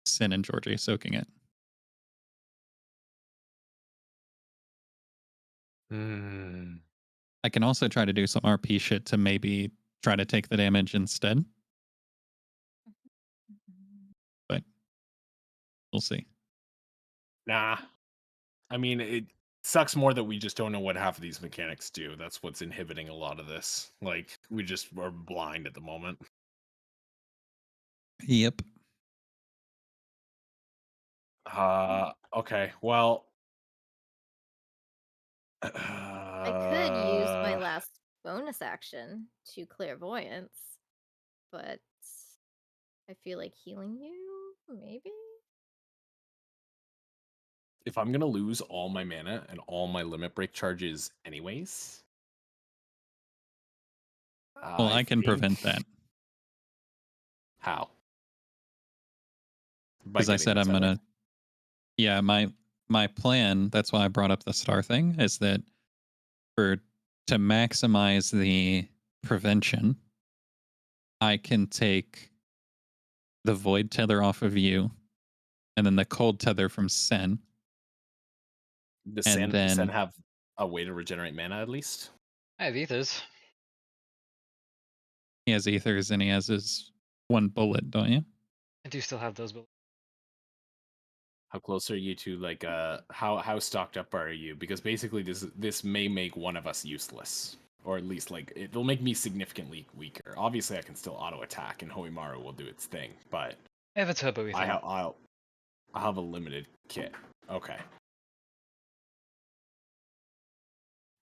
Sin and Georgie soaking it. Hmm. I can also try to do some RP shit to maybe try to take the damage instead, but we'll see. Nah. I mean, it sucks more that we just don't know what half of these mechanics do. That's what's inhibiting a lot of this. Like, we just are blind at the moment. Yep. Okay. Well, I could use my last bonus action to clairvoyance, but I feel like healing you, maybe? if I'm gonna lose all my mana and all my limit break charges anyways, Well, I I can think prevent that how? By because I getting said the I'm tether. gonna. Yeah, my plan. That's why I brought up the star thing. Is that for to maximize the prevention, I can take the void tether off of you, and then the cold tether from Sen, Does and Sen then have a way to regenerate mana at least? I have ethers. he has ethers and he has his one bullet, don't you? I do still have those, but How close are you to like how stocked up are you? Because basically this may make one of us useless. Or at least like it'll make me significantly weaker. Obviously I can still auto attack and Hoimaru will do its thing, but I have a turbo ether. I'll have a limited kit. Okay.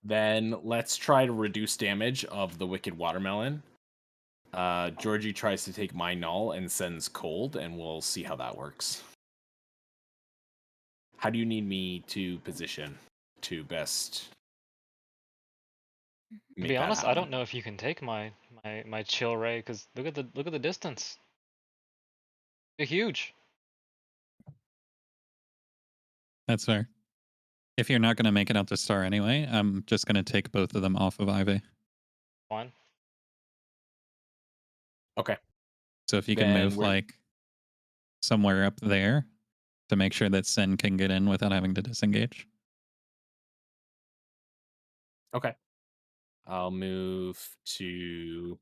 Then let's try to reduce damage of the Wicked Watermelon. Georgie tries to take my null and sends cold, and we'll see how that works. How do you need me to position to best To make be that honest, I happen? don't know if you can take my chill ray because look at the distance. They're huge. That's fair. If you're not going to make it out to star anyway, I'm just going to take both of them off of Iveh. Fine. Okay. So if you can Then move we're like somewhere up there to make sure that Sen can get in without having to disengage. okay. I'll move to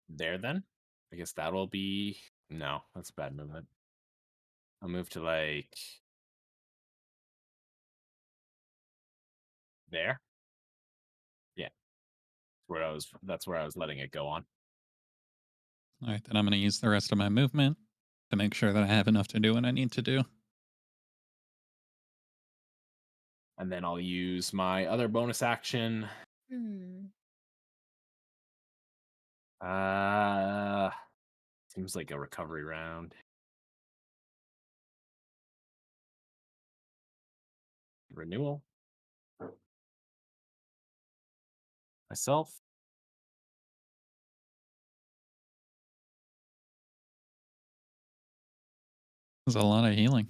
there then. I guess that'll be no, that's a bad movement. I'll move to like there. Yeah. That's where I was letting it go on. All right, then I'm going to use the rest of my movement to make sure that I have enough to do what I need to do. And then I'll use my other bonus action. Hmm. Uh seems like a recovery round. Renewal. Myself. There's a lot of healing.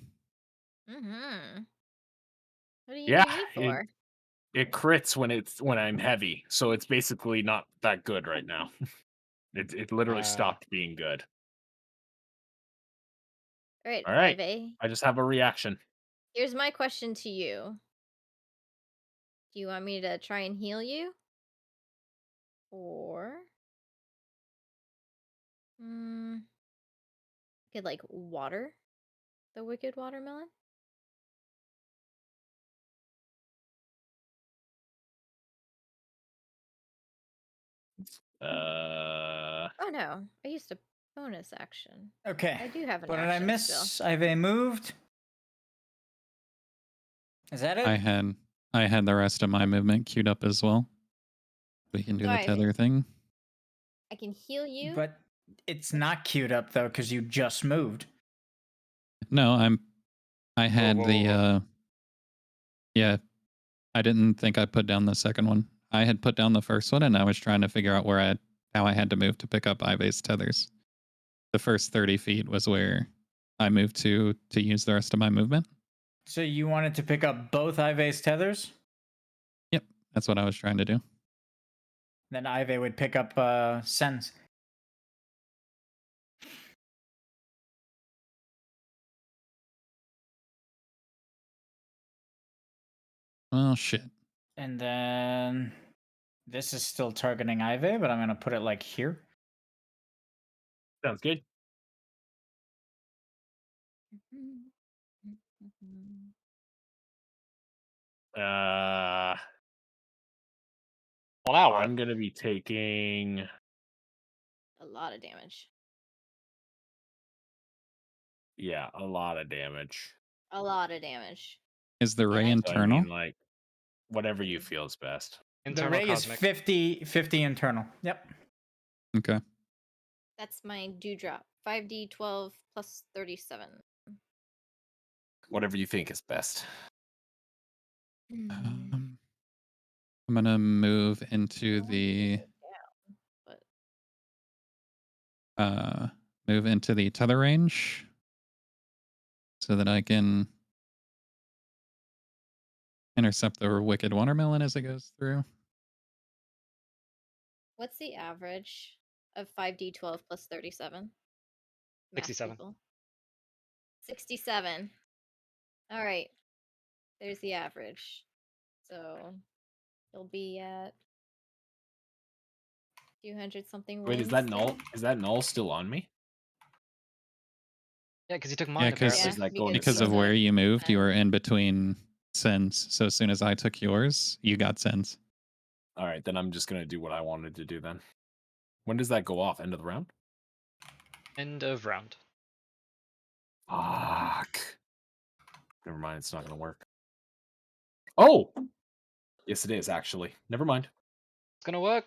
Mm-hmm. What are you Yeah, healing me it for? it crits when I'm heavy, so it's basically not that good right now. It literally stopped being good. All right, All right, Iveh. I just have a reaction. Here's my question to you. Do you want me to try and heal you? Or could like water the wicked watermelon? Oh no, I used a bonus action. Okay. I do have an What did I action still. miss? Iveh moved. Is that it? I had the rest of my movement queued up as well. We can do So the Iveh, tether thing. I can heal you. But it's not queued up though because you just moved. No, I Whoa, had whoa, the whoa, whoa. yeah, I didn't think I put down the second one. I had put down the first one and I was trying to figure out how I had to move to pick up Iveh's tethers. The first 30 feet was where I moved to use the rest of my movement. So you wanted to pick up both Iveh's tethers? Yep, that's what I was trying to do. Then Iveh would pick up Sen's. Well, shit. And then this is still targeting Iveh, but I'm gonna put it like here. Sounds good. Uh, 1 hour. I'm gonna be taking. A lot of damage. Yeah, a lot of damage. A lot of damage. Is the ray I- So I internal? mean, like, whatever you feel is best. The Internal ray is cosmic. 50 internal. Yep. Okay. That's my dewdrop. 5d12 plus 37. Whatever you think is best. I'm gonna move into the move into the tether range so that I can intercept the wicked watermelon as it goes through. What's the average of 5d12 plus 37? Math 67. people. 67. All right. There's the average. So he'll be at 200 something Wait, wounds. is that still. null? Is that null still on me? Yeah, because you took Yeah, mine because apparently. Does that go into because of seven? where you moved, you and- were in between sends. So as soon as I took yours, you got sends. All right, then I'm just gonna do what I wanted to do then. When does that go off? End of the round? End of round. Fuck. Never mind, it's not gonna work. Oh! Yes, it is, actually. Never mind. It's gonna work.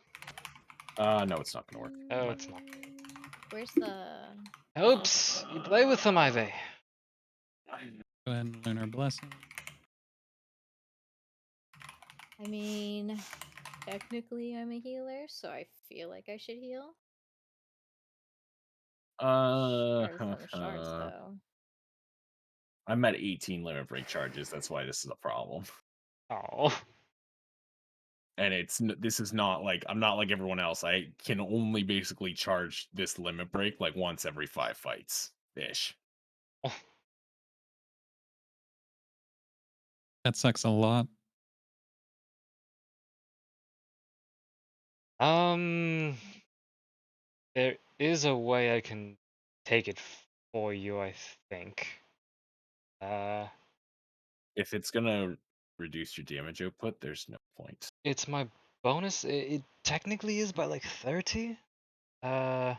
No, it's not gonna work. Oh, it's not. Where's the... Oops! You play with them, Iveh. Go ahead and learn our blessing. I mean, technically I'm a healer, so I feel like I should heal. Shards on the shards, though. I'm at 18 limit break charges. That's why this is a problem. Oh. And this is not like I'm not like everyone else. I can only basically charge this limit break like once every 5 fights ish. That sucks a lot. There is a way I can take it for you, I think. If it's gonna reduce your damage output, there's no point. It's my bonus. It technically is by like 30. Let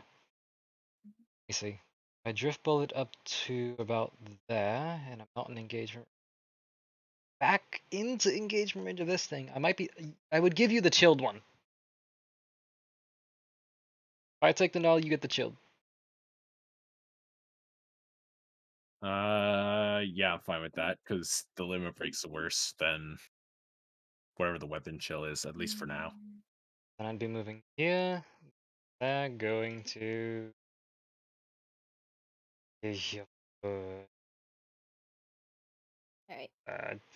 me see. I drift bullet up to about there, and I'm not in engagement. Back into engagement range of this thing. I would give you the chilled one. If I take the null, you get the chilled. Yeah, I'm fine with that because the limit break's worse than whatever the weapon chill is, at least for now. And I'd be moving here. They're going to. Alright.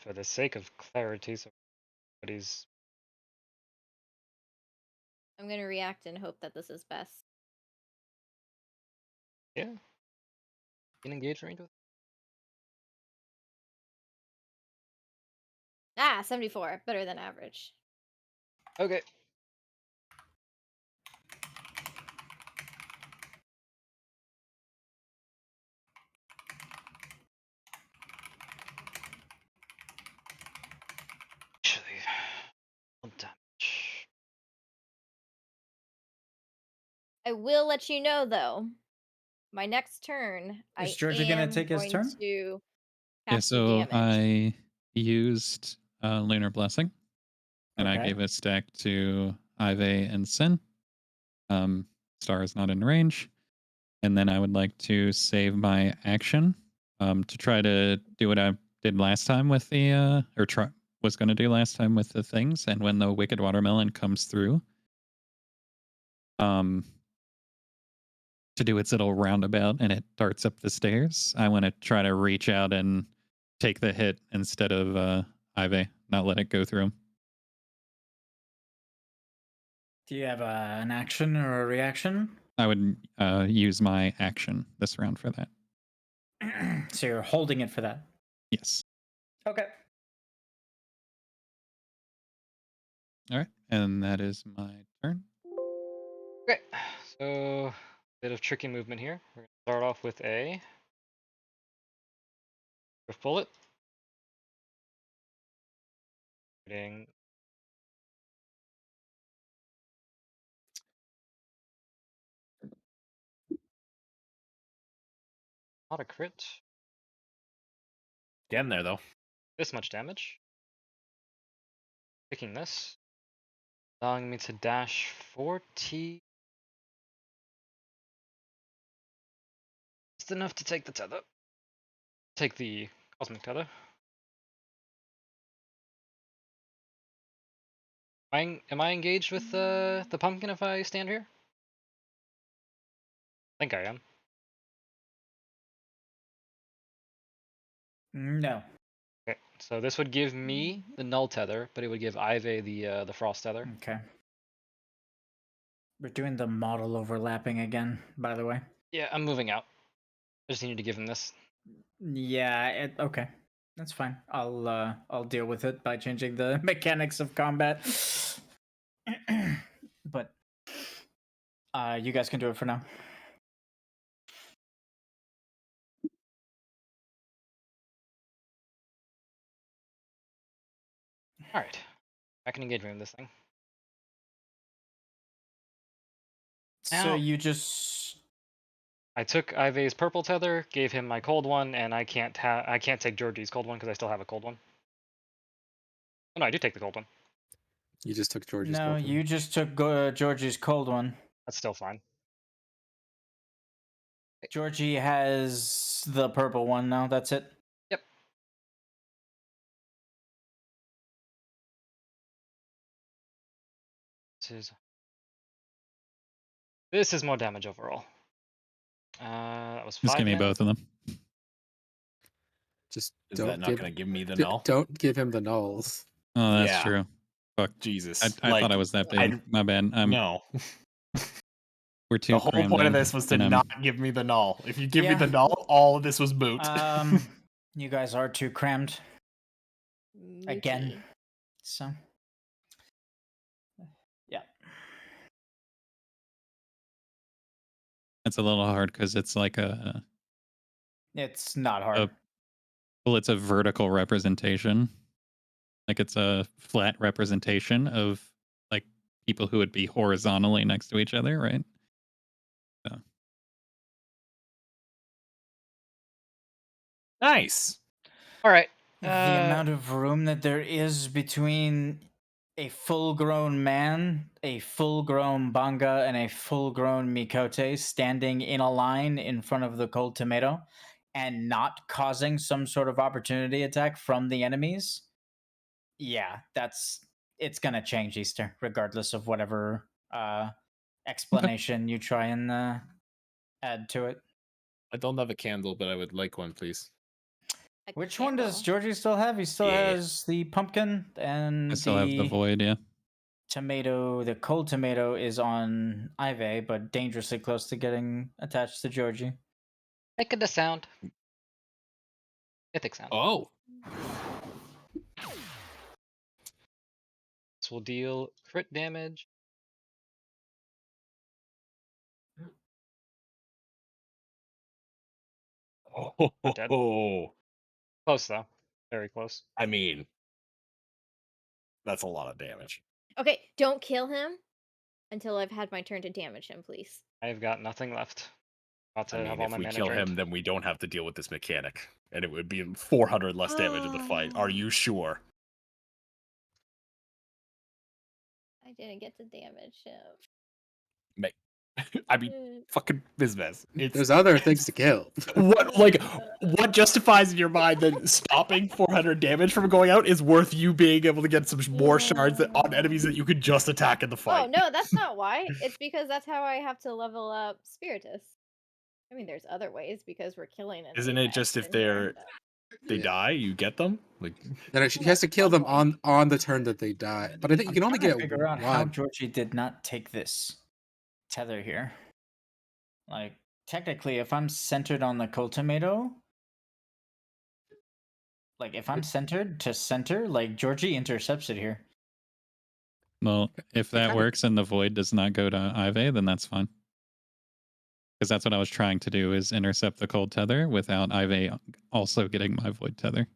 For the sake of clarity, so everybody's. I'm gonna react and hope that this is best. Yeah. In engage range with. Ah, 74. Better than average. Okay. Actually, one damage. I will let you know, though. My next turn, Is I Georgie gonna am take his going turn? to Yeah, cast the so damage. I used Lunar Blessing, and I Okay. gave a stack to Iveh and Sin. Star is not in range. And then I would like to save my action to try to do what I did last time with the, was going to do last time with the things. And when the Wicked Watermelon comes through, to do its little roundabout and it darts up the stairs, I want to try to reach out and take the hit instead of Iveh, not let it go through him. Do you have an action or a reaction? I would use my action this round for that. So you're holding it for that. Yes. Okay. All right, and that is my turn. Okay, so bit of tricky movement here. We're gonna start off with a drift bullet. Hitting not a crit. Getting there though. This much damage. Picking this, allowing me to dash 40. Just enough to take the tether. Take the cosmic tether. Am I engaged with the pumpkin if I stand here? I think I am. No. Okay, so this would give me the null tether, but it would give Iveh the frost tether. Okay. We're doing the model overlapping again, by the way. Yeah, I'm moving out. I just need to give him this. Yeah, okay. That's fine. I'll deal with it by changing the mechanics of combat. But you guys can do it for now. Alright. I can engage me with this thing. So Now- you just I took Iveh's purple tether, gave him my cold one, and I can't take Georgie's cold one because I still have a cold one. Oh no, I do take the cold one. You just took George's No, cold one. you just took Georgie's cold one. That's still fine. Georgie has the purple one now. That's it. Yep. This is more damage overall. That was 5 Just give me damage. both of them. Just Is that not going to give me the null? Don't give him the nulls. Oh, that's Yeah. true. Fuck. Jesus. I thought I was that big. My bad. No. We're too The whole crammed point of in, this was to and not give me the null. If you give me Yeah. the null, all of this was moot. You guys are too crammed again. Mooty. So yeah. it's a little hard because it's like It's not hard. well, it's a vertical representation. Like it's a flat representation of like people who would be horizontally next to each other, right? So. Nice. All right. The amount of room that there is between a full-grown man, a full-grown Banga, and a full-grown Mikote standing in a line in front of the cold tomato and not causing some sort of opportunity attack from the enemies. Yeah, it's gonna change Easter, regardless of whatever explanation you try and add to it. I don't have a candle, but I would like one, please. A Which one does candle. Georgie still have? He still Yeah. has the pumpkin and I still have the void, yeah. tomato. The cold tomato is on Iveh, but dangerously close to getting attached to Georgie. Make the sound. Mythic sound. Oh. This will deal crit damage. Dead. Oh. Close though. Very close. I mean, that's a lot of damage. Okay, don't kill him until I've had my turn to damage him, please. I've got nothing left. About to I have mean, all if my we mana kill drained. him, then we don't have to deal with this mechanic, and it would be 400 less damage in the fight. Are you sure? I didn't get to damage him. Mate, I mean, fucking Bizbez. There's other things to kill. What justifies in your mind that stopping 400 damage from going out is worth you being able to get some more shards on enemies that you could just attack in the fight? Oh no, that's not why. It's because that's how I have to level up Spiritus. I mean, there's other ways because we're killing enemies. Isn't it just if they die, you get them? Like, Then she has to kill them on the turn that they die. But I think you can only trying get to figure out how one. Georgie did not take this tether here. Like, technically, if I'm centered on the cold tomato, like if I'm centered to center, like Georgie intercepts it here. Well, if that works and the void does not go to Iveh, then that's fine. Because that's what I was trying to do, is intercept the cold tether without Iveh also getting my void tether.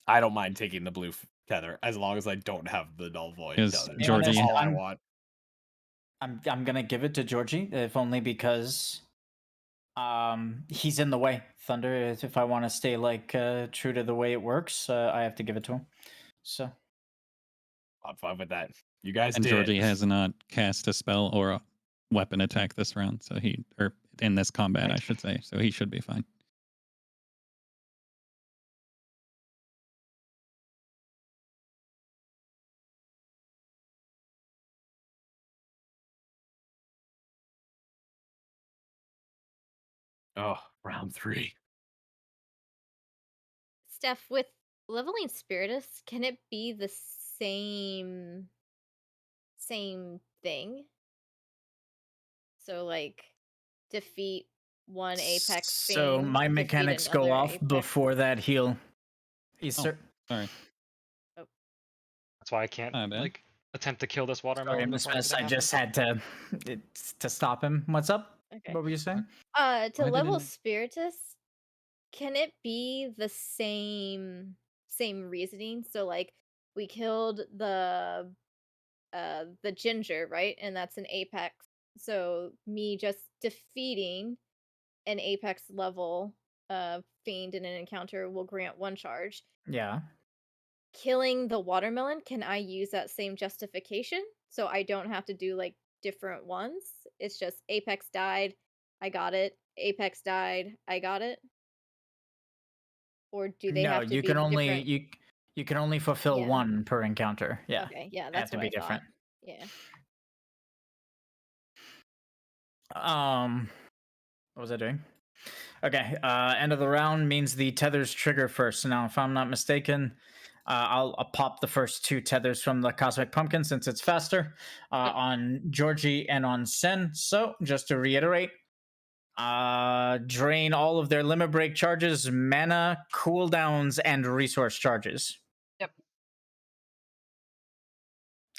I don't mind taking the blue tether as long as I don't have the null void tether. Georgie, That's all I want. I'm gonna give it to Georgie, if only because he's in the way. Thunder, if I want to stay like true to the way it works, I have to give it to him. So I'm fine with that. You guys and did. Georgie has not cast a spell or a weapon attack this round, so or in this combat, I should say, so he should be fine. Oh, round 3. Steph, with leveling Spiritus, can it be the same thing? So like defeat one apex so fiend, my defeat mechanics go another off apex. before that heal. Easter. Sorry. That's why I can't like attempt to kill this watermelon. Sorry, Miss before Mess, anything I just happens. had to stop him. What's up? Okay. What were you saying? To Why level didn't Spiritus, can it be the same reasoning? So like we killed the ginger, right? And that's an apex. So me just defeating an apex level fiend in an encounter will grant 1 charge. Yeah. Killing the watermelon, can I use that same justification? So I don't have to do like different ones. It's just apex died, I got it. Apex died, I got it. Or do they No, have to you be can only different? you can only fulfill Yeah. 1 per encounter. Yeah. Okay, yeah, They have that's to what be I different. thought. Yeah. What was I doing? Okay, end of the round means the tethers trigger first. Now, if I'm not mistaken, I'll pop the first 2 tethers from the Cosmic Pumpkin since it's faster on Georgie and on Sen. So, just to reiterate, drain all of their limit break charges, mana, cooldowns, and resource charges. Yep.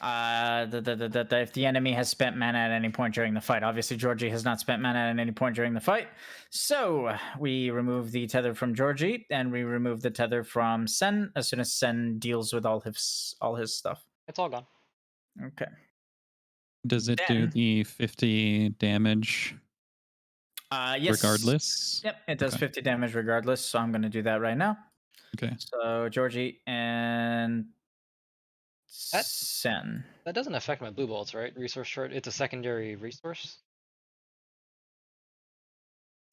If the enemy has spent mana at any point during the fight. Obviously, Georgie has not spent mana at any point during the fight. So we remove the tether from Georgie, and we remove the tether from Sen as soon as Sen deals with all his stuff. It's all gone. Okay. Does it do the 50 damage? Yes. Regardless? Yep, it does 50 damage regardless. So I'm going to do that right now. Okay. So Georgie and Sen. That doesn't affect my blue bullets, right? Resource short. It's a secondary resource.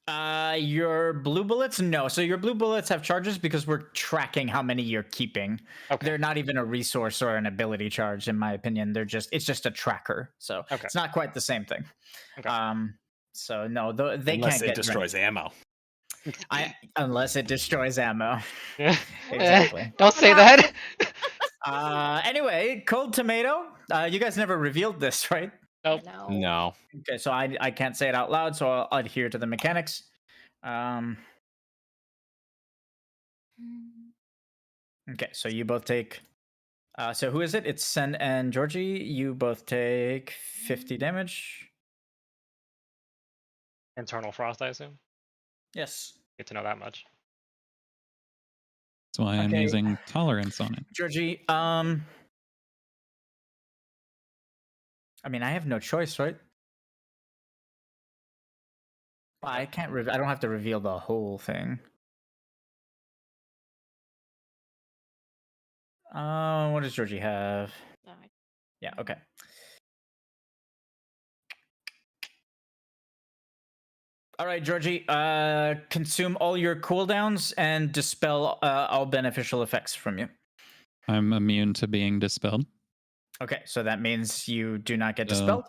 Your blue bullets? No. So your blue bullets have charges because we're tracking how many you're keeping. Okay. They're not even a resource or an ability charge, in my opinion. It's just a tracker. So it's not quite the same thing. Okay. So no, they Unless can't it get destroys ammo. Unless it destroys ammo. Yeah. Exactly. Don't say that. Anyway, cold tomato. You guys never revealed this, right? Nope. No. Okay, so I can't say it out loud, so I'll adhere to the mechanics. Okay, so you both take. So who is it? It's Sen and Georgie. You both take 50 damage. Internal frost, I assume. Yes. Good to know that much. That's why I'm using tolerance on it. Georgie, I mean, I have no choice, right? I can't. I don't have to reveal the whole thing. What does Georgie have? Yeah. Okay. All right, Georgie. Consume all your cooldowns and dispel all beneficial effects from you. I'm immune to being dispelled. Okay, so that means you do not get dispelled.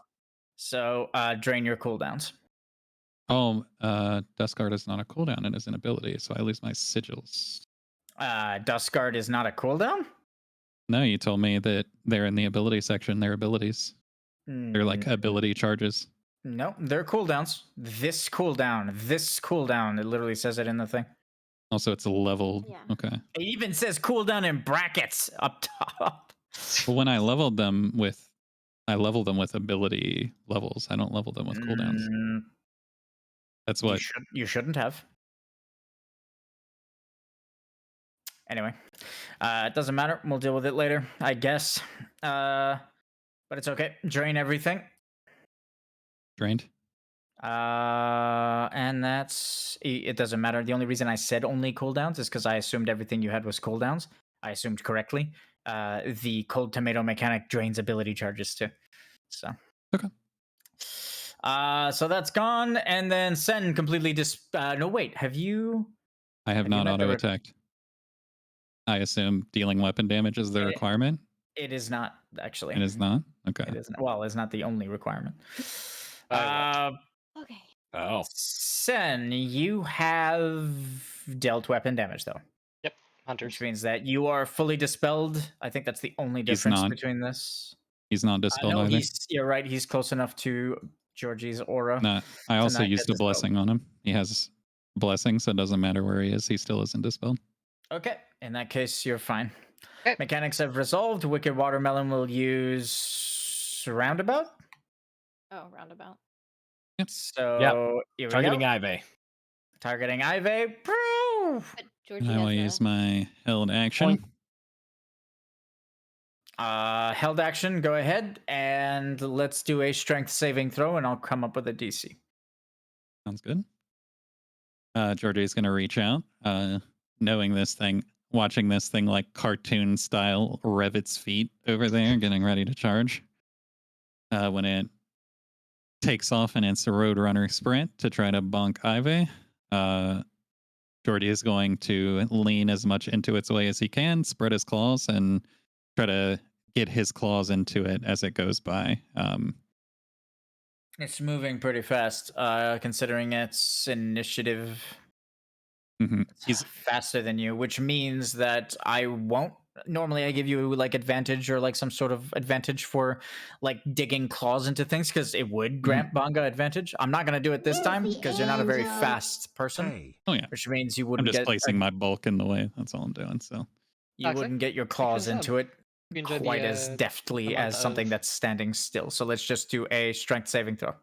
So drain your cooldowns. Oh, Dustguard is not a cooldown; it is an ability, so I lose my sigils. Dustguard is not a cooldown? No, you told me that they're in the ability section. They're abilities. They're like ability charges. No, they're cooldowns. This cooldown. It literally says it in the thing. Also, it's a level. Yeah. Okay. It even says cooldown in brackets up top. Well, when I leveled them with ability levels. I don't level them with cooldowns. That's what you shouldn't have. Anyway, it doesn't matter. We'll deal with it later, I guess. But it's okay. Drain everything. drained. And it doesn't matter. The only reason I said only cooldowns is because I assumed everything you had was cooldowns. I assumed correctly. The cold tomato mechanic drains ability charges too. So Okay. So that's gone, and then Sen completely no, wait. Have you? I have you not met the auto attacked. I assume dealing weapon damage is the requirement. It is not actually. It is not. Okay. It is. Well, it's not the only requirement. Okay. Oh. Sen, you have dealt weapon damage though. Yep, hunters. Which means that you are fully dispelled. I think that's the only difference between this. He's not dispelled no, either. you're right. He's close enough to Georgie's aura. No, I also not used get a blessing on him. He has blessing, so it doesn't matter where he is. He still isn't dispelled. Okay, in that case, you're fine. Okay. Mechanics have resolved. Wicked Watermelon will use Roundabout. Oh, roundabout. Yep. So here we Targeting go. Iveh. Targeting Iveh. But Georgie I will has use my held action. Held action. Go ahead and let's do a strength saving throw, and I'll come up with a DC. Sounds good. Georgie is going to reach out, knowing this thing, watching this thing like cartoon style rev its feet over there, getting ready to charge. When it takes off in its Roadrunner sprint to try to bonk Iveh, Georgie is going to lean as much into its way as he can, spread his claws, and try to get his claws into it as it goes by. It's moving pretty fast, considering its initiative. He's faster than you, which means that I won't. Normally, I give you like advantage or like some sort of advantage for like digging claws into things because it would grant Bonga advantage. I'm not going to do it this time because you're not a very fast person. Oh yeah, which means you I'm wouldn't just get placing my bulk in the way. That's all I'm doing. So you wouldn't get your claws into it You enjoy quite the, as deftly the as month something of- that's standing still. So let's just do a strength saving throw.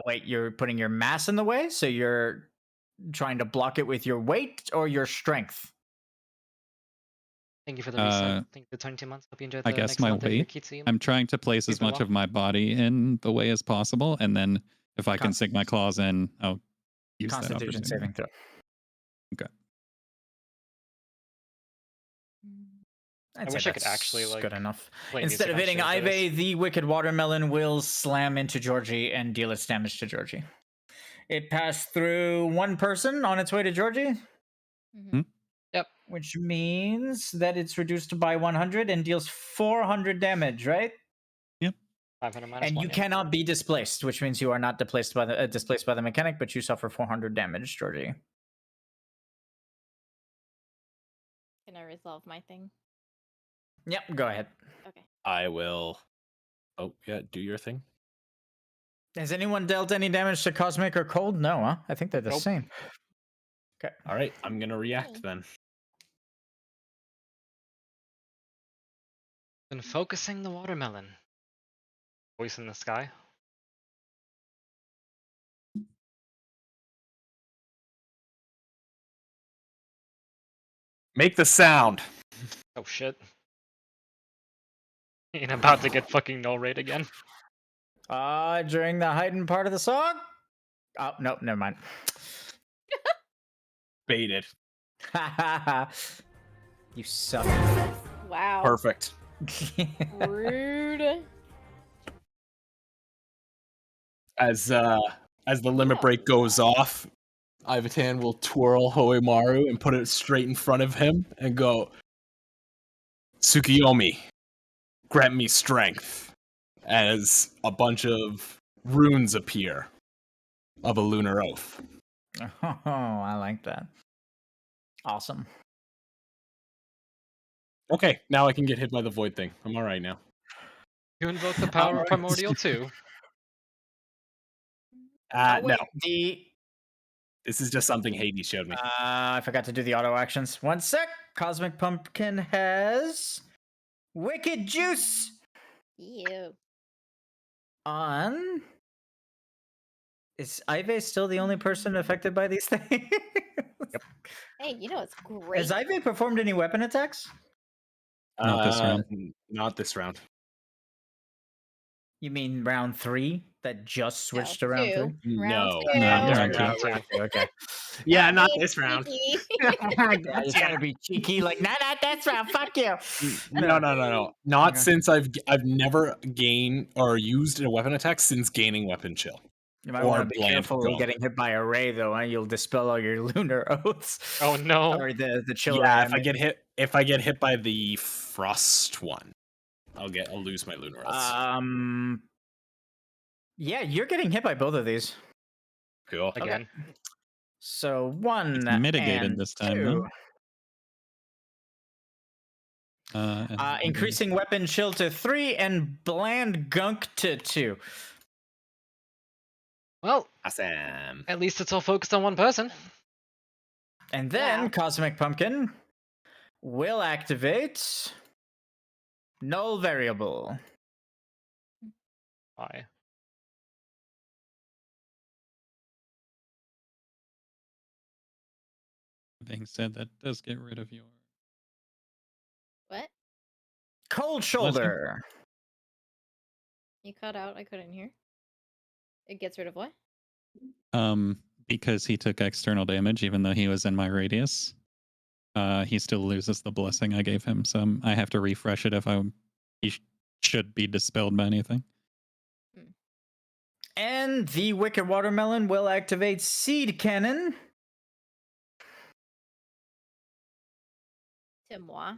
Wait, you're putting your mass in the way, so you're trying to block it with your weight or your strength? Thank you for the reset. Thank you for 22 months. Hope you enjoyed the I guess next my month of your weight. Kitsu. I'm trying to place as Keep it much well. of my body in the way as possible, and then if I can sink my claws in, I'll use that Constitution opportunity. saving throw. Okay. I wish I could actually like good enough. play Instead of music hitting on stream for this. Iveh, the Wicked Watermelon will slam into Georgie and deal its damage to Georgie. It passed through one person on its way to Georgie. Yep. Which means that it's reduced by 100 and deals 400 damage, right? Yep. 500 minus And 1. you Yeah. cannot be displaced, which means you are not displaced by the mechanic, but you suffer 400 damage, Georgie. Can I resolve my thing? Yep, go ahead. Okay. I will. Oh yeah, do your thing. Has anyone dealt any damage to Cosmic or Cold? No, huh? I think they're the same. Okay. All right, I'm gonna react then. Been focusing the watermelon. Voice in the sky. Make the sound. Oh shit. And about to get fucking null rate again. During the heightened part of the song? Oh, nope, never mind. Baited. You suck. Wow. Perfect. Rude. As the limit break goes off, Ivatan will twirl Hoemaru and put it straight in front of him and go, Tsukiyomi, grant me strength, as a bunch of runes appear of a lunar oath. Oh, I like that. Awesome. Okay, now I can get hit by the void thing. I'm alright now. You invoke the power of Primordial too. No. The This is just something Hades showed me. I forgot to do the auto actions. One sec. Cosmic Pumpkin has Wicked Juice Ew. on. Is Iveh still the only person affected by these things? Hey, you know it's great. Has Iveh performed any weapon attacks? Not this round. Not this round. You mean round 3 that just switched to round 3? Round No. two. No, Yeah, round two. round two. Okay. Yeah, not being this round. cheeky. You're trying to be cheeky, like, nah, not this round. Fuck you. No. Not Okay. since I've never gained or used a weapon attack since gaining weapon chill. You might Or want to be bland careful gunk. getting hit by a ray, though. You'll dispel all your lunar oaths. Oh no. Sorry, the chill ray. Yeah, if I get hit by the frost one, I'll lose my lunar oaths. Yeah, you're getting hit by both of these. Cool. Again. So 1 It's mitigated and this time, 2. though. Increasing weapon chill to 3 and bland gunk to 2. Well, Awesome. at least it's all focused on one person. And then Yeah. Cosmic Pumpkin will activate null variable. Why? Being said, that does get rid of your. What? Cold Bless you. Shoulder. You cut out. I couldn't hear. It gets rid of what? Because he took external damage, even though he was in my radius. He still loses the blessing I gave him, so I have to refresh it if he should be dispelled by anything. And the Wicked Watermelon will activate Seed Cannon. To moi.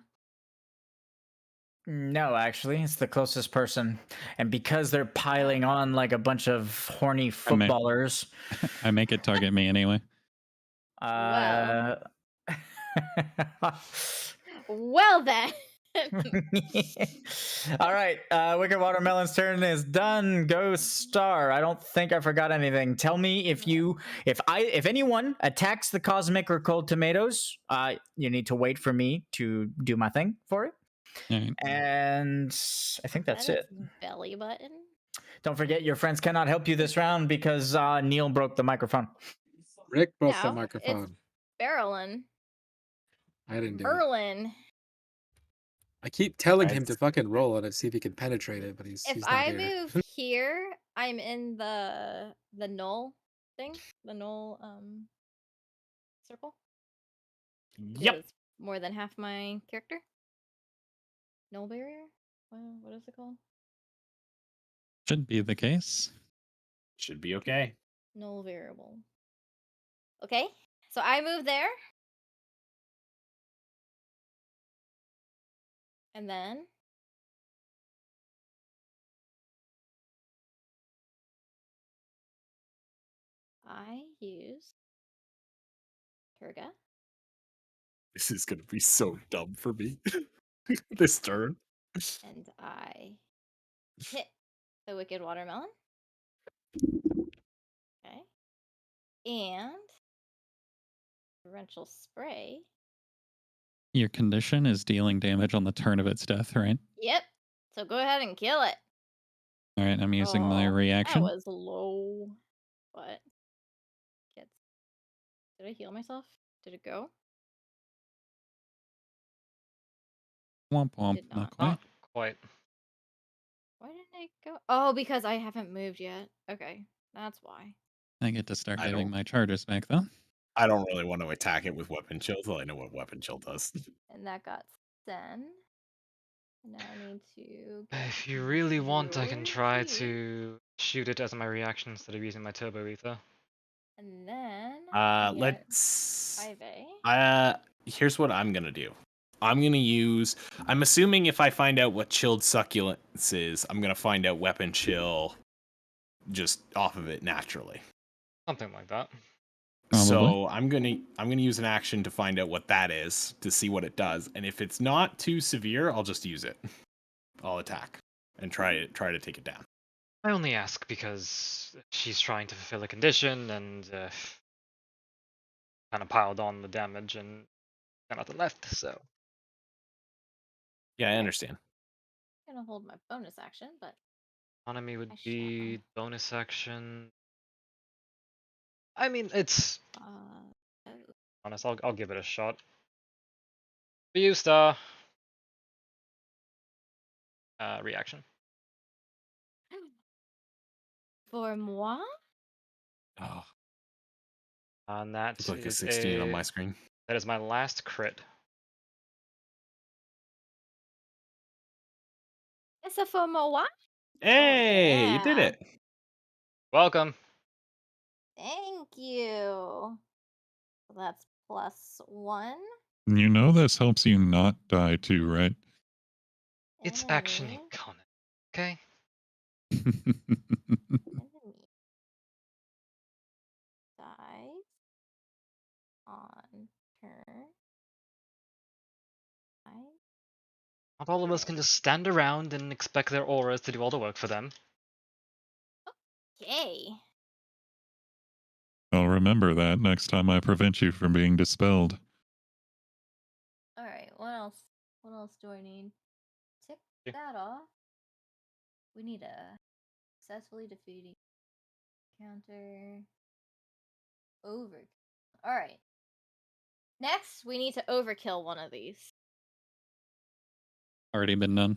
No, actually, it's the closest person. And because they're piling on like a bunch of horny footballers. I make it target me anyway. Well. Well then. All right, Wicked Watermelon's turn is done. Go Star. I don't think I forgot anything. Tell me if anyone attacks the Cosmic or Cold Tomatoes, you need to wait for me to do my thing for it. Right. And I think that's it. Belly button. Don't forget, your friends cannot help you this round because Neil broke the microphone. Rick broke the No, microphone. Barrelin. I didn't do it. Erlin. I keep telling him to fucking roll it and see if he can penetrate it, but he's If not I here. move here, I'm in the null thing, the null circle. Yep. It's more than half my character. Null barrier. What is it called? Should be the case. Should be okay. Null variable. Okay, so I move there, and then I use Turga. This is gonna be so dumb for me. This turn. And I hit the Wicked Watermelon. Okay. And torrential spray. Your condition is dealing damage on the turn of its death, right? Yep. So go ahead and kill it. All right, I'm using my reaction. That was low. What? Did I heal myself? Did it go? Womp womp. Did Not not. quite. Not quite. Why didn't it go? Oh, because I haven't moved yet. Okay, that's why. I get to start I getting don't- my charges back though. I don't really want to attack it with weapon chill till I know what weapon chill does. And that got sent. Now I need to. If you really want, I can try to shoot it as my reaction instead of using my turbo ether. And then. Let's. Iveh. Here's what I'm gonna do. I'm assuming if I find out what chilled succulence is, I'm gonna find out weapon chill just off of it naturally. Something like that. Probably. So I'm gonna use an action to find out what that is to see what it does, and if it's not too severe, I'll just use it. I'll attack and try to take it down. I only ask because she's trying to fulfill a condition and kind of piled on the damage and got nothing left. So Yeah, I understand. gonna hold my bonus action, but Economy would I be shall. bonus action. I mean, it's Oh. honest. I'll give it a shot. For you, Star. Reaction. For moi? Oh, And that It's like a is 16 on my screen. that is my last crit. It's a for moi? Hey, you did yeah. it. Welcome. Thank you. So that's +1. You know this helps you not die too, right? It's action Enemy. economy. Okay. Enemy. Dies on turn. Dies. Not all of us can just stand around and expect their auras to do all the work for them. Okay. I'll remember that next time I prevent you from being dispelled. All right. What else? What else do I need? Tick Yeah. that off. We need a successfully defeating counter over. All right. Next, we need to overkill one of these. Already been done.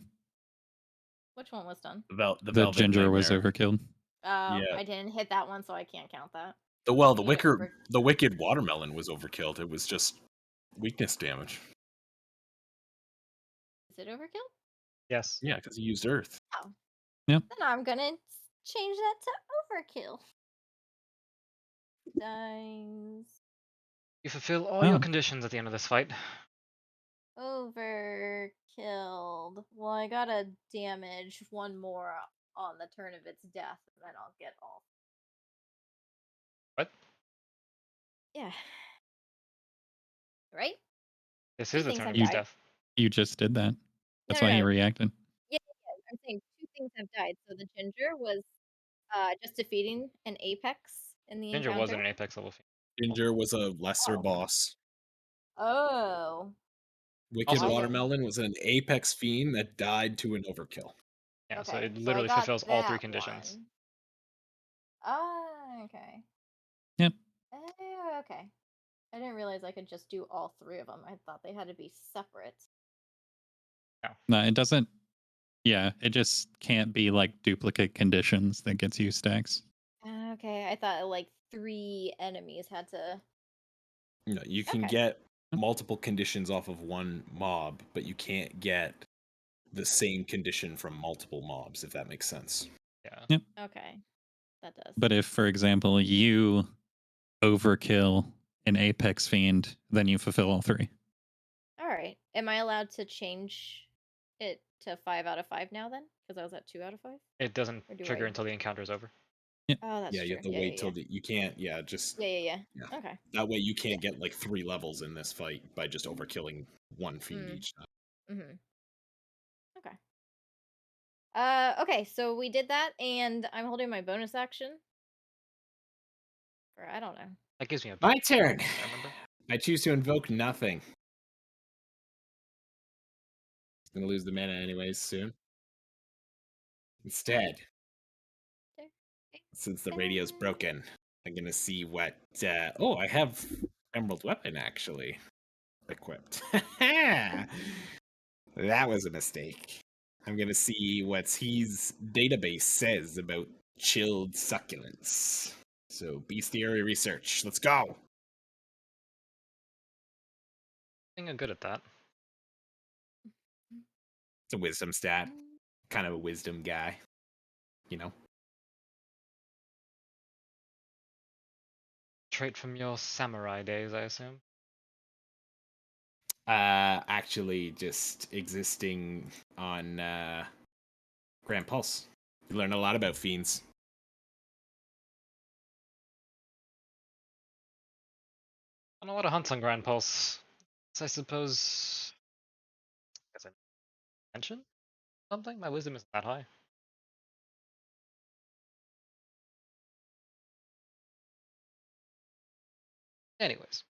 Which one was done? The The Velvet ginger was Nightmare. overkilled. Oh, Yeah. I didn't hit that one, so I can't count that. The We need to the wicked watermelon was overkilled. It was just weakness damage. Is it overkill? Yes. Yeah, because he used earth. Oh. Yep. Then I'm gonna change that to overkill. Dies. You fulfill all your Oh. conditions at the end of this fight. Overkilled. Well, I gotta damage one more on the turn of its death, and then I'll get all. What? Yeah. Right? This Two is the things turn have of its died. death. You just did that. No, That's no, why no. you reacted. Yeah, I'm saying two things have died. So the ginger was just defeating an apex in the Ginger encounter. wasn't an apex level fiend. Ginger was a lesser Oh. boss. Oh. Wicked Also- I didn't. Watermelon was an apex fiend that died to an overkill. Yeah, so Okay, it so I literally got fulfills all three that conditions. one. Ah, okay. Yep. Okay. I didn't realize I could just do all three of them. I thought they had to be separate. No, it doesn't. Yeah, it just can't be like duplicate conditions that gets you stacks. Okay, I thought like 3 enemies had to. No, you can Okay. get multiple conditions off of one mob, but you can't get the same condition from multiple mobs, if that makes sense. Yeah. Yep. Okay, that does. But if, for example, you overkill an apex fiend, then you fulfill all three. All right. Am I allowed to change it to 5 out of 5 now then? Because I was at 2 out of 5. It doesn't Or do trigger I? until the encounter is over. Oh, that's Yeah, you true. have to Yeah, wait yeah, till yeah. you can't. Yeah, just Yeah. yeah. Okay. That way you can't get like 3 levels in this fight by just overkilling one fiend Mm. each time. Mhm. Okay. Okay. So we did that, and I'm holding my bonus action. Or I don't know. That gives me a My turn. I remember. I choose to invoke nothing. It's gonna lose the mana anyways soon. Instead, since the radio's broken, I'm gonna see what. Oh, I have Emerald Weapon actually equipped. That was a mistake. I'm gonna see what his database says about chilled succulents. So, bestiary research. Let's go. I think I'm good at that. It's a wisdom stat. Kind of a wisdom guy, you know. Trait from your samurai days, I assume. Actually, just existing on Grand Pulse. You learn a lot about fiends. I don't know what a hunt on Grand Pulse. So I suppose. As I mentioned something? My wisdom isn't that high. Anyways.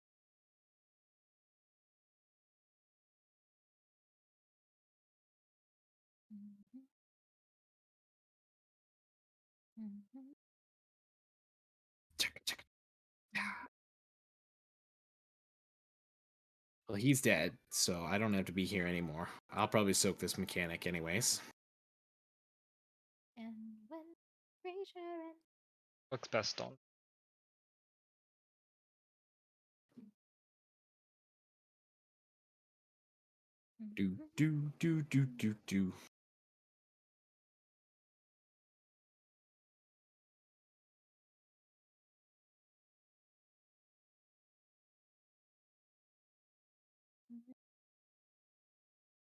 Well, he's dead, so I don't have to be here anymore. I'll probably soak this mechanic anyways. And when Fraser and Looks best on. Do do do do do do.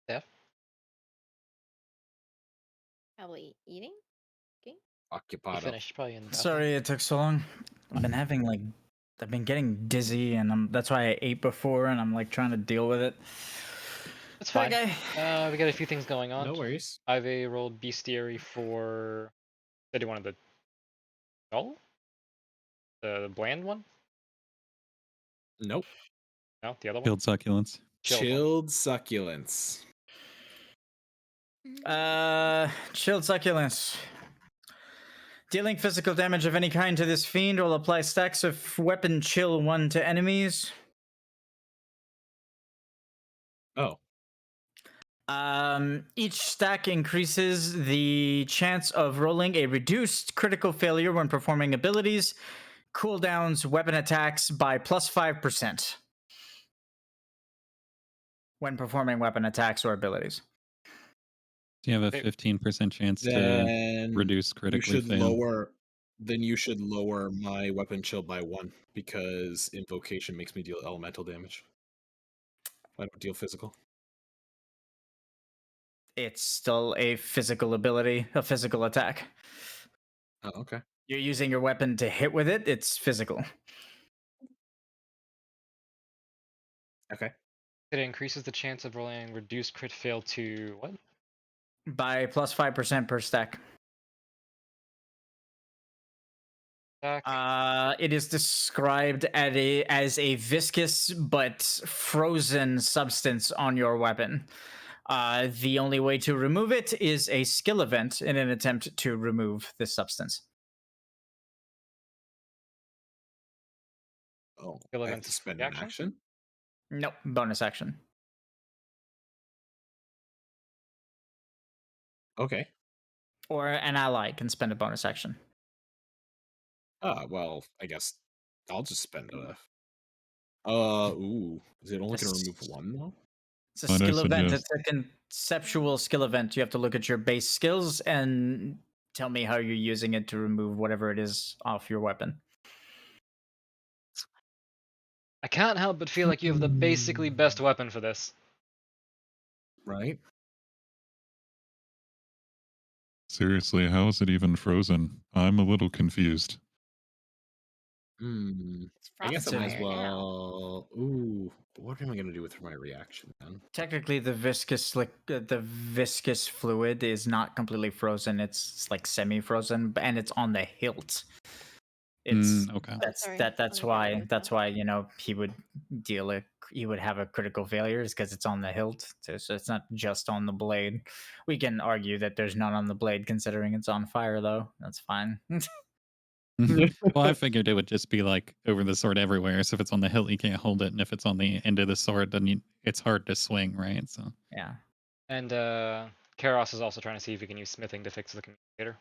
Steph? probably eating. Okay. You Occupado. finished probably in the bathroom. Sorry it took so long. I've been having like, I've been getting dizzy, and that's why I ate before, and I'm like trying to deal with it. That's fine. Okay. We got a few things going on. No worries. Iveh rolled bestiary for. Did he wanted the. Oh? The bland one? Nope. No, the other one? Chilled succulents. Chilled succulents. Chilled succulents. Dealing physical damage of any kind to this fiend will apply stacks of weapon chill 1 to enemies. Oh. Each stack increases the chance of rolling a reduced critical failure when performing abilities, cooldowns, weapon attacks by +5% when performing weapon attacks or abilities. Do you have a 15% chance to Then reduce you critically should fail? lower. Then you should lower my weapon chill by 1 because invocation makes me deal elemental damage. I don't deal physical. It's still a physical ability, a physical attack. Oh, okay. You're using your weapon to hit with it, it's physical. Okay. It increases the chance of rolling reduced crit fail to what? By +5% per stack. It is described as a viscous but frozen substance on your weapon. The only way to remove it is a skill event in an attempt to remove this substance. Oh, Skill I have events to spend an reaction? action? Nope, bonus action. Okay. Or an ally can spend a bonus action. Well, I guess I'll just spend a. Is it only going to remove 1 though? It's a What I skill event. suggest- It's a conceptual skill event. You have to look at your base skills and tell me how you're using it to remove whatever it is off your weapon. I can't help but feel like you have the basically best weapon for this. Right? Seriously, how is it even frozen? I'm a little confused. I guess I frosted might as fire now. well. Ooh, what am I going to do with my reaction then? Technically, the viscous fluid is not completely frozen. It's like semi-frozen, and it's on the hilt. It's Okay. that's why he would he would have a critical failure is because it's on the hilt. So it's not just on the blade. We can argue that there's none on the blade considering it's on fire, though. That's fine. Well, I figured it would just be like over the sword everywhere. So if it's on the hilt, you can't hold it, and if it's on the end of the sword, then it's hard to swing, right? So yeah. And Karos is also trying to see if he can use smithing to fix the communicator.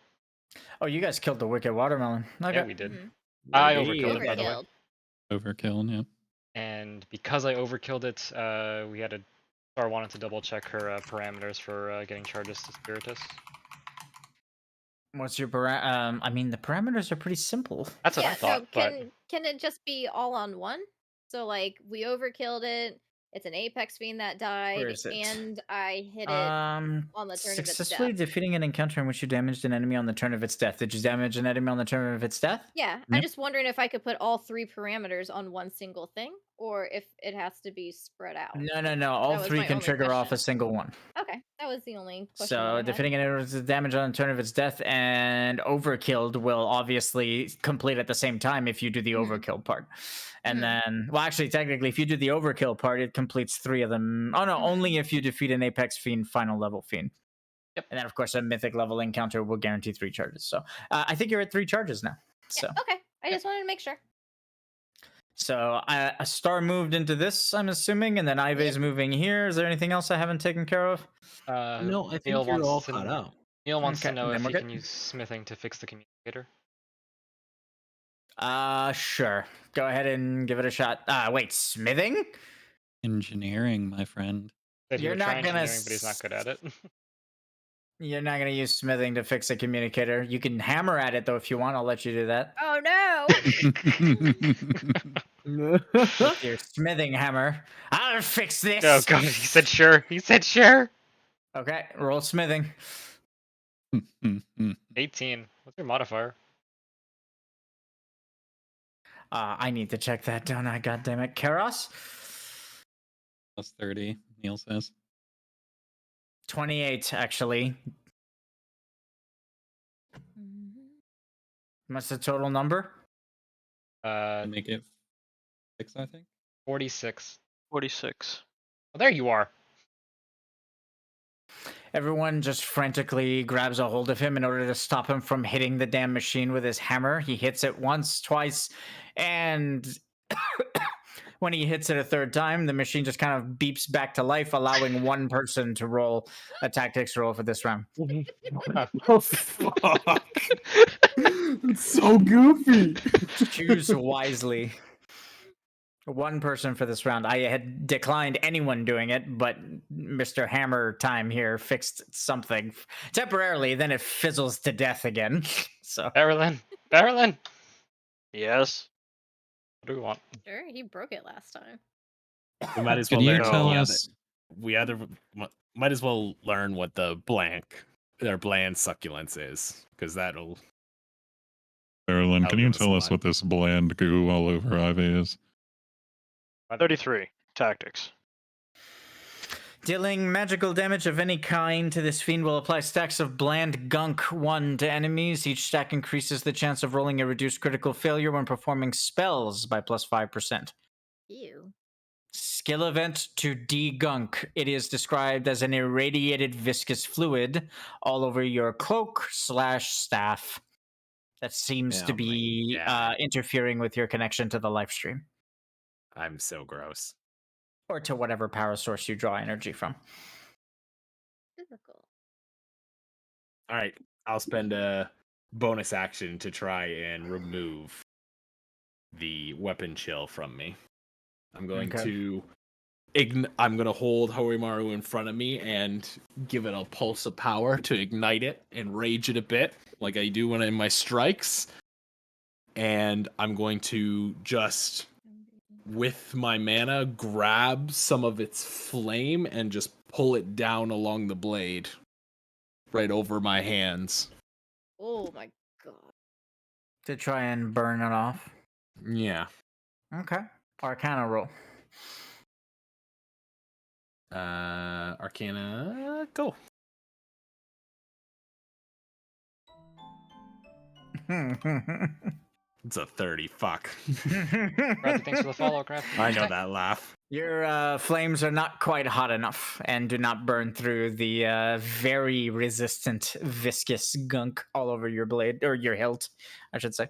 Oh, you guys killed the wicked watermelon. Okay. Yeah, we did. I overkilled it, by the way. Overkill, yeah. And because I overkilled it, we had Star wanted to double check her parameters for getting charges to Spiritus. What's your I mean, the parameters are pretty simple. That's what I thought. Can it just be all on one? So like we overkilled it. It's an apex fiend that died, is it? and I hit it on the turn of its Successfully death. defeating an encounter in which you damaged an enemy on the turn of its death. Did you damage an enemy on the turn of its death? Yeah, I'm just wondering if I could put all 3 parameters on one single thing, or if it has to be spread out. No. All That was 3 my can only trigger off a question. single one. Okay, that was the only question that I So had. defeating an enemy damage on the turn of its death and overkilled will obviously complete at the same time if you do the overkill part. And then, well, actually, technically, if you do the overkill part, it completes 3 of them. Oh no, only if you defeat an apex fiend, final level fiend. Yep. And then, of course, a mythic level encounter will guarantee 3 charges. So I think you're at 3 charges now. So okay, I just wanted to make sure. So a star moved into this, I'm assuming, and then Iveh's moving here. Is there anything else I haven't taken care of? No, I think Neil you're all wants to caught up. Neil wants to Okay, know then if we're he good. can use smithing to fix the communicator. Sure. Go ahead and give it a shot. Wait, smithing? Engineering, my friend. Said he You're would not try gonna engineering, but he's not good at it. You're not gonna use smithing to fix a communicator. You can hammer at it though if you want. I'll let you do that. Oh no! With your smithing hammer. I'll fix this. Oh god, he said sure. He said sure. Okay, roll smithing. 18. What's your modifier? I need to check that, don't I? God damn it. Karos? Plus 30, Neil says. 28, actually. Mm-hmm. What's the total number? Make it 6, I think. 46. 46. Oh, there you are. Everyone just frantically grabs a hold of him in order to stop him from hitting the damn machine with his hammer. He hits it once, twice, and when he hits it a third time, the machine just kind of beeps back to life, allowing one person to roll a tactics roll for this round. Oh, fuck. It's so goofy. Choose wisely. One person for this round. I had declined anyone doing it, but Mr. Hammer Time here fixed something temporarily, then it fizzles to death again. So Marilyn! Yes. What do we want? Sure, he broke it last time. We might as Can well you learn. tell Yeah, us? we either might as well learn what the bland succulence is, because that'll. Marilyn, can That'll you give us a tell us lot. what this bland goo all over Iveh is? 33. Tactics. dealing magical damage of any kind to this fiend will apply stacks of bland gunk 1 to enemies. Each stack increases the chance of rolling a reduced critical failure when performing spells by plus 5%. Ew. Skill event to degunk. It is described as an irradiated viscous fluid all over your cloak/staff that seems to Oh my be God. interfering with your connection to the live stream I'm so gross. or to whatever power source you draw energy from. Physical. All right, I'll spend a bonus action to try and remove the weapon chill from me. I'm going Okay. to I'm going to hold Horimaru in front of me and give it a pulse of power to ignite it and rage it a bit, like I do when I'm in my strikes. And I'm going to just, with my mana, grab some of its flame and just pull it down along the blade, right over my hands. Oh my god. To try and burn it off. Yeah. Okay. Arcana roll. Arcana, go. It's a 30. Fuck. Crafty, thanks for the follow, Crafty. I know that laugh. Your flames are not quite hot enough and do not burn through the very resistant viscous gunk all over your blade, or your hilt, I should say.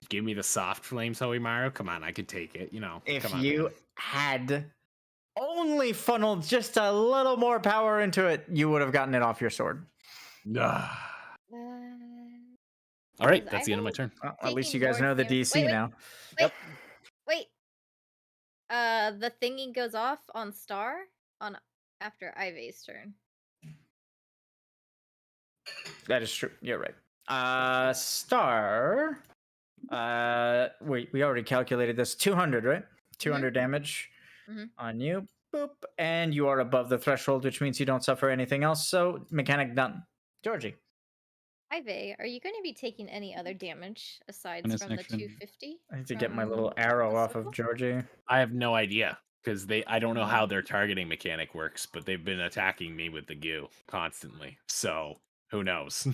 Give me the soft flames, Horimaru. Come on, I could take it. You know. If Come on, you man. had only funneled just a little more power into it, you would have gotten it off your sword. All right, Is that's the end of my Iveh turn. Well, at least you taking guys more know the damage? DC now. Wait. Wait. The thingy goes off on Star on after Iveh's turn. That is true. You're right. Star. We already calculated this. 200, right? 200 damage on you. Boop. And you are above the threshold, which means you don't suffer anything else. So, mechanic done. Georgie. Iveh, are you going to be taking any other damage aside Bonus from the action. 250? I need to get my from little arrow the off of circle? Georgie. I have no idea because I don't know how their targeting mechanic works, but they've been attacking me with the goo constantly. So who knows?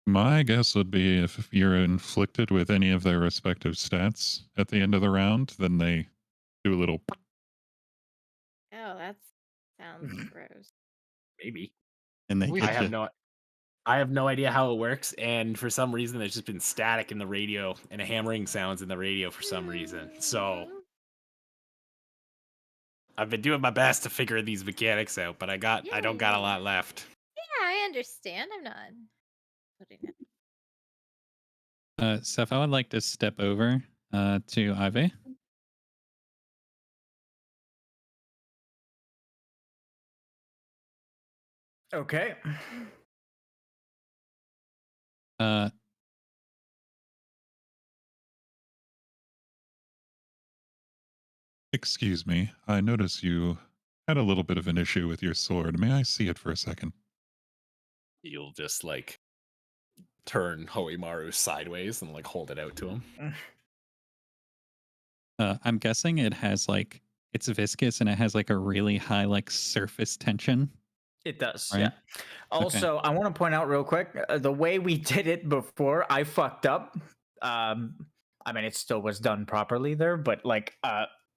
My guess would be if you're inflicted with any of their respective stats at the end of the round, then they do a little. Oh, that sounds gross. Maybe. And they I get have you. I have no idea how it works, and for some reason, there's just been static in the radio and hammering sounds in the radio for some reason. So I've been doing my best to figure these mechanics out, but I don't got a lot left. Yeah, I understand. I'm not putting it. Seth, I would like to step over to Iveh. Okay. Uh, Excuse me, I notice you had a little bit of an issue with your sword. May I see it for a second? You'll just like turn Hoimaru sideways and like hold it out to him. I'm guessing it has like it's viscous and it has like a really high like surface tension. It does, Right? yeah. Also, I want to point out real quick the way we did it before, I fucked up. I mean, it still was done properly there, but like,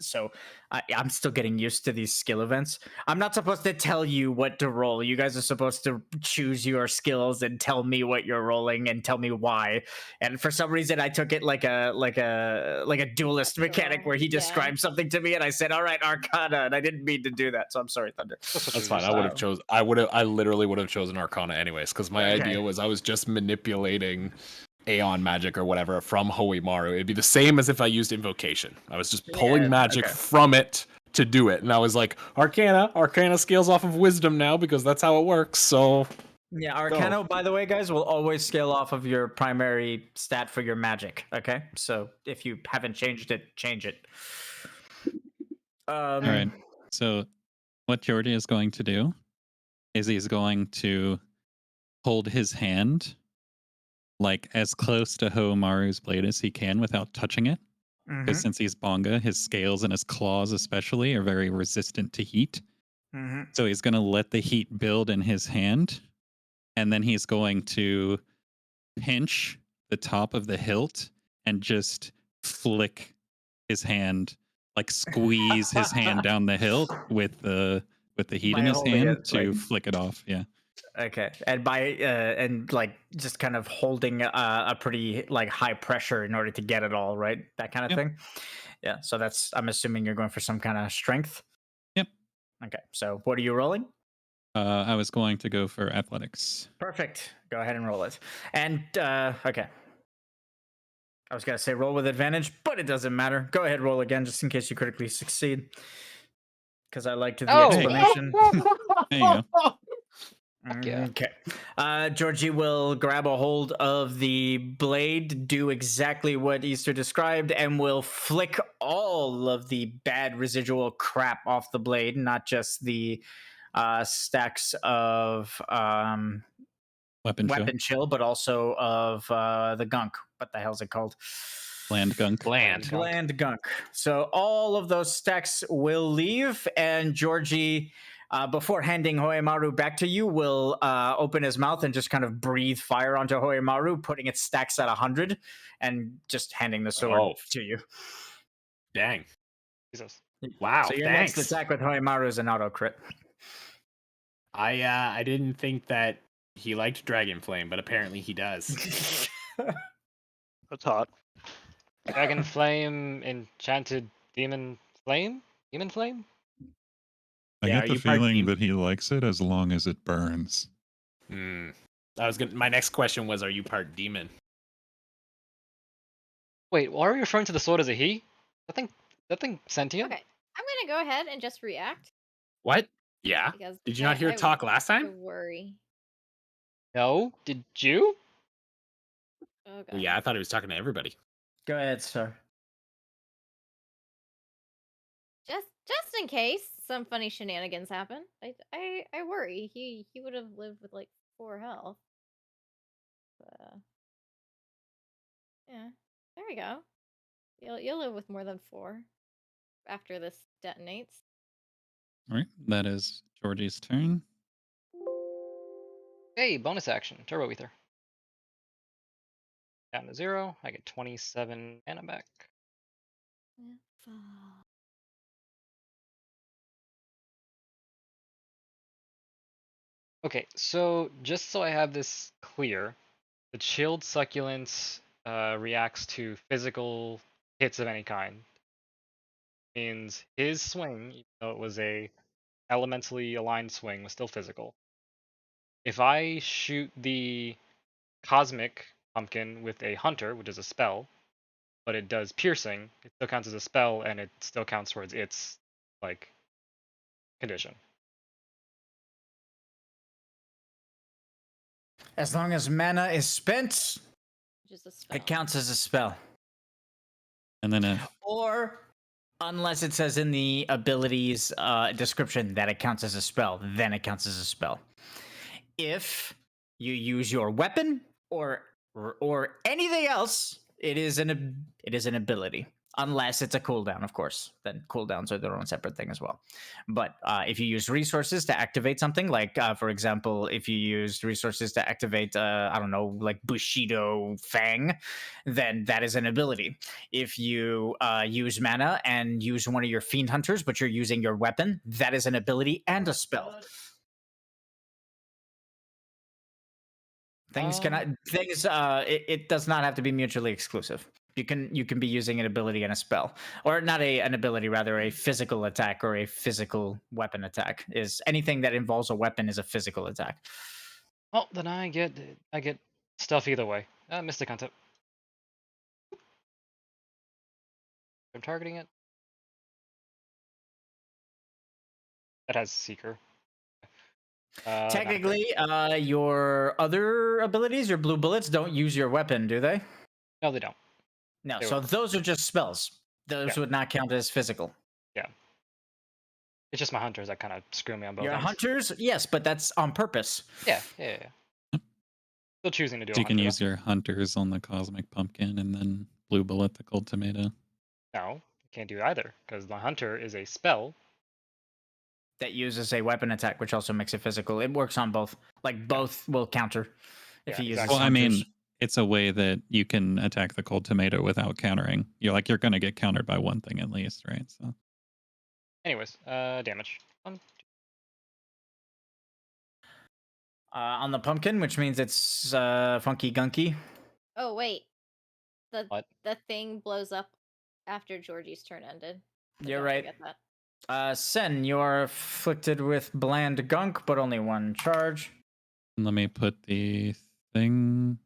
so I'm still getting used to these skill events. I'm not supposed to tell you what to roll. You guys are supposed to choose your skills and tell me what you're rolling and tell me why. And for some reason, I took it like a duelist mechanic where he described something to me, and I said, "All right, Arcana," and I didn't mean to do that. So I'm sorry, Thunder. That's fine. I literally would have chosen Arcana anyways, because my idea was I was just manipulating Aeon magic or whatever from Hoimaru. It'd be the same as if I used Invocation. I was just pulling magic from it to do it. And I was like, Arcana scales off of Wisdom now because that's how it works. So yeah, Arcana, by the way, guys, will always scale off of your primary stat for your magic. Okay, so if you haven't changed it, change it. All right. So what Georgie is going to do is he's going to hold his hand like as close to Homaru's blade as he can without touching it. Because since he's Bonga, his scales and his claws especially are very resistant to heat. So he's going to let the heat build in his hand, and then he's going to pinch the top of the hilt and just flick his hand, like squeeze his hand down the hilt with the heat in his hand to flick it off. Yeah. Okay, and by and like just kind of holding a pretty like high pressure in order to get it all right, that kind of thing. Yeah, so that's I'm assuming you're going for some kind of strength. Yep. Okay, so what are you rolling? I was going to go for athletics. Perfect. Go ahead and roll it. And okay. I was gonna say roll with advantage, but it doesn't matter. Go ahead, roll again, just in case you critically succeed. Because I liked the explanation. There you go. Okay. Georgie will grab a hold of the blade, do exactly what Easter described, and will flick all of the bad residual crap off the blade, not just the stacks of weapon chill, but also of the gunk. What the hell's it called? Bland gunk. Bland gunk. So all of those stacks will leave, and Georgie, before handing Hoimaru back to you, will open his mouth and just kind of breathe fire onto Hoimaru, putting its stacks at 100, and just handing the sword to you. Dang. Jesus. Wow. So your thanks. next attack with Hoimaru is an auto crit. I didn't think that he liked Dragon Flame, but apparently he does. That's hot. Dragon Flame, Enchanted Demon Flame? Demon Flame? I get the feeling that he likes it as long as it burns. My next question was, are you part demon? Wait, why are we referring to the sword as a he? That thing sentient? Okay, I'm gonna go ahead and just react. What? Yeah. Because Did you not hear talk last I time? worry. No, did you? Okay. Well, yeah, I thought he was talking to everybody. Go ahead, sir. Just in case some funny shenanigans happen, I worry he would have lived with like 4 health. Yeah, there we go. You'll live with more than 4 after this detonates. All right, that is Georgie's turn. Hey, bonus action, Turbo Ether. Down to 0. I get 27 mana back. Okay, so just so I have this clear, the chilled succulence reacts to physical hits of any kind. Means his swing, even though it was a elementally aligned swing, was still physical. If I shoot the cosmic pumpkin with a hunter, which is a spell, but it does piercing, it still counts as a spell, and it still counts towards its like condition. As long as mana is spent, Just a spell. it counts as a spell. And then if Or unless it says in the abilities description that it counts as a spell, then it counts as a spell. If you use your weapon or anything else, it is an ability. Unless it's a cooldown, of course. Then cooldowns are their own separate thing as well. But if you use resources to activate something, like for example, if you use resources to activate, I don't know, like Bushido Fang, then that is an ability. If you use mana and use one of your fiend hunters, but you're using your weapon, that is an ability and a spell. Things it does not have to be mutually exclusive. You can be using an ability and a spell, or not an ability, rather a physical attack or a physical weapon attack. Is anything that involves a weapon is a physical attack. Well, then I get stuff either way. Mystic Hunter. I'm targeting it. That has Seeker. Technically, your other abilities, your blue bullets, don't use your weapon, do they? No, they don't. No, They so would. those are just spells. Those Yeah. would not count as physical. Yeah. It's just my hunters that kind of screw me on both Your ends. hunters, yes, but that's on purpose. Yeah. Still choosing to do. So you can hunter, use your hunters on the cosmic pumpkin and then blue bullet the cold tomato. No, you can't do either because the hunter is a spell that uses a weapon attack, which also makes it physical. It works on both. Like both will counter if he uses. Well, I hunters. mean, it's a way that you can attack the cold tomato without countering. You're going to get countered by one thing at least, right? So. Anyways, damage. On the pumpkin, which means it's funky gunky. Oh wait, What? the thing blows up after Georgie's turn ended. So You're don't right. forget that. Sen, you're afflicted with bland gunk, but only one charge. Let me put the thing.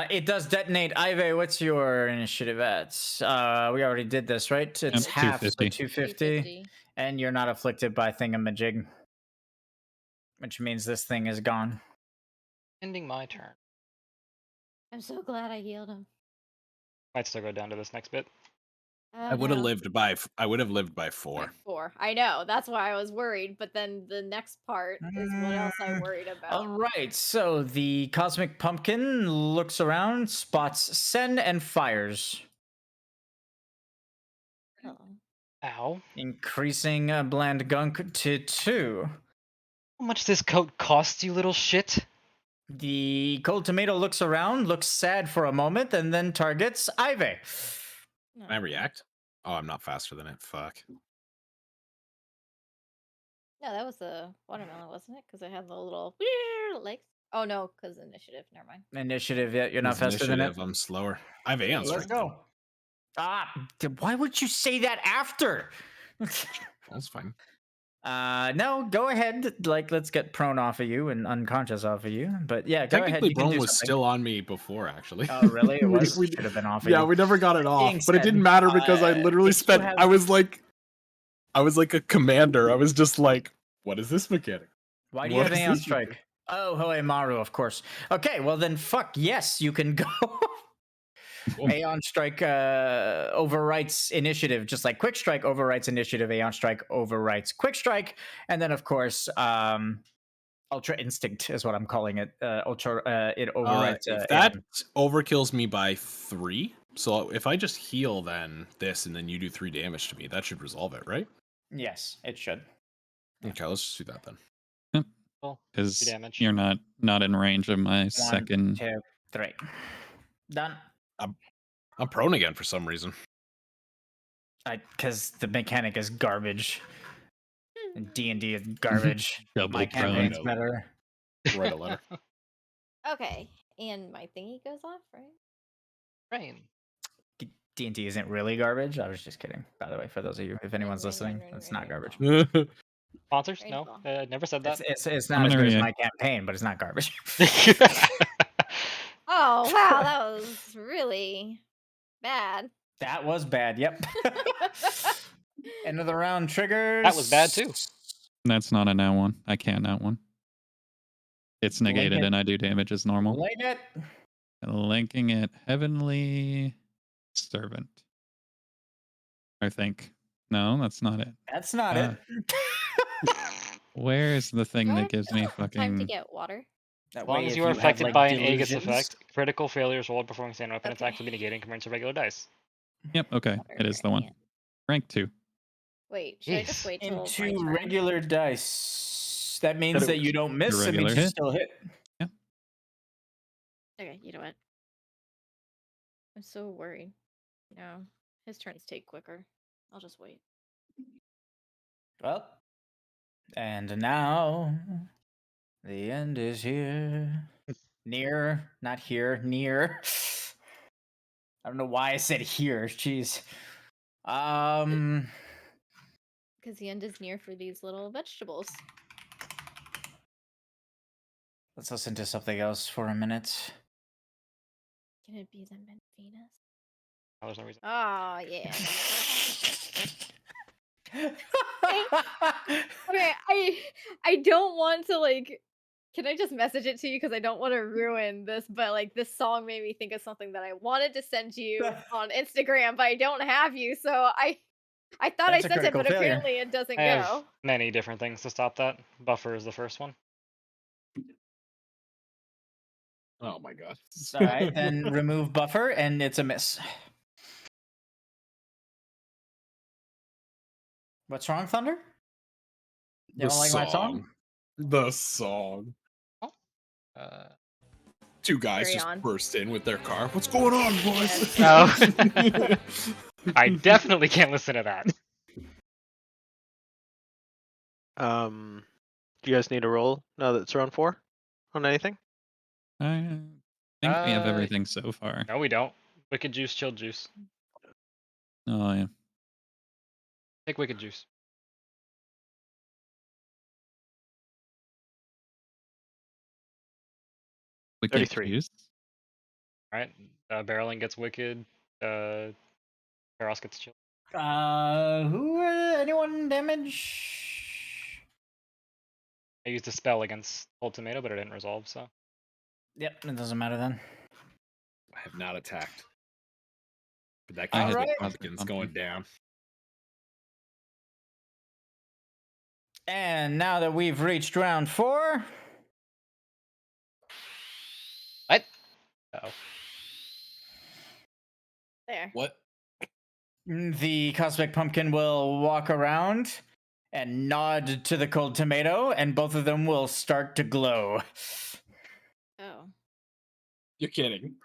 It does detonate. Iveh, what's your initiative at? We already did this, right? It's half, 250. so 250. And you're not afflicted by thingamajig. Which means this thing is gone. Ending my turn. I'm so glad I healed him. Might still go down to this next bit. I would have lived by 4. 4. I know. That's why I was worried. But then the next part is what else I'm worried about. All right. So the cosmic pumpkin looks around, spots Sen, and fires. Oh. Ow. Increasing bland gunk to 2. How much this coat costs, you little shit? The cold tomato looks around, looks sad for a moment, and then targets Iveh. Can I react? Oh, I'm not faster than it. Fuck. No, that was the watermelon, wasn't it? Because I had the little legs. Oh no, because initiative. Never mind. Initiative, yeah, you're not faster than it. I'm slower. I have Aeon Let's Strength. go. Why would you say that after? That's fine. No, go ahead. Like, let's get prone off of you and unconscious off of you. But yeah, go ahead. Technically, You can prone do was something. still on me before, actually. Oh, really? It was. we Should have been off. Of yeah, you. we never got it That off, being but it said, didn't matter because I literally if you spent. have- I was like a commander. I was just like, what is this mechanic? Why do you What have is Aeon this Strike? Oh, Hoemaru, of course. Okay, well then, fuck yes, you can go. Cool. Aeon Strike overwrites initiative, just like Quick Strike overwrites initiative. Aeon Strike overwrites Quick Strike, and then of course, Ultra Instinct is what I'm calling it. It overwrites. If that overkills me by 3, so if I just heal then this, and then you do 3 damage to me, that should resolve it, right? Yes, it should. Okay, let's just do that then. Because you're not in range of my 1, second. 2, 3. Done. I'm prone again for some reason. Because the mechanic is garbage. D&D is garbage. Double My campaign's prone. better. Write a letter. Okay, and my thingy goes off, right? Rain. D&D isn't really garbage. I was just kidding, by the way, for those of you, if anyone's listening, it's not garbage. Sponsors? No, I never said that. It's not as good as my campaign, but it's not garbage. Oh, wow, that was really bad. That was bad, yep. End of the round triggers. That was bad too. That's not a now one. I can't now one. It's negated it. and I do damage as normal. Link it. Linking it Heavenly Servant. I think. No, that's not it. That's not it. Where is the thing that gives me Time to fucking... get water. As long as you are affected by an Aegis effect, critical failures rolled performing standard weapon attacks will be negated compared to regular dice. Yep, okay. It is the one. Rank 2. Wait, should I just wait till my Into turn? regular dice. That means that you don't miss. It means you still hit. Yeah. Okay, you know what? I'm so worried. His turns take quicker. I'll just wait. Well, and now the end is here. Near, not here, near. I don't know why I said here. Jeez. Because the end is near for these little vegetables. Let's listen to something else for a minute. Can it be the Venus? Oh, there's no reason. Oh, yeah. Okay, I don't want to, like... Can I just message it to you? Because I don't want to ruin this, but, like, this song made me think of something that I wanted to send you on Instagram, but I don't have you, so I thought I sent it, but apparently it doesn't I have go. many different things to stop that. Buffer is the first one. Oh my god. All right, then remove buffer, and it's a miss. What's wrong, Thunder? You don't like my song? The song. Two guys Carry just on. burst in with their car. What's going on, boys? Oh. I definitely can't listen to that. Do you guys need a roll now that it's round 4 on anything? I think we have everything so far. No, we don't. Wicked juice, chilled juice. Oh, yeah. Take wicked juice. Wicked 33. juice. Alright. Barreling gets wicked. Karos gets chilled. Anyone damage? I used a spell against Old Tomato, but it didn't resolve, so. Yep, it doesn't matter then. I have not attacked. But that All cosmic right. pumpkin's going down. And now that we've reached round 4. What? Uh-oh. There. What? The cosmic pumpkin will walk around and nod to the cold tomato, and both of them will start to glow. Oh. You're kidding.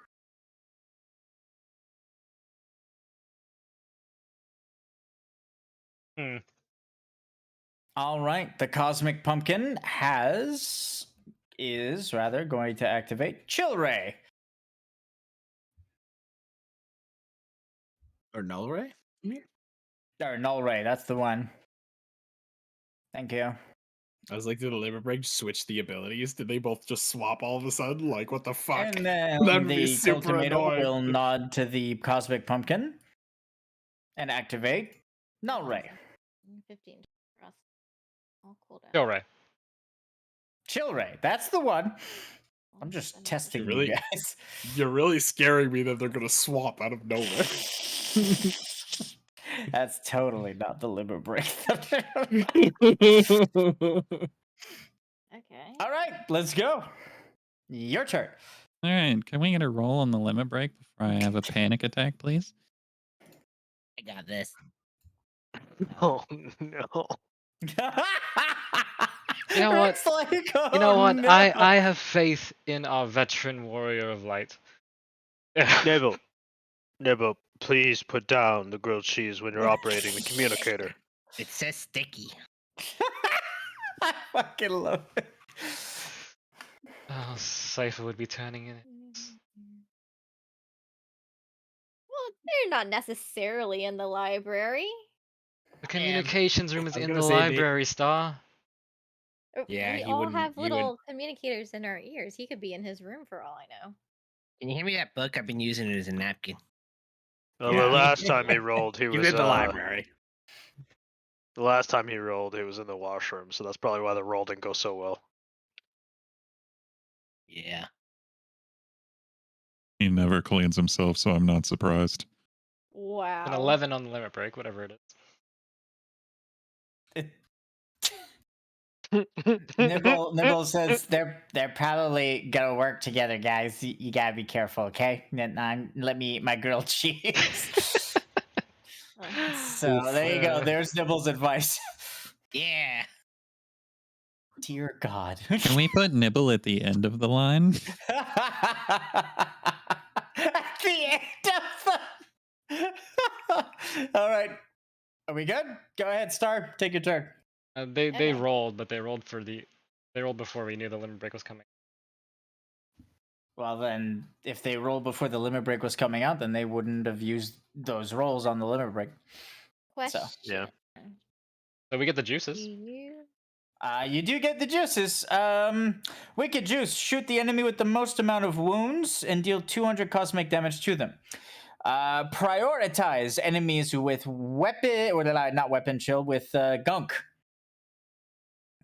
All right, the cosmic pumpkin is going to activate Chill Ray. Or Null Ray? Or Null Ray, that's the one. Thank you. I was like, did the Limit Break switch the abilities? Did they both just swap all of a sudden? Like, what the fuck? And then That would be the cold super tomato annoying. will nod to the cosmic pumpkin and activate Null Ray. 15 across. All cool down. Chill Ray. Chill Ray, that's the one. I'm just testing you guys. You're really scaring me that they're gonna swap out of nowhere. That's totally not the Limit Break. Okay. All right, let's go. Your turn. All right, can we get a roll on the limit break before I have a panic attack, please? I got this. Oh no. You know what? Like, oh, you know what? no. I have faith in our veteran warrior of light. Nebo, please put down the grilled cheese when you're operating the communicator. It says sticky. I fucking love it. Oh, Cypher would be turning in. They're not necessarily in the library. The communications room is I was in gonna the say library, Star. Yeah, We he all wouldn't. have little communicators in our ears. He could be in his room for all I know. Can you hand me that book? I've been using it as a napkin. Well, Yeah. the last time he rolled, he You was in the library. the last time he rolled, he was in the washroom, so that's probably why the roll didn't go so well. Yeah. He never cleans himself, so I'm not surprised. Wow. An 11 on the limit break, whatever it is. Nibble says they're probably gonna work together, guys. You gotta be careful, okay? Let me eat my grilled cheese. So there you go. There's Nibble's advice. Yeah. Dear God. Can we put Nibble at the end of the line? At the end of the... All right. Are we good? Go ahead, Star. Take your turn. They rolled, but they rolled before we knew the limit break was coming. Well, then, if they rolled before the limit break was coming out, then they wouldn't have used those rolls on the limit break. Question. So, Yeah. So we get the juices. you do get the juices. Wicked Juice. Shoot the enemy with the most amount of wounds and deal 200 cosmic damage to them. Prioritize enemies with weapon, or not weapon chill, with gunk.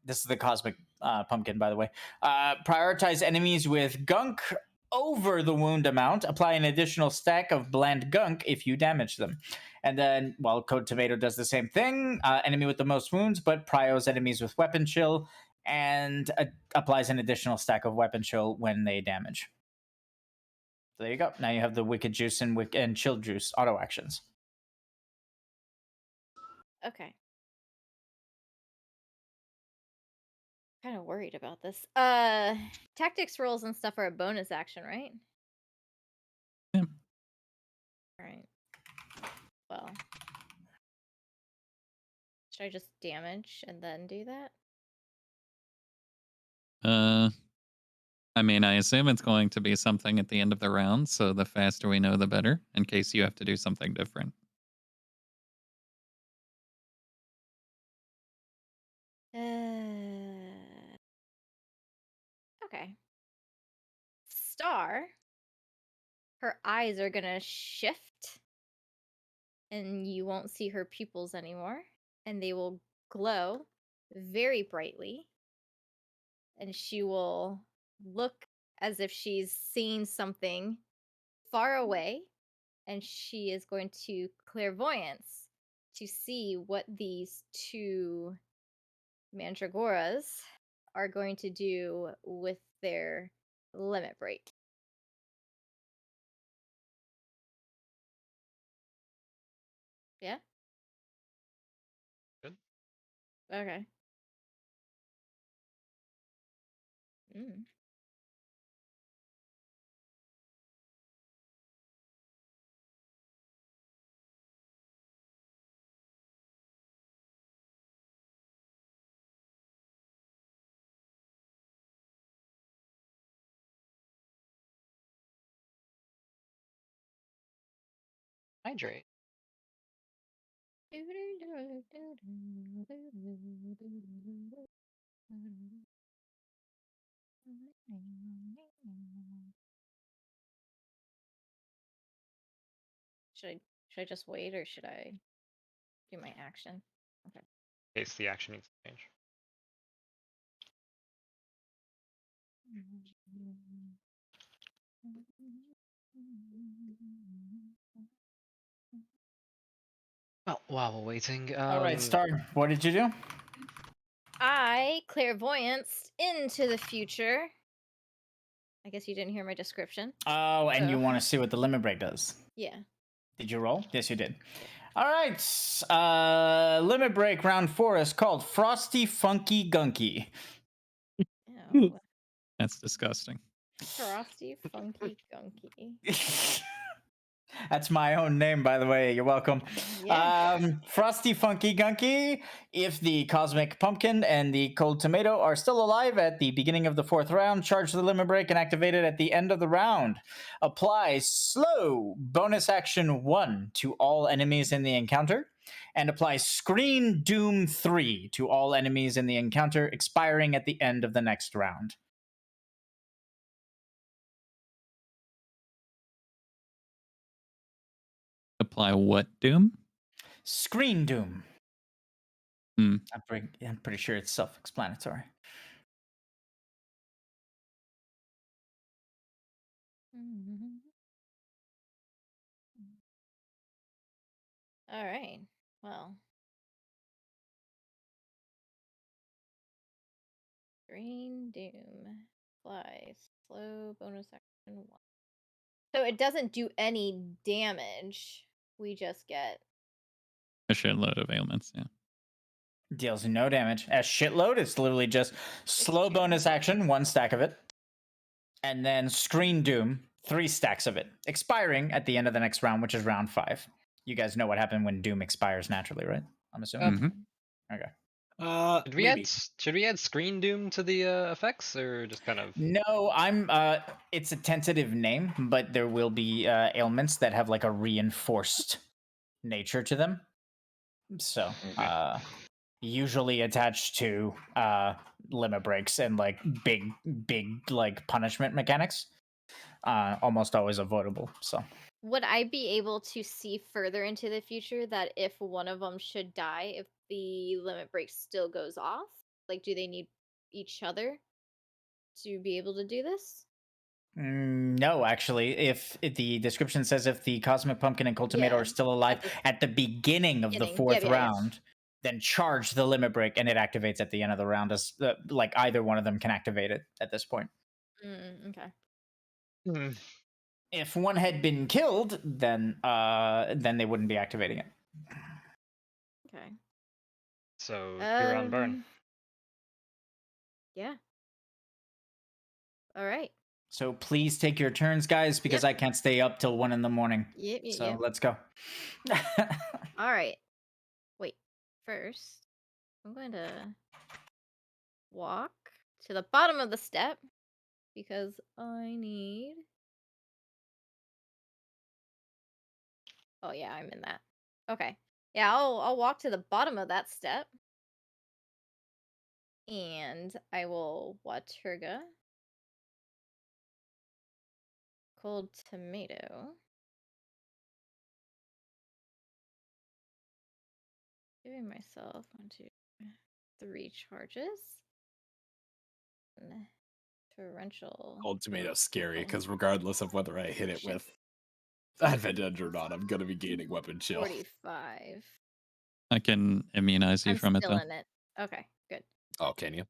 This is the cosmic pumpkin, by the way. Prioritize enemies with gunk over the wound amount. Apply an additional stack of bland gunk if you damage them. And then, well, Code Tomato does the same thing. Enemy with the most wounds, but prios enemies with weapon chill and applies an additional stack of weapon chill when they damage. So there you go. Now you have the Wicked Juice and Chill Juice auto actions. Okay. Kind of worried about this. Tactics rolls and stuff are a bonus action, right? Yeah. All right. Well, should I just damage and then do that? I mean, I assume it's going to be something at the end of the round, so the faster we know, the better, in case you have to do something different. Okay. Star, her eyes are gonna shift and you won't see her pupils anymore, and they will glow very brightly, and she will look as if she's seeing something far away, and she is going to clairvoyance to see what these two mandragoras are going to do with their limit break. Yeah? Good. Okay. Mm. Hydrate. Should I just wait or should I do my action? Okay. In case the action needs to change. Well, while we're waiting, All right, Star, what did you do? I clairvoyanced into the future. I guess you didn't hear my description. Oh, and you want to see what the limit break does? Yeah. Did you roll? Yes, you did. All right. Limit break round 4 is called Frosty Funky Gunky. Ew. That's disgusting. Frosty Funky Gunky. That's my own name, by the way. You're welcome. Yeah. Frosty Funky Gunky. If the Cosmic Pumpkin and the Cold Tomato are still alive at the beginning of the 4th round, charge the limit break and activate it at the end of the round. Apply slow bonus action 1 to all enemies in the encounter. And apply Screen Doom 3 to all enemies in the encounter, expiring at the end of the next round. Apply what doom? Screen Doom. Hmm. I'm pretty sure it's self-explanatory. All right. Well. Green Doom. Fly. Slow bonus action 1. So it doesn't do any damage. We just get A shitload of ailments, yeah. Deals no damage. A shitload, it's literally just slow bonus action, 1 stack of it. And then Screen Doom, 3 stacks of it. Expiring at the end of the next round, which is round 5. You guys know what happened when Doom expires naturally, right? I'm assuming. Okay. Should we add Screen Doom to the effects, or just kind of? No, it's a tentative name, but there will be ailments that have like a reinforced nature to them. So, usually attached to limit breaks and like big like punishment mechanics. Almost always avoidable. So would I be able to see further into the future that if one of them should die, if the limit break still goes off? Like, do they need each other to be able to do this? No, actually, if the description says if the Cosmic Pumpkin and Cold Tomato are still alive at the beginning of the 4th round, then charge the limit break and it activates at the end of the round. As like either one of them can activate it at this point. Okay. If one had been killed, then they wouldn't be activating it. Okay. So you're on burn. Yeah. All right. So please take your turns, guys, because I can't stay up till 1 a.m. So let's go. All right. Wait. First, I'm going to walk to the bottom of the step because I need. Oh yeah, I'm in that. Okay. Yeah, I'll walk to the bottom of that step. And I will Waterga. Cold Tomato. Giving myself 1, 2, 3 charges. And torrential. Cold Tomato's scary because regardless of whether I hit it with advantage or not, I'm gonna be gaining weapon chill. 45. I can immunize you I'm from it, still though. in it. Okay, good. Oh, can you?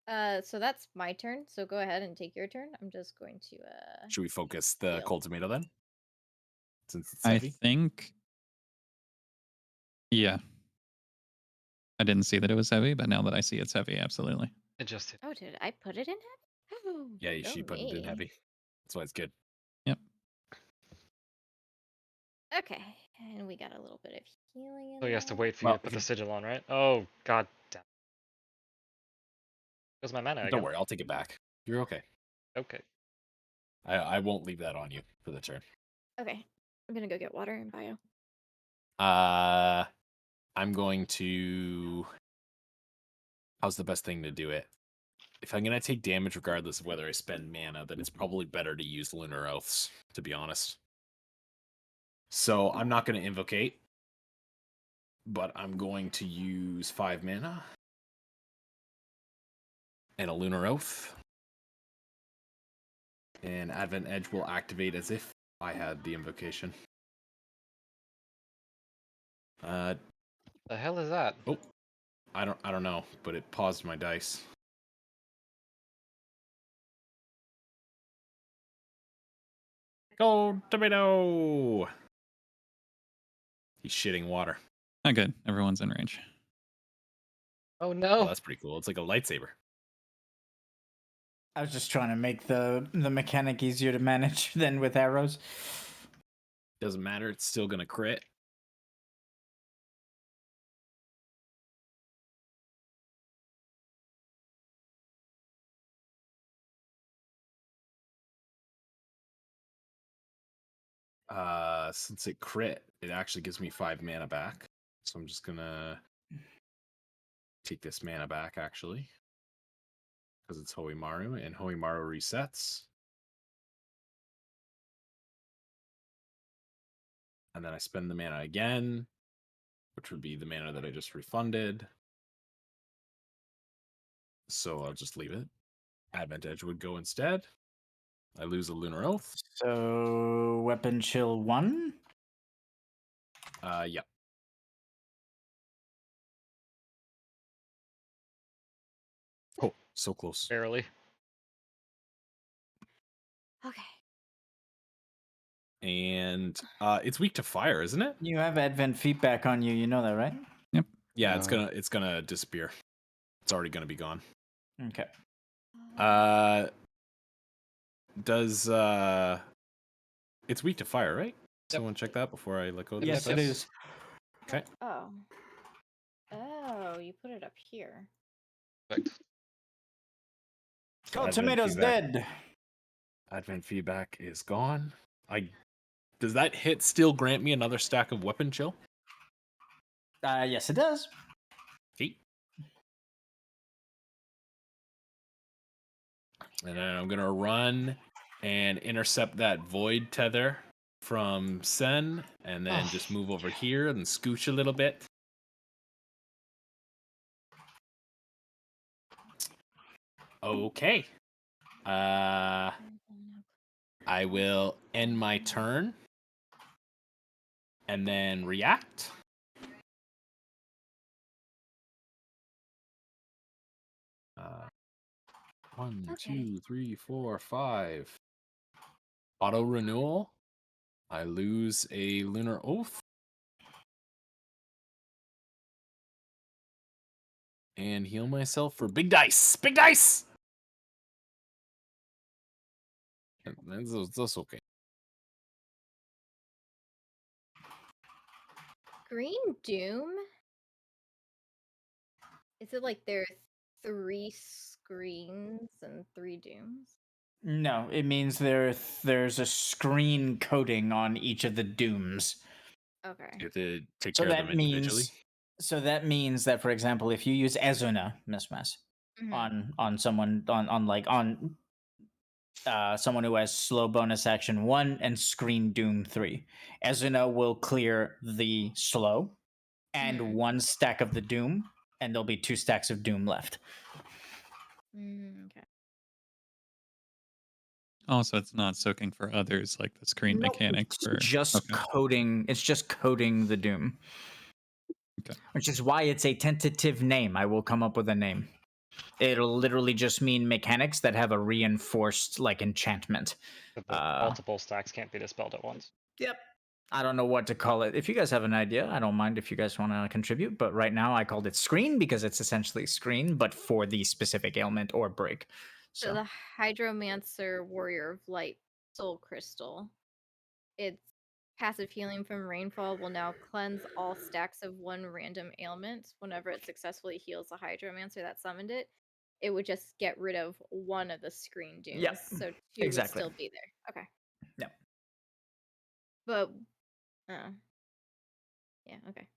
So that's my turn. So go ahead and take your turn. I'm just going to Should we focus the Cold Tomato then? Since it's I heavy? think. Yeah. I didn't see that it was heavy, but now that I see it's heavy, absolutely. It just hit. Oh, did I put it in heavy? Yeah, she put it in heavy. That's why it's good. Yep. Okay, and we got a little bit of healing in So he has to there. wait for you to put the sigil on, right? Oh god damn. Where's my mana again? Don't worry, I'll take it back. You're okay. Okay. I won't leave that on you for the turn. Okay, I'm gonna go get water and bio. I'm going to. How's the best thing to do it? If I'm gonna take damage regardless of whether I spend mana, then it's probably better to use Lunar Oaths, to be honest. So I'm not gonna invocate, but I'm going to use 5 mana and a Lunar Oath. And Advent Edge will activate as if I had the invocation. The hell is that? Oh, I don't know, but it paused my dice. Cold Tomato! He's shitting water. Not good. Everyone's in range. Oh no! Oh, that's pretty cool. It's like a lightsaber. I was just trying to make the mechanic easier to manage than with arrows. Doesn't matter. It's still gonna crit. Since it crit, it actually gives me 5 mana back. So I'm just gonna take this mana back actually. Because it's Hoimaru, and Hoimaru resets. And then I spend the mana again, which would be the mana that I just refunded. So I'll just leave it. Advent Edge would go instead. I lose a Lunar Oath. So weapon chill 1. Yep. Oh, so close. Barely. Okay. And it's weak to fire, isn't it? You have advent feedback on you. You know that, right? Yep. Yeah, it's gonna disappear. It's already gonna be gone. Okay. Does it's weak to fire, right? Someone check that before I let go of this. Yes, it is. Okay. Oh. Oh, you put it up here. Perfect. Cold Advent Tomatoes feedback. dead. Advent feedback is gone. Does that hit still grant me another stack of weapon chill? Yes, it does. Okay. And then I'm gonna run and intercept that void tether from Sen, and then just move over here and scooch a little bit. Okay. I will end my turn and then react. One, Okay. 2, 3, 4, 5. Auto renewal. I lose a Lunar Oath. And heal myself for big dice. Big dice! That's okay. Green Doom? Is it like there are 3 screens and 3 dooms? No, it means there's a screen coding on each of the dooms. Okay. You have to take So care of them that individually. means that, for example, if you use Ezuna, Miss Mess, on someone on someone who has slow bonus action 1 and screen doom 3, Ezuna will clear the slow and 1 stack of the doom, and there'll be 2 stacks of doom left. Okay. Also, it's not soaking for others like the screen No, mechanic it's for just coding. It's just coding the doom. Okay. Which is why it's a tentative name. I will come up with a name. It'll literally just mean mechanics that have a reinforced like enchantment. But the multiple stacks can't be dispelled at once. Yep. I don't know what to call it. If you guys have an idea, I don't mind if you guys want to contribute. But right now, I called it screen because it's essentially screen, but for the specific ailment or break. So the Hydromancer Warrior of Light Soul Crystal. Its passive healing from rainfall will now cleanse all stacks of 1 random ailment. Whenever it successfully heals a Hydromancer that summoned it, it would just get rid of 1 of the screen dooms. Yep, So 2 exactly. would still be there. Okay. Yep. But yeah, okay.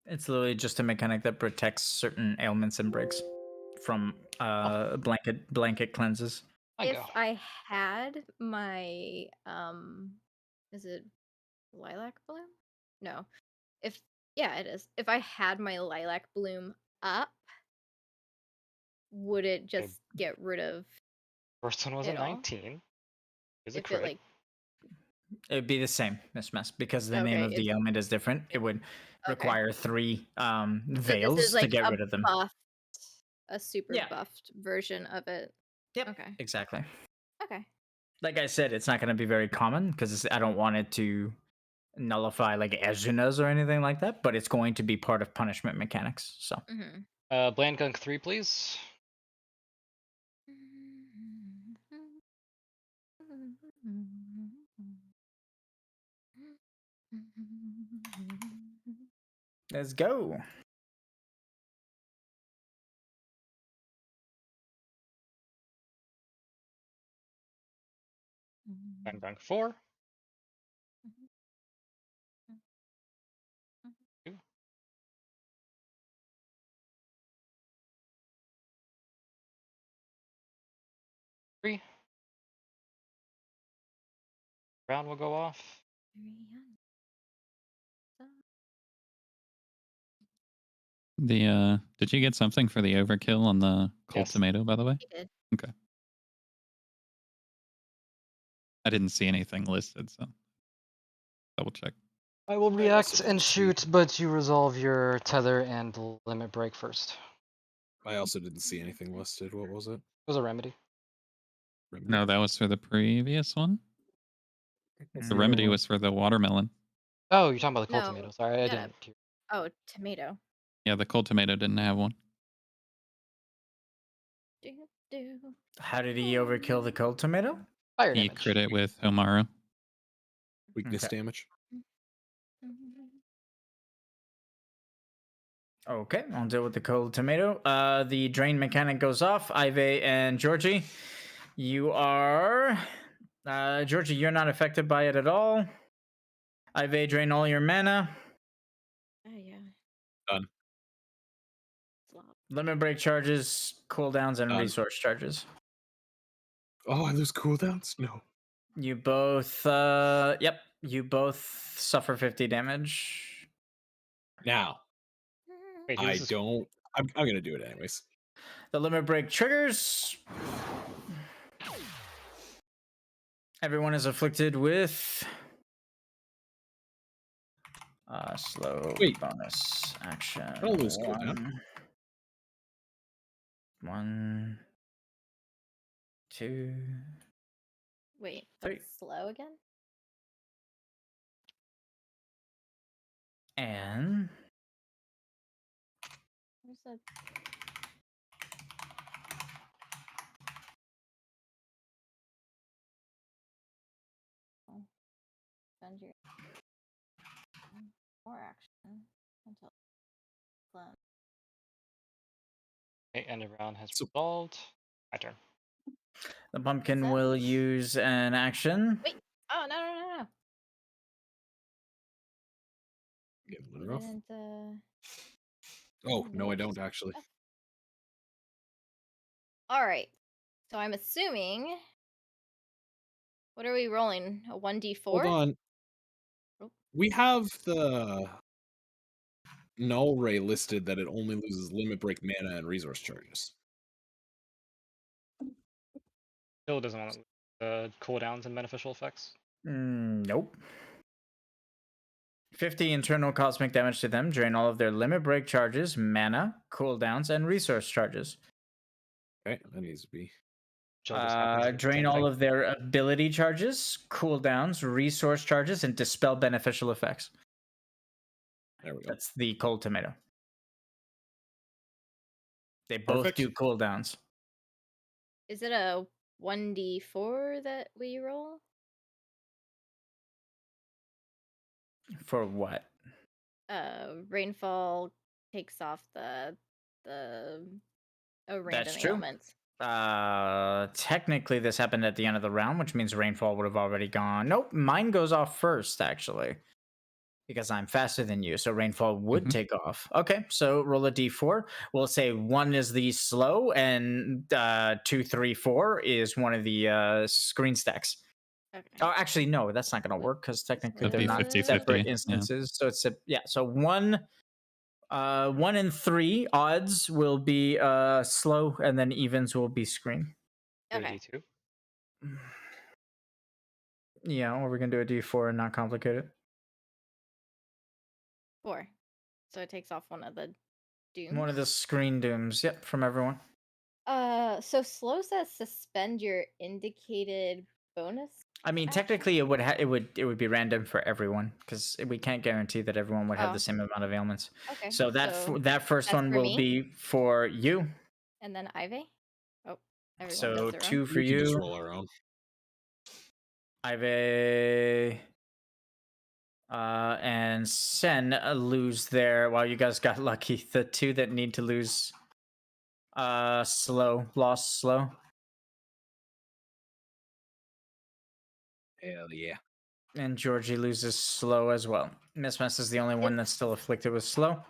It's literally just a mechanic that protects certain ailments and breaks from blanket cleanses. If I had my is it lilac bloom? No. It is. If I had my lilac bloom up, would it just get rid of First one was a it all? 19. Is a If crit. it like It'd be the same, Miss Mess, because the name Okay, of the it's ailment is different. It would require 3 so this veils is to like get a rid of them. a super buffed version of it. Yep. Okay. Exactly. Okay. Like I said, it's not going to be very common because I don't want it to nullify like Ezunas or anything like that, but it's going to be part of punishment mechanics. So Bland Gunk 3, please. Let's go. Bang bang 4. 2. 3. Round will go off. Did you get something for the overkill on the cold Yes. tomato, by the way? He did. Okay. I didn't see anything listed, so double check. I will I react also and didn't see- shoot, but you resolve your tether and limit break first. I also didn't see anything listed. What was it? It was a remedy. No, that was for the previous one. The remedy was for the watermelon. Oh, you're talking about the cold No, tomato. Sorry, I no. didn't hear. Oh, tomato. Yeah, the cold tomato didn't have one. How did he overkill the cold tomato? Fire He damage. crit it with Homaru. Weakness Okay. damage. Okay, I'll deal with the cold tomato. The drain mechanic goes off. Iveh and Georgie, you are. Georgie, you're not affected by it at all. Iveh, drain all your mana. Oh yeah. Done. Limit break charges, cooldowns, and Done. resource charges. Oh, I lose cooldowns? No. You both. Yep. You both suffer 50 damage. Now, Wait, I this is don't. I'm going to do it anyways. The limit break triggers. Everyone is afflicted with slow Wait. bonus action. I don't lose cooldown. 1, 2. Wait, Three. that's slow again? And Where's the spend your more action until cleanse. okay, end of round has resolved. My turn. the pumpkin What's that? will use an action. Wait. Oh no. Getting You one rough. didn't Oh, no, I don't actually. Alright. So I'm assuming. What are we rolling? A 1d4? Hold on. Oh. We have the null ray listed that it only loses limit break mana and resource charges. Still doesn't want the cooldowns and beneficial effects. Nope. 50 internal cosmic damage to them. Drain all of their limit break charges, mana, cooldowns, and resource charges. Okay, that needs to be. Drain all of their ability charges, cooldowns, resource charges, and dispel beneficial effects. There we go. That's the cold tomato. They both Perfect. do cooldowns. Is it a 1d4 that we roll? For what? Rainfall takes off the random That's true. ailments. Technically, this happened at the end of the round, which means rainfall would have already gone. Nope, mine goes off first, actually, because I'm faster than you. So rainfall would take off. Okay, so roll a d4. We'll say 1 is the slow, and 2, 3, 4 is one of the screen stacks. Okay. Oh, actually, no, that's not going to work because technically That'd they're be not 50-50, separate yeah. instances. So it's so 1 and 3 odds will be slow, and then evens will be screen. Okay. D2. Yeah, or we can do a d4 and not complicate it. 4. So it takes off one of the dooms. One of the screen dooms, yep, from everyone. So slow says suspend your indicated bonus. I mean, action? technically, it would be random for everyone because we can't guarantee that everyone would have Oh. the same amount of ailments. Okay. So that first that's one for will me? be for you. And then Iveh. Oh, everyone So does their 2 own. for We can just you. roll our own. Iveh. And Sen lose their. Well, you guys got lucky. The two that need to lose lost slow. Hell yeah. And Georgie loses slow as well. Miss Mess is the only one that's still afflicted with slow.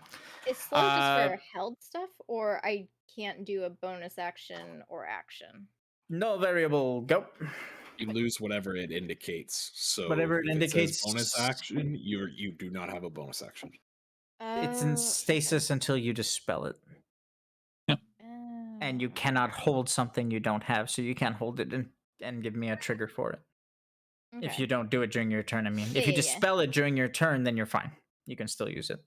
Is slow just for held stuff, or I can't do a bonus action or action? No variable, go. You lose whatever it indicates. So Whatever it if it says indicates. bonus action, you do not have a bonus action. It's in stasis until you dispel it. And you cannot hold something you don't have, so you can't hold it and give me a trigger for it. If you don't do it during your turn, I mean. If you dispel it during your turn, then you're fine. You can still use it.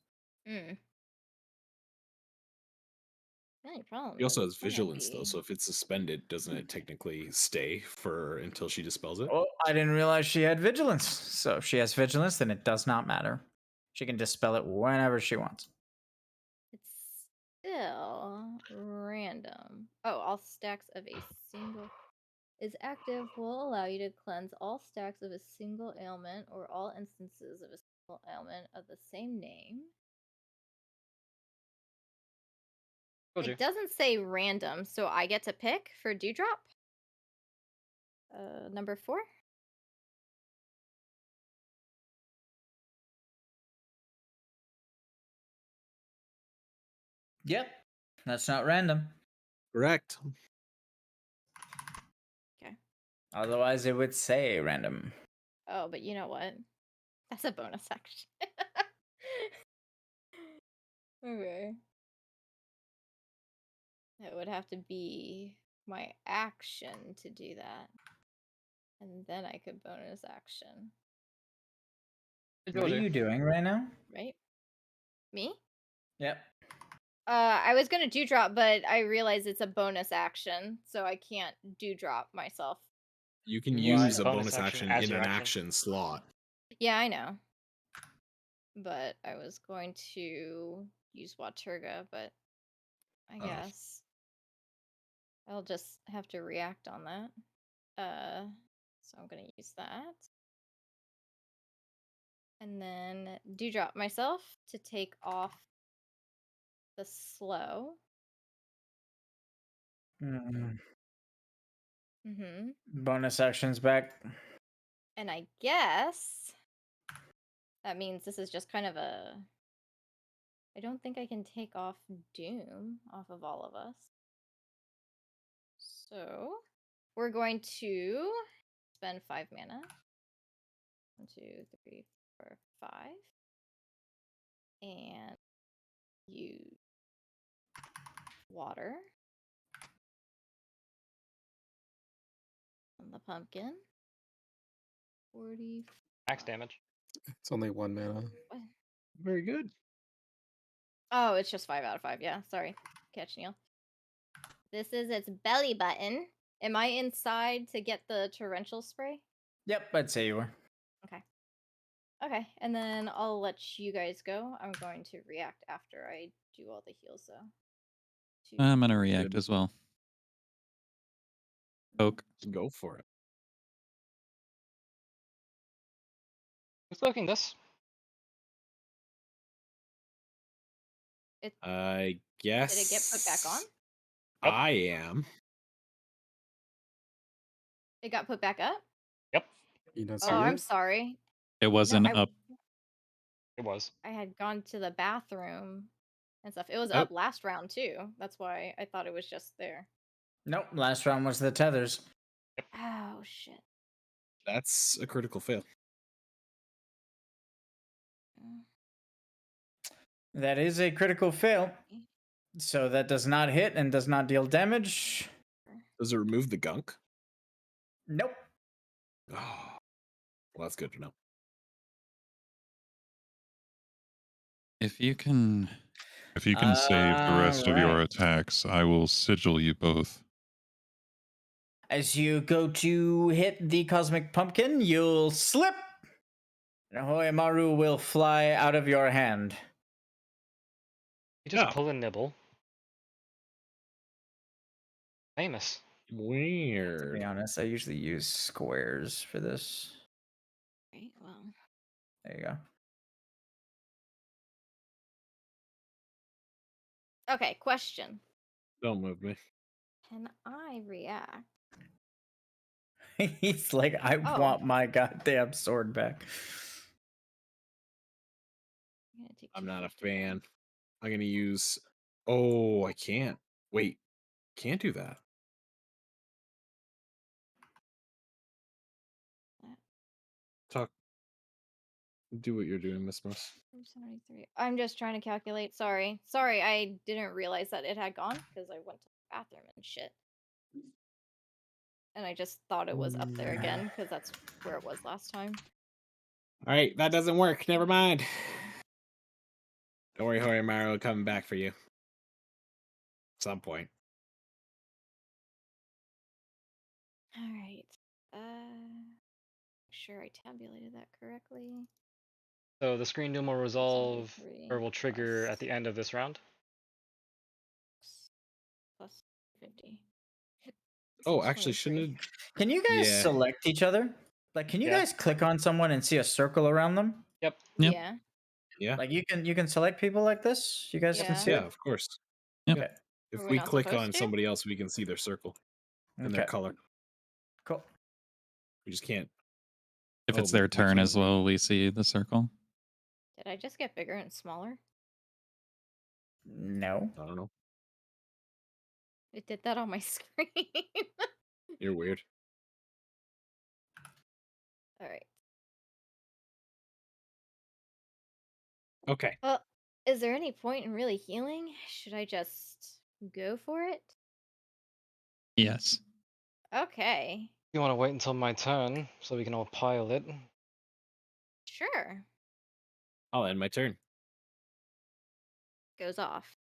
Any problem? He also has vigilance though, so if it's suspended, doesn't it technically stay for until she dispels it? Oh, I didn't realize she had vigilance. So if she has vigilance, then it does not matter. She can dispel it whenever she wants. It's still random. Oh, all stacks of a single is active will allow you to cleanse all stacks of a single ailment or all instances of a single ailment of the same name. It doesn't say random, so I get to pick for Dewdrop. Number 4. Yep. That's not random. Correct. Okay. Otherwise, it would say random. Oh, but you know what? That's a bonus action. Okay. It would have to be my action to do that. And then I could bonus action. What are you doing right now? Right? Me? Yep. I was gonna Dewdrop, but I realized it's a bonus action, so I can't Dewdrop myself. You can use a bonus action in an action slot. Yeah, I know. But I was going to use Waterga, but I guess I'll just have to react on that. So I'm gonna use that. And then Dewdrop myself to take off the slow. Bonus actions back. And I guess that means this is just kind of a... I don't think I can take off Doom off of all of us. So we're going to spend 5 mana. 1, 2, 3, 4, 5. And use water on the pumpkin. 40. Max damage. It's only 1 mana. Very good. Oh, it's just 5 out of 5. Yeah, sorry. Catch Neil. This is its belly button. Am I inside to get the torrential spray? Yep, I'd say you were. Okay. Okay, and then I'll let you guys go. I'm going to react after I do all the heals, though. I'm gonna react as well. Poke. Go for it. Who's looking this? I guess. Did it get put back on? I am. It got put back up? Yep. Oh, I'm sorry. It wasn't up. It was. I had gone to the bathroom and stuff. It was Oh. up last round, too. That's why I thought it was just there. Nope, last round was the tethers. Oh, shit. That's a critical fail. That is a critical fail. So that does not hit and does not deal damage. Does it remove the gunk? Nope. Oh, well, that's good to know. If you can save the rest of your attacks, I will sigil you both. As you go to hit the cosmic pumpkin, you'll slip. And Hoemaru will fly out of your hand. You just pull a nibble. Famous. Weird. To be honest, I usually use squares for this. Right, well. There you go. Okay, question. Don't move me. Can I react? He's like, I Oh. want my goddamn sword back. I'm not a fan. I'm gonna use. Oh, I can't. Wait, can't do that. Talk. Do what you're doing, Miss Moss. 73. I'm just trying to calculate. Sorry. Sorry, I didn't realize that it had gone because I went to the bathroom and shit. And I just thought it was up there again because that's where it was last time. All right, that doesn't work. Never mind. Don't worry, Horimaru will come back for you. At some point. All right. Make sure I tabulated that correctly. So the screen doom will resolve 73 or will trigger at the end of this round. Plus 50. Oh, actually, shouldn't it? Can you guys Yeah. select each other? Like, can you Yeah. guys click on someone and see a circle around them? Yep. Yep. Yeah. Yeah. Like you can select people like this. You guys can Yeah. see Yeah, it. of course. Yep. Yeah. If Are we we not click supposed on to? somebody else, we can see their circle and their Okay. color. Cool. We just can't. If Oh, it's their we turn can't. as well, we see the circle. Did I just get bigger and smaller? No. I don't know. It did that on my screen. You're weird. All right. Okay. Well, is there any point in really healing? Should I just go for it? Yes. Okay. You want to wait until my turn so we can all pile it? Sure. I'll end my turn. Goes off.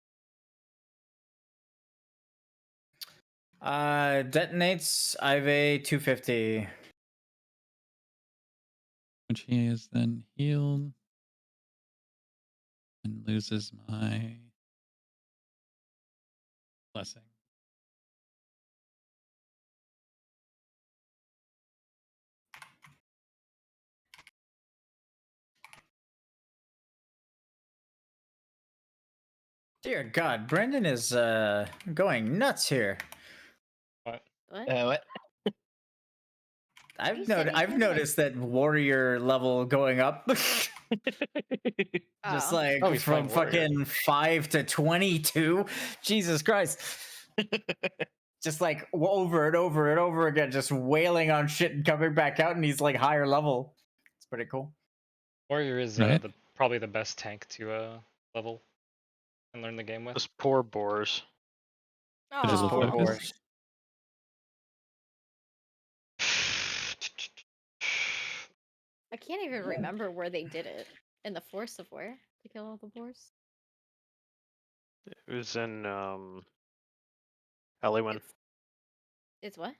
Detonates Iveh 250. Which he is then healed and loses my blessing. Dear God, Brendan is going nuts here. What? What? What? You said he I've had, like- noticed that warrior level going up. Just Oh. like Oh, he's from playing warrior. fucking 5 to 22. Jesus Christ. Just like over and over and over again, just wailing on shit and coming back out, and he's like higher level. It's pretty cool. Warrior is Right. probably the best tank to level and learn the game with. Those poor boars. Visual Aw. focus. I can't even remember where they did it. In the Forest of where? To kill all the boars? It was in Eliwyn. It's what?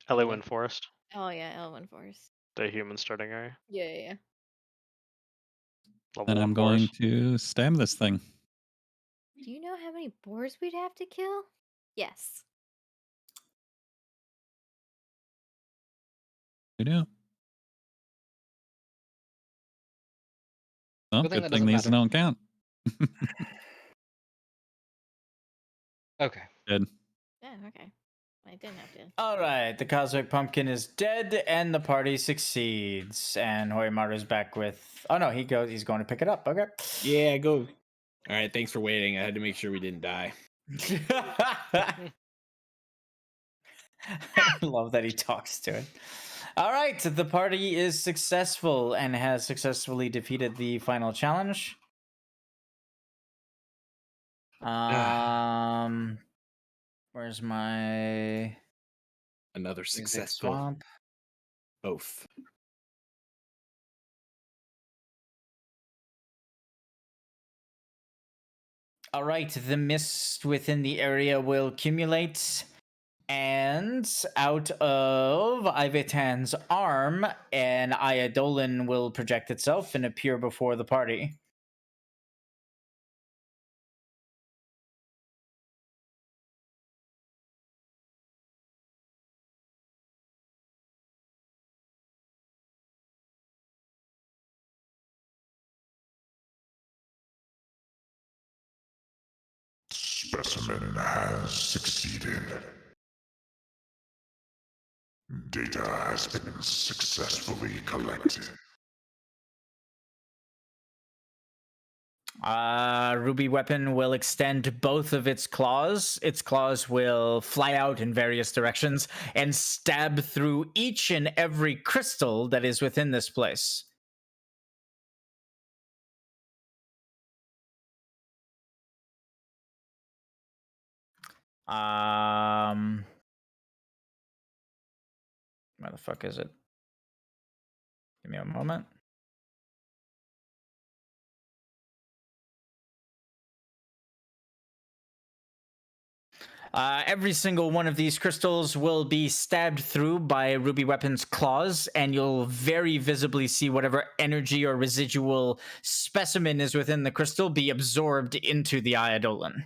Eliwyn Forest, Oh yeah, Elven Forest. the human starting area. Yeah. Level Then 1 I'm boars. going to stab this thing. Do you know how many boars we'd have to kill? Yes. We do. Well, Good thing good that thing doesn't these matter. don't count. Okay. Good. Yeah, okay. I didn't have to. All right, the Cosmic Pumpkin is dead, and the party succeeds. And Horimaru's back with. Oh no, he's going to pick it up. Okay. Yeah, go. All right, thanks for waiting. I had to make sure we didn't die. I love that he talks to it. All right, the party is successful and has successfully defeated the final challenge. Where's my Another music successful swamp? oath. All right, the mist within the area will accumulate, and out of Ivetan's arm, an Iodolin will project itself and appear before the party. specimen has succeeded. Data has been successfully collected. Ruby Weapon will extend both of its claws. Its claws will fly out in various directions and stab through each and every crystal that is within this place. Where the fuck is it? Give me a moment. Every single one of these crystals will be stabbed through by Ruby Weapon's claws, and you'll very visibly see whatever energy or residual specimen is within the crystal be absorbed into the Eidolon.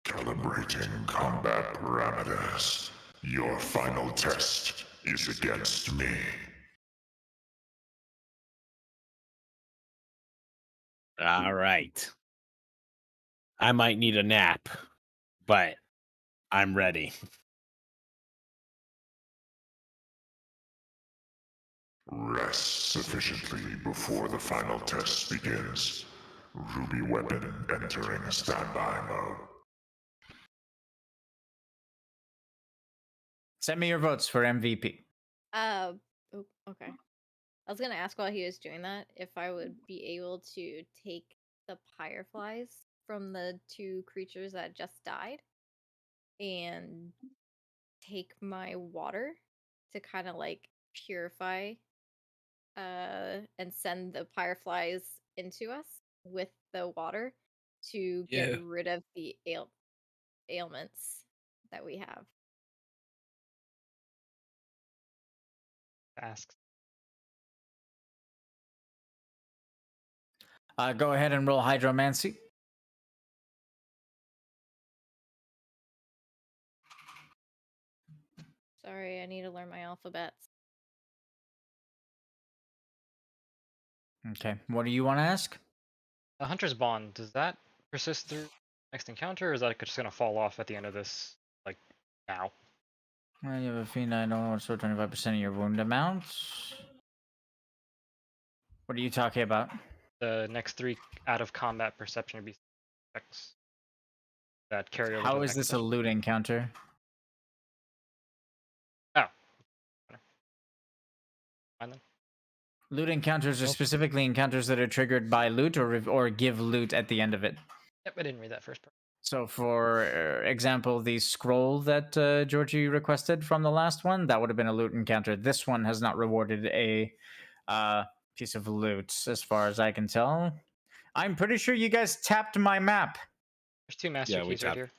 Calibrating combat parameters. Your final test is against me. All right. I might need a nap, but I'm ready. Rest sufficiently before the final test begins. Ruby Weapon entering standby mode. Send me your votes for MVP. Oh, okay. I was gonna ask while he was doing that if I would be able to take the fireflies from the two creatures that just died and take my water to kind of like purify and send the fireflies into us with the water to get Yeah. rid of the ailments that we have. Asks. Go ahead and roll Hydromancy. Sorry, I need to learn my alphabets. Okay, what do you want to ask? The Hunter's Bond, does that persist through next encounter, or is that just gonna fall off at the end of this, like, now? Well, you have a fiend I know, so 25% of your wound amount. What are you talking about? The next 3 out of combat perception would be checks that carry over to How the is next this a session. loot encounter? Oh. Fine then. Loot encounters are specifically encounters that are triggered by loot or give loot at the end of it. Yep, I didn't read that first part. So, for example, the scroll that Georgie requested from the last one, that would have been a loot encounter. This one has not rewarded a piece of loot, as far as I can tell. I'm pretty sure you guys tapped my map. There's 2 master Yeah, we keys right tapped. here.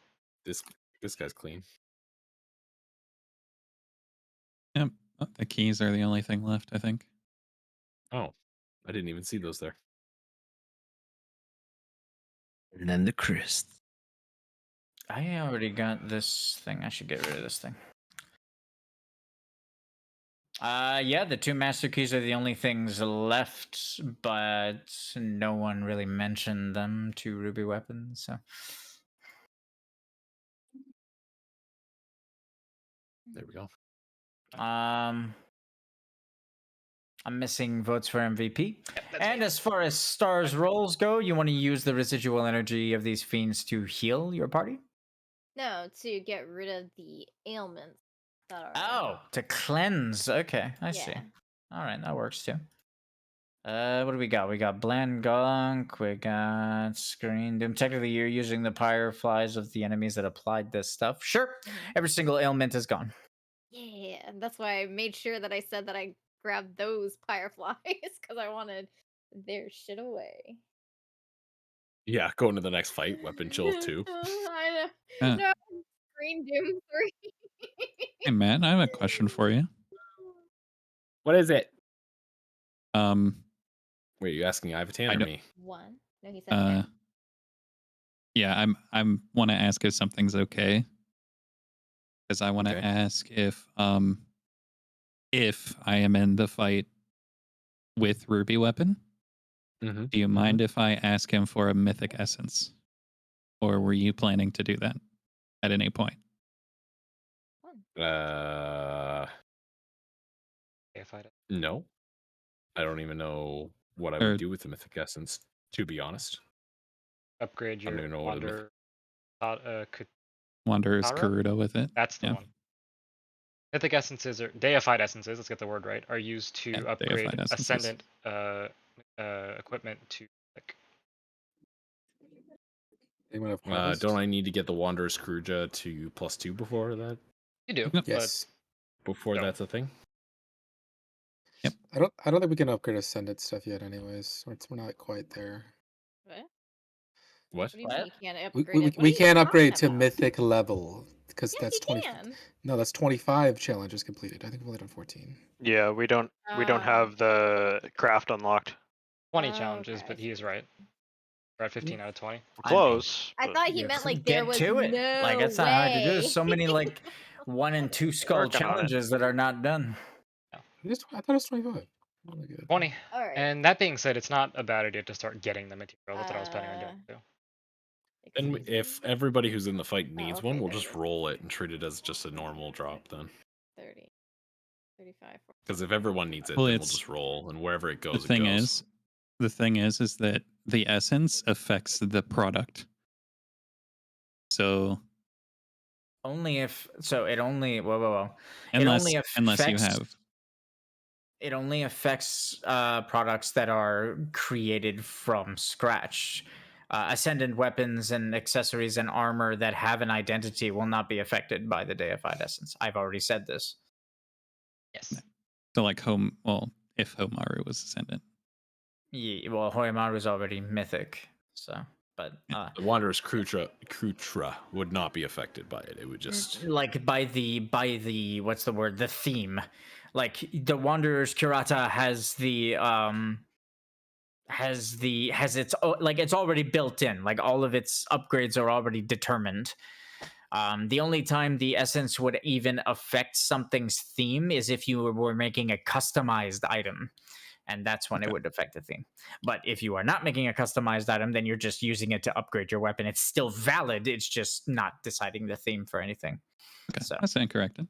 This guy's clean. Yep. The keys are the only thing left, I think. Oh, I didn't even see those there. And then the crest. I already got this thing. I should get rid of this thing. Yeah, the 2 master keys are the only things left, but no one really mentioned them to Ruby Weapons, so. There we go. I'm missing votes for MVP. Yep, And me. as far as stars rolls go, you want to use the residual energy of these fiends to heal your party? No, to get rid of the ailments that are. Oh, to cleanse. Okay, I see. Yeah. All right, that works too. What do we got? We got Bland Gunk, we got Screen Doom. Technically, you're using the fireflies of the enemies that applied this stuff. Sure, every single ailment is gone. Yeah, and that's why I made sure that I said that I grabbed those fireflies because I wanted their shit away. Yeah, going to the next fight. Weapon chill 2. I know. Uh, No, Green Doom 3. Hey, Matt, I have a question for you. What is it? Um, Wait, you asking Ivatan I or don't. me? One. No, he said him. Yeah, I'm want to ask if something's okay, because I want to Okay. ask if I am in the fight with Ruby Weapon. Mm-hmm. Do you mind if I ask him for a mythic essence? Or were you planning to do that at any point? No. I don't even know what I Or would do with the mythic essence, to be honest. Upgrade I don't your even know what a mythic. Wanderer's Kara? Karuda with it. That's the Yeah. one. Mythic essences or deified essences, let's get the word right, are used to Yeah, upgrade deified essences. ascendant equipment to like. Anyone have questions? Don't I need to get the Wanderer's Kruja to +2 before that? You do, Yep. Yes. Before No. that's a thing? Yep. I don't think we can upgrade Ascendant stuff yet anyways. We're not quite there. What? What? What do you mean you can't We, upgrade we, it? What we are you can't upgrade talking to about? mythic level because Yes, that's you 20. can. No, that's 25 challenges completed. I think we've only done 14. Yeah, we don't have the craft unlocked. 20 challenges, Okay, but he is right. We're at 15 out of 20. We're close. I but- thought he meant like there Get was to it. no Like it's not hard to do. There's way. so many like 1 and 2 skull Working on it. challenges that are not done. I thought it was 25. Really good. 20. All right. And that being said, it's not a bad idea to start getting the material. That's what I was planning on doing too. And if everybody who's in the fight needs okay, one, we'll there it just is. roll it and treat it as just a normal drop then. 30, 35. Because if everyone needs it, Well, then we'll it's- just roll, and wherever it The goes, it thing goes. is that the essence affects the product. So Only if it only whoa. unless it only unless you affects have it only affects products that are created from scratch. Ascendant weapons and accessories and armor that have an identity will not be affected by the deified essence. I've already said this. Yes. so like if Homaru was ascendant. Yeah, well, Hoyamaru is already mythic, so but The Wanderer's Krutra would not be affected by it. It would just like by the what's the word? The theme. Like the Wanderer's Kurata has its like it's already built in. Like all of its upgrades are already determined. The only time the essence would even affect something's theme is if you were making a customized item. And that's when it would affect the theme. But if you are not making a customized item, then you're just using it to upgrade your weapon. It's still valid. It's just not deciding the theme for anything. Okay, so that's incorrect.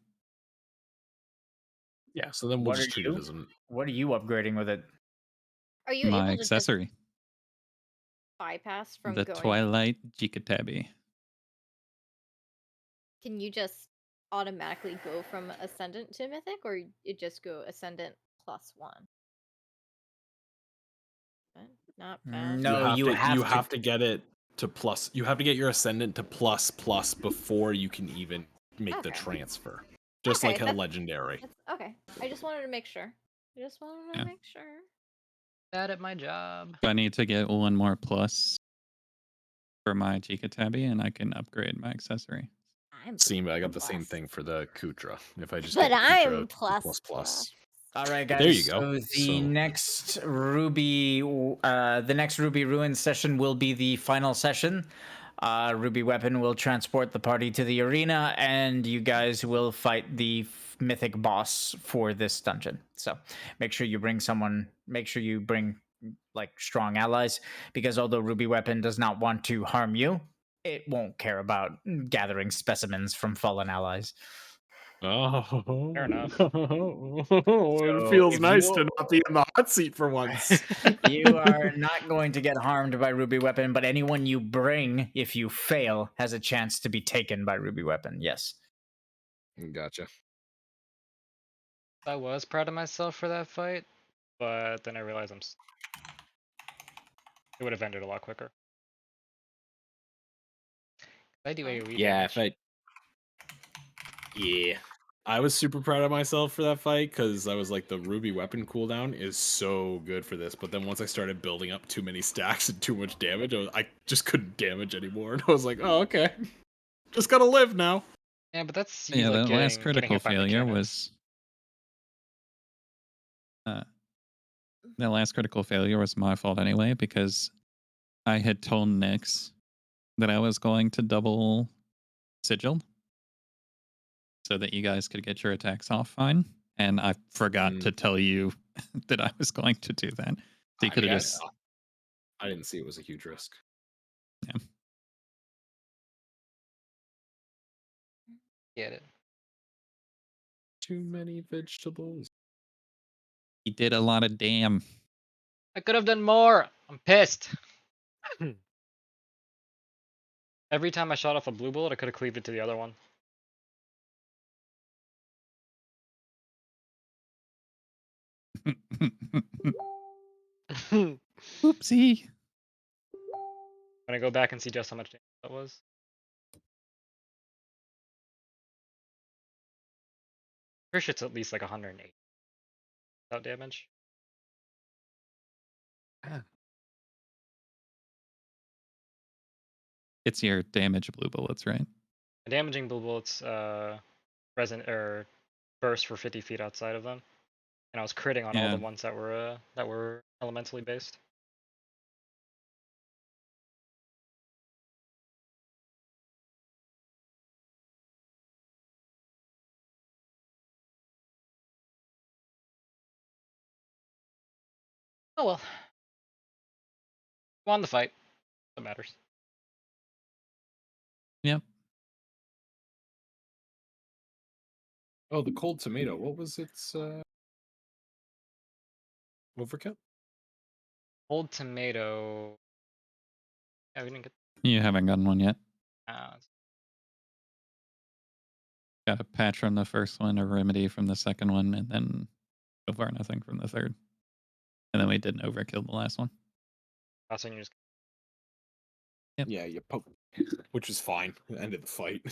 yeah. So then we'll just treat it as an. What are you upgrading with it? Are you My able to just accessory, bypass from the going? Twilight Jikatabi. Can you just automatically go from ascendant to mythic, or it just go ascendant +1? Not bad. No, you have to get it to plus. You have to get your ascendant to plus before you can even make the transfer. Just like a legendary. Okay, I just wanted to make sure. Make sure. Bad at my job. I need to get one more plus for my Jikatabi, and I can upgrade my accessory. I got the same thing for the Kutra. If I just But get the I'm Kutra plus. All right, guys. There you go. So the next Ruby Ruin session will be the final session. Ruby Weapon will transport the party to the arena, and you guys will fight the mythic boss for this dungeon. So make sure you bring someone. Make sure you bring like strong allies, because although Ruby Weapon does not want to harm you, it won't care about gathering specimens from fallen allies. Oh, fair enough. It feels nice to not be in the hot seat for once. You are not going to get harmed by Ruby Weapon, but anyone you bring, if you fail, has a chance to be taken by Ruby Weapon. Yes. Gotcha. I was proud of myself for that fight, but then I realized it would have ended a lot quicker. I do AoE damage. Yeah. I was super proud of myself for that fight because I was like, the Ruby Weapon cooldown is so good for this. But then once I started building up too many stacks and too much damage, I just couldn't damage anymore. And I was like, oh, okay. Just gotta live now. Yeah, but that's Yeah, like the last getting critical hit by failure mechanics. was the last critical failure was my fault anyway, because I had told Nyx that I was going to double sigil so that you guys could get your attacks off fine, and I forgot to Mm. tell you that I was going to do that. So you I could mean, have just I didn't see it was a huge risk. yeah. Get it. Too many vegetables. He did a lot of damn. I could have done more. I'm pissed. Every time I shot off a blue bullet, I could have cleaved it to the other one. Oopsie. When I go back and see just how much damage that was. Pretty sure it's at least like 108 without damage. It's your damage blue bullets, right? The damaging blue bullets resonate or burst for 50 feet outside of them, and I was critting on all the Yeah. ones that were elementally based. Oh well. Won the fight. That matters. Yep. Oh, the cold tomato. What was its overkill? Old tomato. Yeah, we didn't get. You haven't gotten one yet. Uh, Got a patch from the first one, a remedy from the second one, and then so far nothing from the third. And then we didn't overkill the last one. also, you just Yep. Yeah, you poke, which is fine. It ended the fight.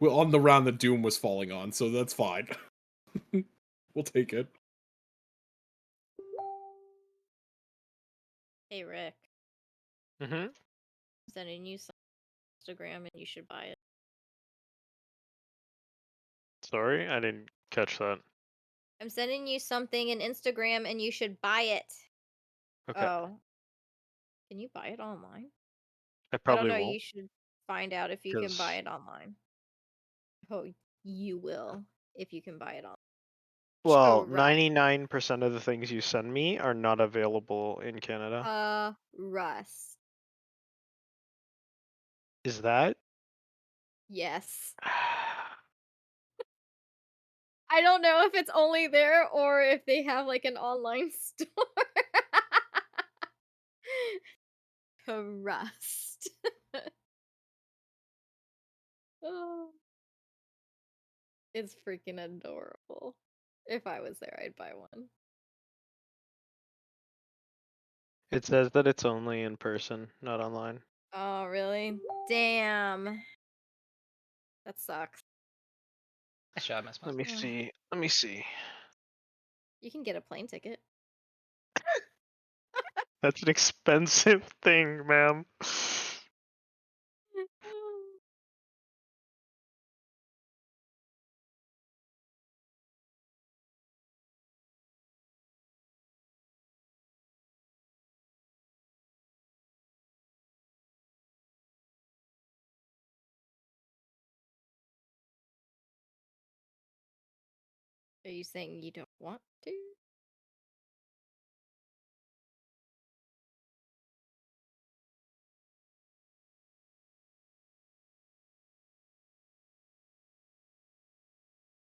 We're on the round that Doom was falling on, so that's fine. We'll take it. Hey Rick, Mm-hmm. I'm sending you some Instagram and you should buy it. Sorry, I didn't catch that. I'm sending you something in Instagram and you should buy it. Okay. Oh. Can you buy it online? I I don't probably know, won't you should find out if you can buy because it online. Oh, you will if you can buy it online. well, Right. 99% of the things you send me are not available in Canada. Russ. Is that? Yes. I don't know if it's only there or if they have like an online store. Crust. Oh, it's freaking adorable. If I was there, I'd buy one. It says that it's only in person, not online. Oh, really? Damn. That sucks. nice job, Miss Let Mouse. me see. Let me see. You can get a plane ticket. That's an expensive thing, ma'am. Are you saying you don't want to?